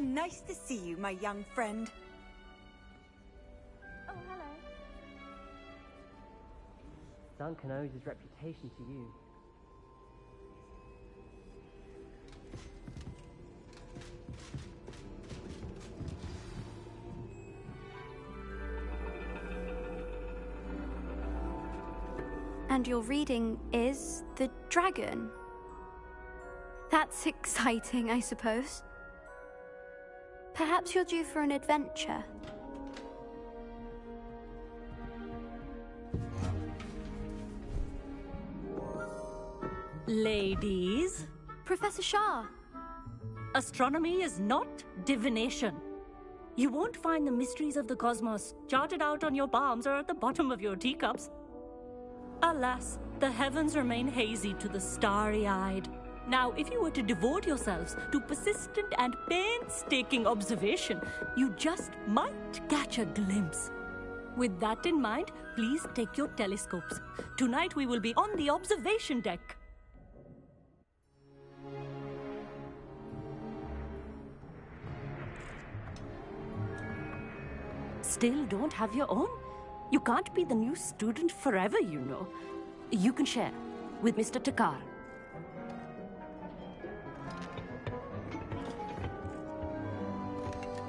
nice to see you, my young friend. Oh, hello. Duncan owes his reputation to you. And your reading is The Dragon. That's exciting, I suppose. Perhaps you're due for an adventure. Ladies. Professor Shah. Astronomy is not divination. You won't find the mysteries of the cosmos charted out on your palms or at the bottom of your teacups. Alas, the heavens remain hazy to the starry-eyed. Now, if you were to devote yourselves to persistent and painstaking observation, you just might catch a glimpse. With that in mind, please take your telescopes. Tonight we will be on the observation deck. Still don't have your own? You can't be the new student forever, you know. You can share with Mr. Takar.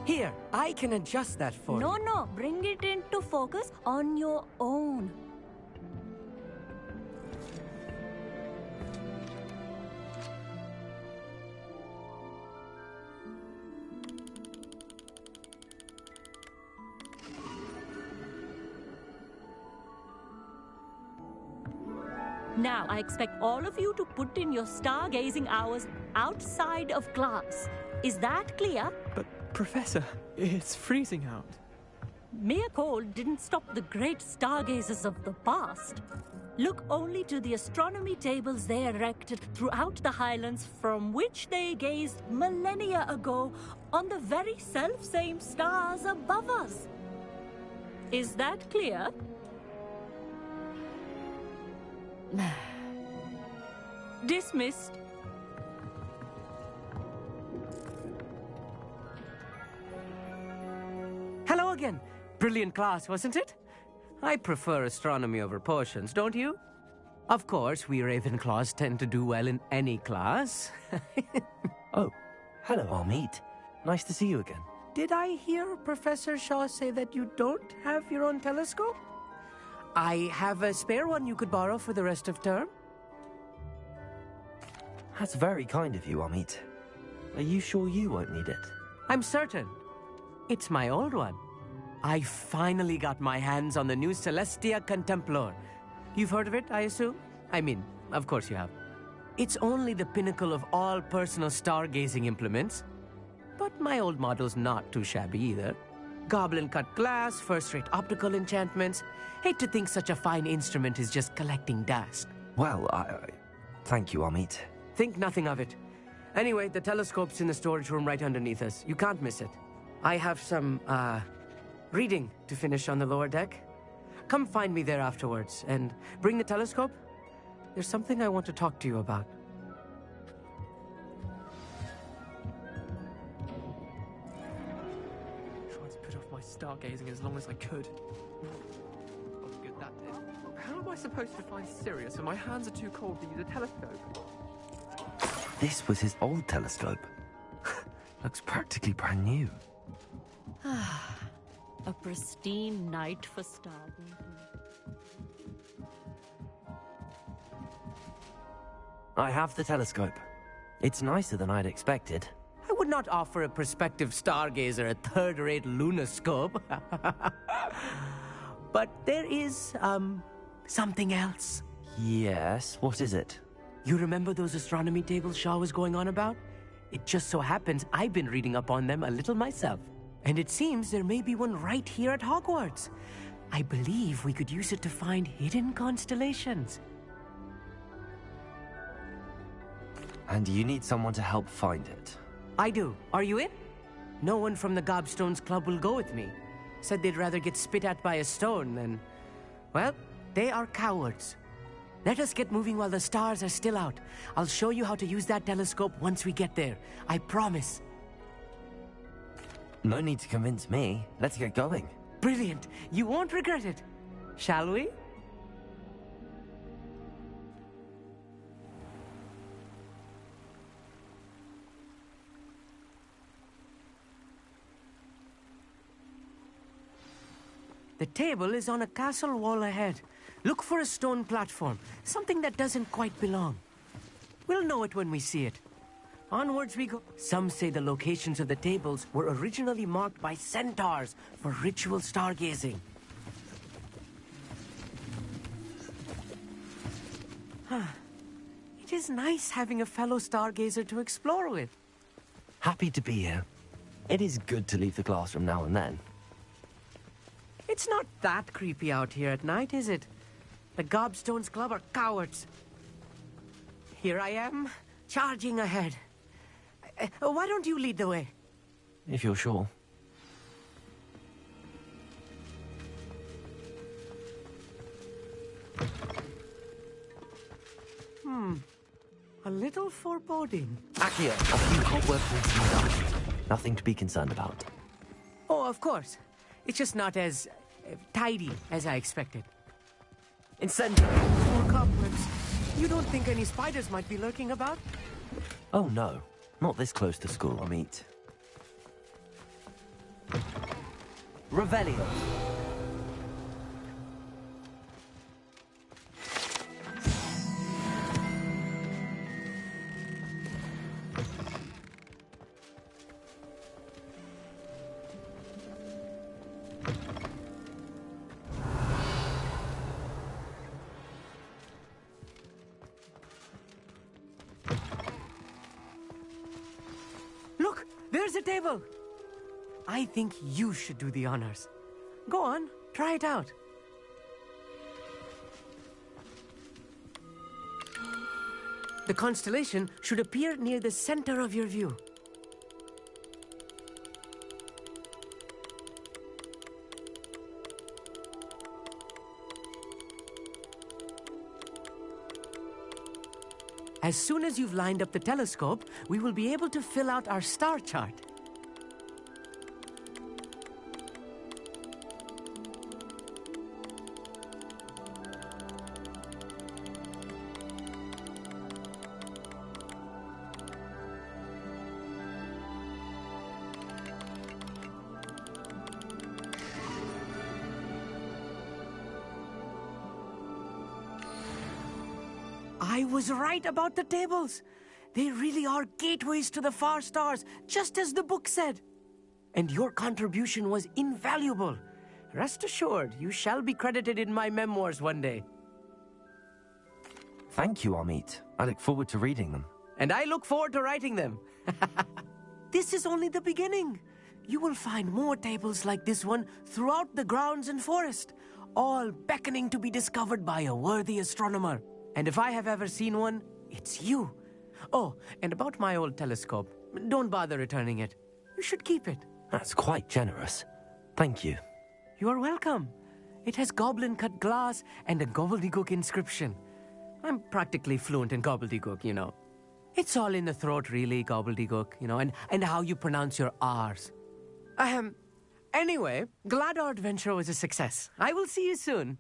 Here, I can adjust that for you. No, bring it into focus on your own. Now, I expect all of you to put in your stargazing hours outside of class. Is that clear? But, Professor, it's freezing out. Mere cold didn't stop the great stargazers of the past. Look only to the astronomy tables they erected throughout the highlands from which they gazed millennia ago on the very self-same stars above us. Is that clear? Dismissed. Hello again. Brilliant class, wasn't it? I prefer astronomy over potions, don't you? Of course, we Ravenclaws tend to do well in any class. Oh, hello, Amit. Nice to see you again. Did I hear Professor Shaw say that you don't have your own telescope? I have a spare one you could borrow for the rest of term. That's very kind of you, Amit. Are you sure you won't need it? I'm certain. It's my old one. I finally got my hands on the new Celestia Contemplor. You've heard of it, I assume? I mean, of course you have. It's only the pinnacle of all personal stargazing implements. But my old model's not too shabby either. Goblin-cut glass, first-rate optical enchantments. Hate to think such a fine instrument is just collecting dust. Well, thank you, Amit. Think nothing of it. Anyway, the telescope's in the storage room right underneath us. You can't miss it. I have some, reading to finish on the lower deck. Come find me there afterwards, and bring the telescope. There's something I want to talk to you about. Tried to put off my stargazing as long as I could. What good that did. How am I supposed to find Sirius when my hands are too cold to use a telescope? This was his old telescope. Looks practically brand new. A pristine night for stargazing. I have the telescope. It's nicer than I'd expected. I would not offer a prospective stargazer a third-rate lunoscope. But there is, something else. Yes, what is it? You remember those astronomy tables Shaw was going on about? It just so happens I've been reading up on them a little myself. And it seems there may be one right here at Hogwarts. I believe we could use it to find hidden constellations. And you need someone to help find it. I do. Are you in? No one from the Gobstones Club will go with me. Said they'd rather get spit at by a stone than... Well, they are cowards. Let us get moving while the stars are still out. I'll show you how to use that telescope once we get there. I promise. No need to convince me. Let's get going. Brilliant. You won't regret it. Shall we? The table is on a castle wall ahead. Look for a stone platform, something that doesn't quite belong. We'll know it when we see it. Onwards we go. Some say the locations of the tables were originally marked by centaurs for ritual stargazing. It is nice having a fellow stargazer to explore with. Happy to be here. It is good to leave the classroom now and then. It's not that creepy out here at night, is it? The Gobstones Club are cowards. Here I am, charging ahead. Why don't you lead the way? If you're sure. A little foreboding. Accio, a few cobwebs and some dust. Nothing to be concerned about. Oh, of course. It's just not as tidy as I expected. Incendiary! More cobwebs. You don't think any spiders might be lurking about? Oh no, not this close to school. I'll meet. Revelio. Look, there's a table. I think you should do the honors. Go on, try it out. The constellation should appear near the center of your view. As soon as you've lined up the telescope, we will be able to fill out our star chart. I was right about the tables. They really are gateways to the far stars, just as the book said. And your contribution was invaluable. Rest assured, you shall be credited in my memoirs one day. Thank you, Amit. I look forward to reading them. And I look forward to writing them. This is only the beginning. You will find more tables like this one throughout the grounds and forest, all beckoning to be discovered by a worthy astronomer. And if I have ever seen one, it's you. Oh, and about my old telescope, don't bother returning it. You should keep it. That's quite generous. Thank you. You're welcome. It has goblin-cut glass and a gobbledygook inscription. I'm practically fluent in gobbledygook, you know. It's all in the throat, really, gobbledygook, you know, and how you pronounce your R's. Anyway, glad our adventure was a success. I will see you soon.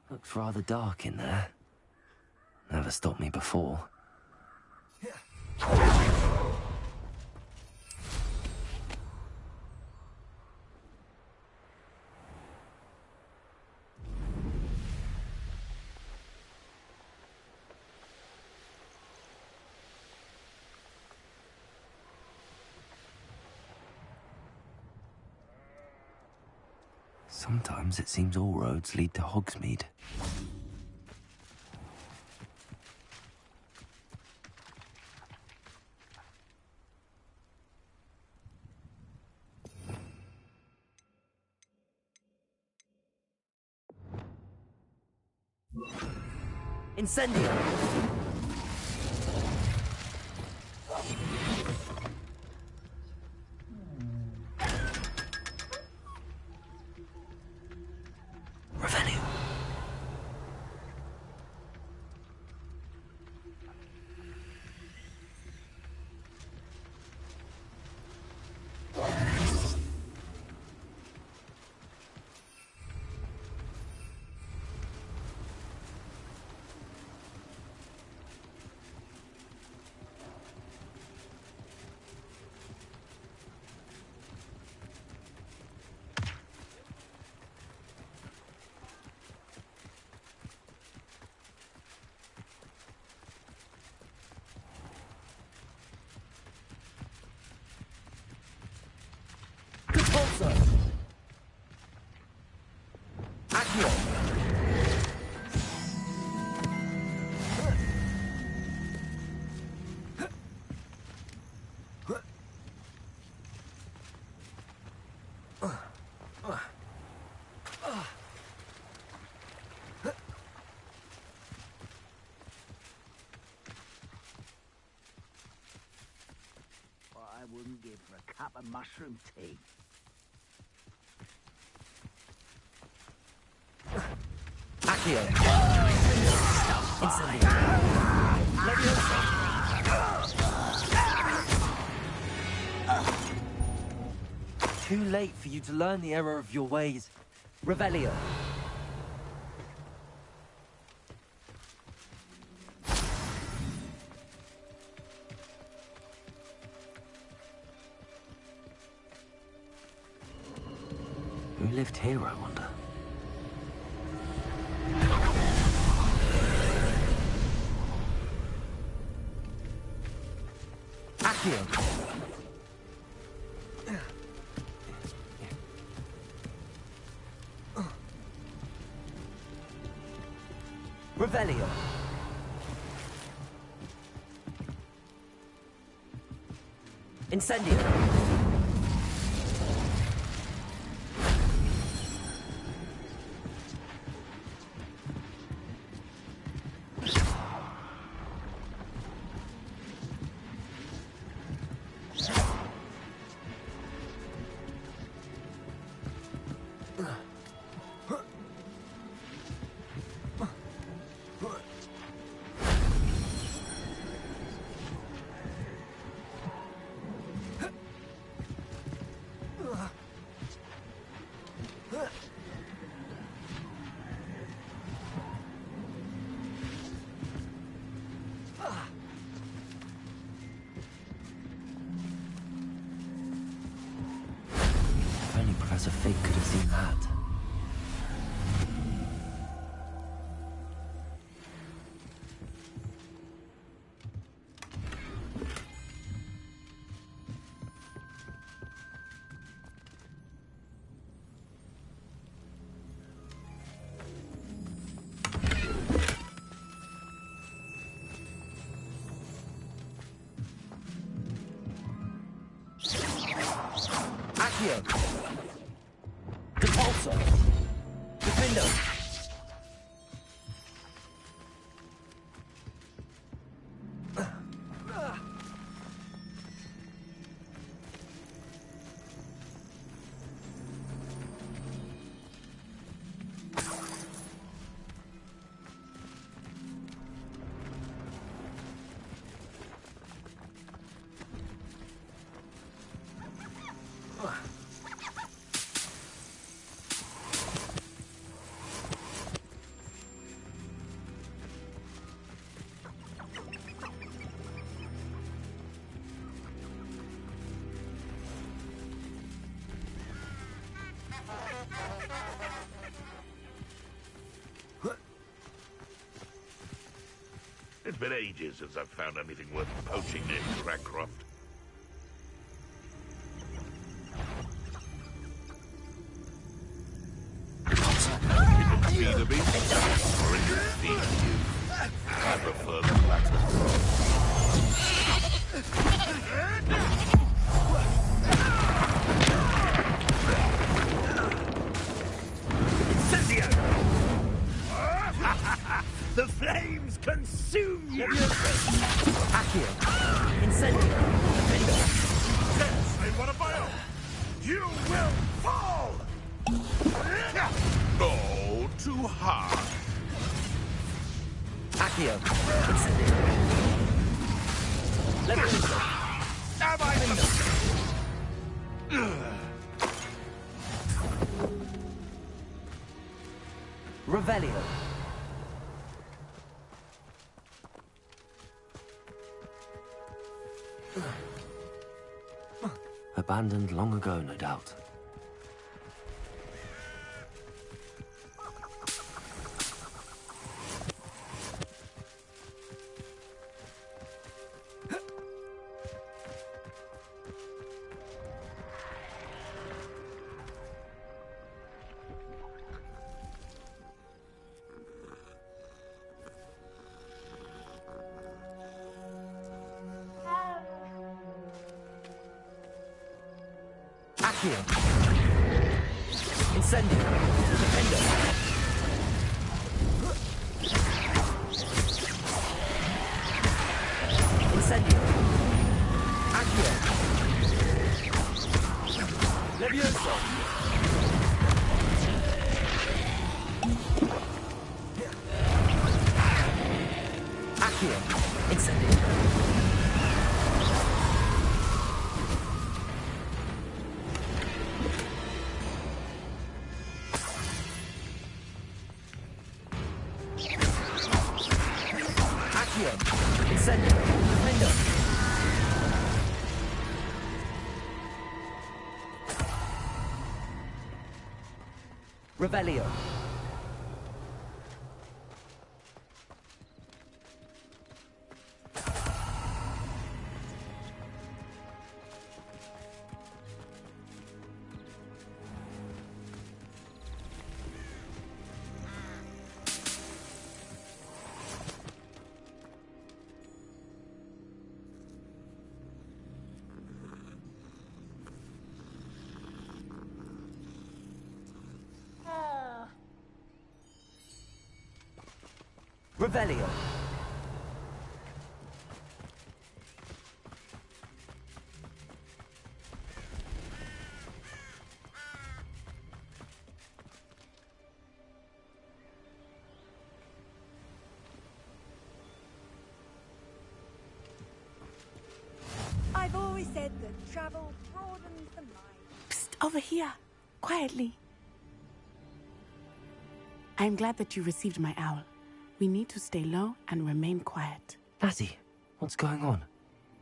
Looks rather dark in there. Never stopped me before. Sometimes it seems all roads lead to Hogsmeade. Incendio! Revelio. Repulsor! Accio! What I wouldn't give for a cup of mushroom tea. Accio! Incendio! Too late for you to learn the error of your ways. Revelio. Who lived here, I wonder? Accio! Revelio! Incendio! If only Professor Fig could have seen that. Accio! Repulsor! Defendo! It's been ages since I've found anything worth poaching near Crackcroft. It would be the beast, or it would feed you. I prefer the latter. Incendio! The flames consume you! Accio! Incendio! Defendo! Say what about you will fall! No, too hard. Accio! Incendio! Levioso! Am I Revelio! Abandoned long ago, no doubt. Accio! Incendio! Defendo! Incendio! Accio! Levioso! Accio! Incendio! Incendio! Defendo! Revelio! Revelio! I've always said that travel broadens the mind. Psst, over here. Quietly. I'm glad that you received my owl. We need to stay low and remain quiet. Natty, what's going on?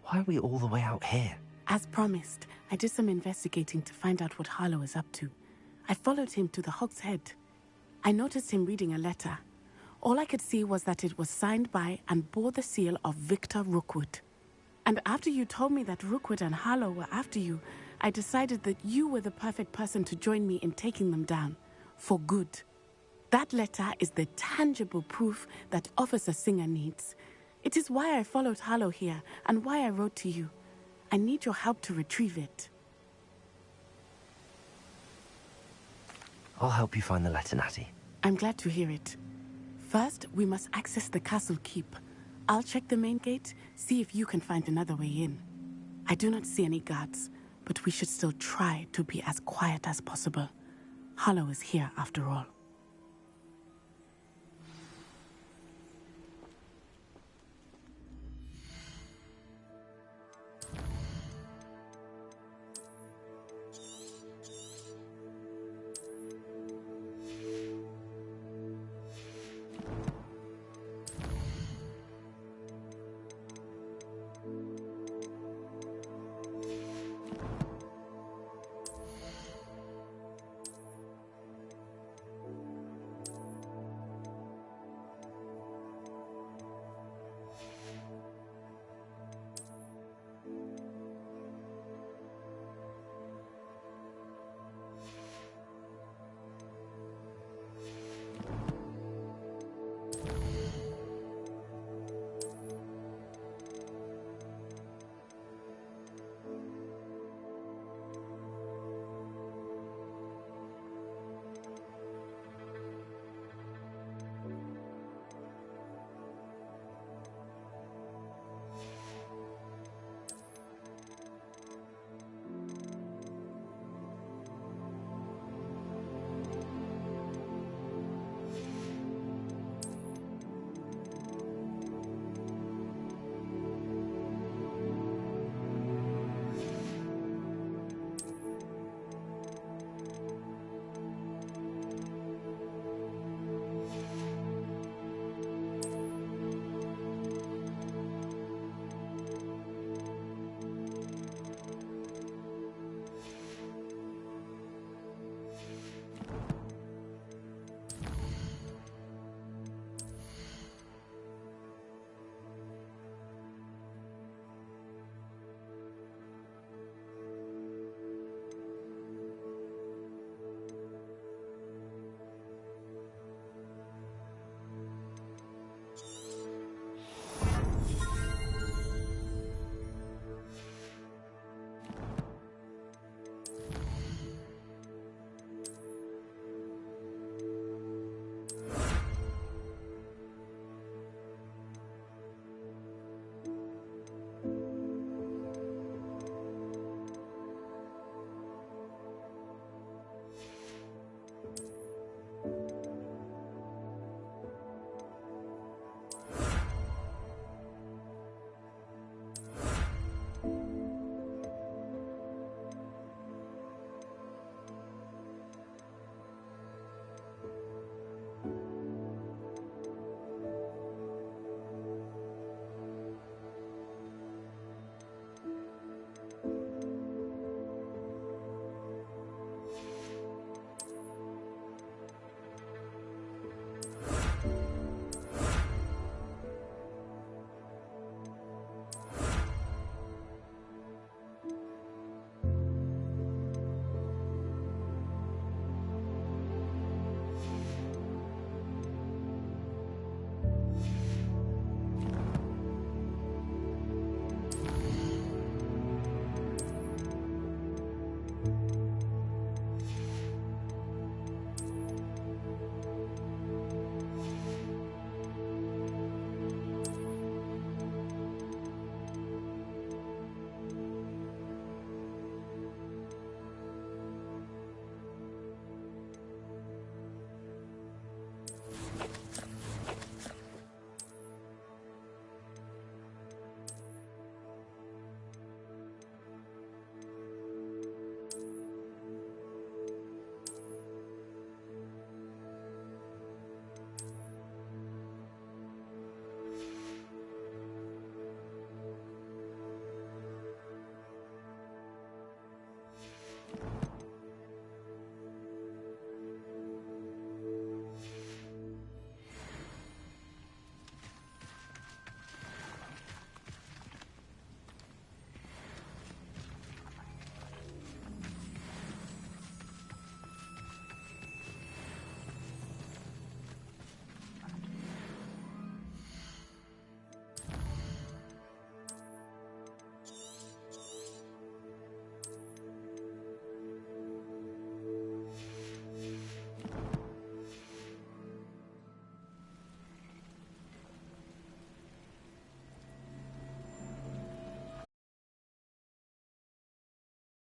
Why are we all the way out here? As promised, I did some investigating to find out what Harlow is up to. I followed him to the Hog's Head. I noticed him reading a letter. All I could see was that it was signed by and bore the seal of Victor Rookwood. And after you told me that Rookwood and Harlow were after you, I decided that you were the perfect person to join me in taking them down. For good. That letter is the tangible proof that Officer Singer needs. It is why I followed Harlow here and why I wrote to you. I need your help to retrieve it. I'll help you find the letter, Natty. I'm glad to hear it. First, we must access the castle keep. I'll check the main gate, see if you can find another way in. I do not see any guards, but we should still try to be as quiet as possible. Harlow is here after all.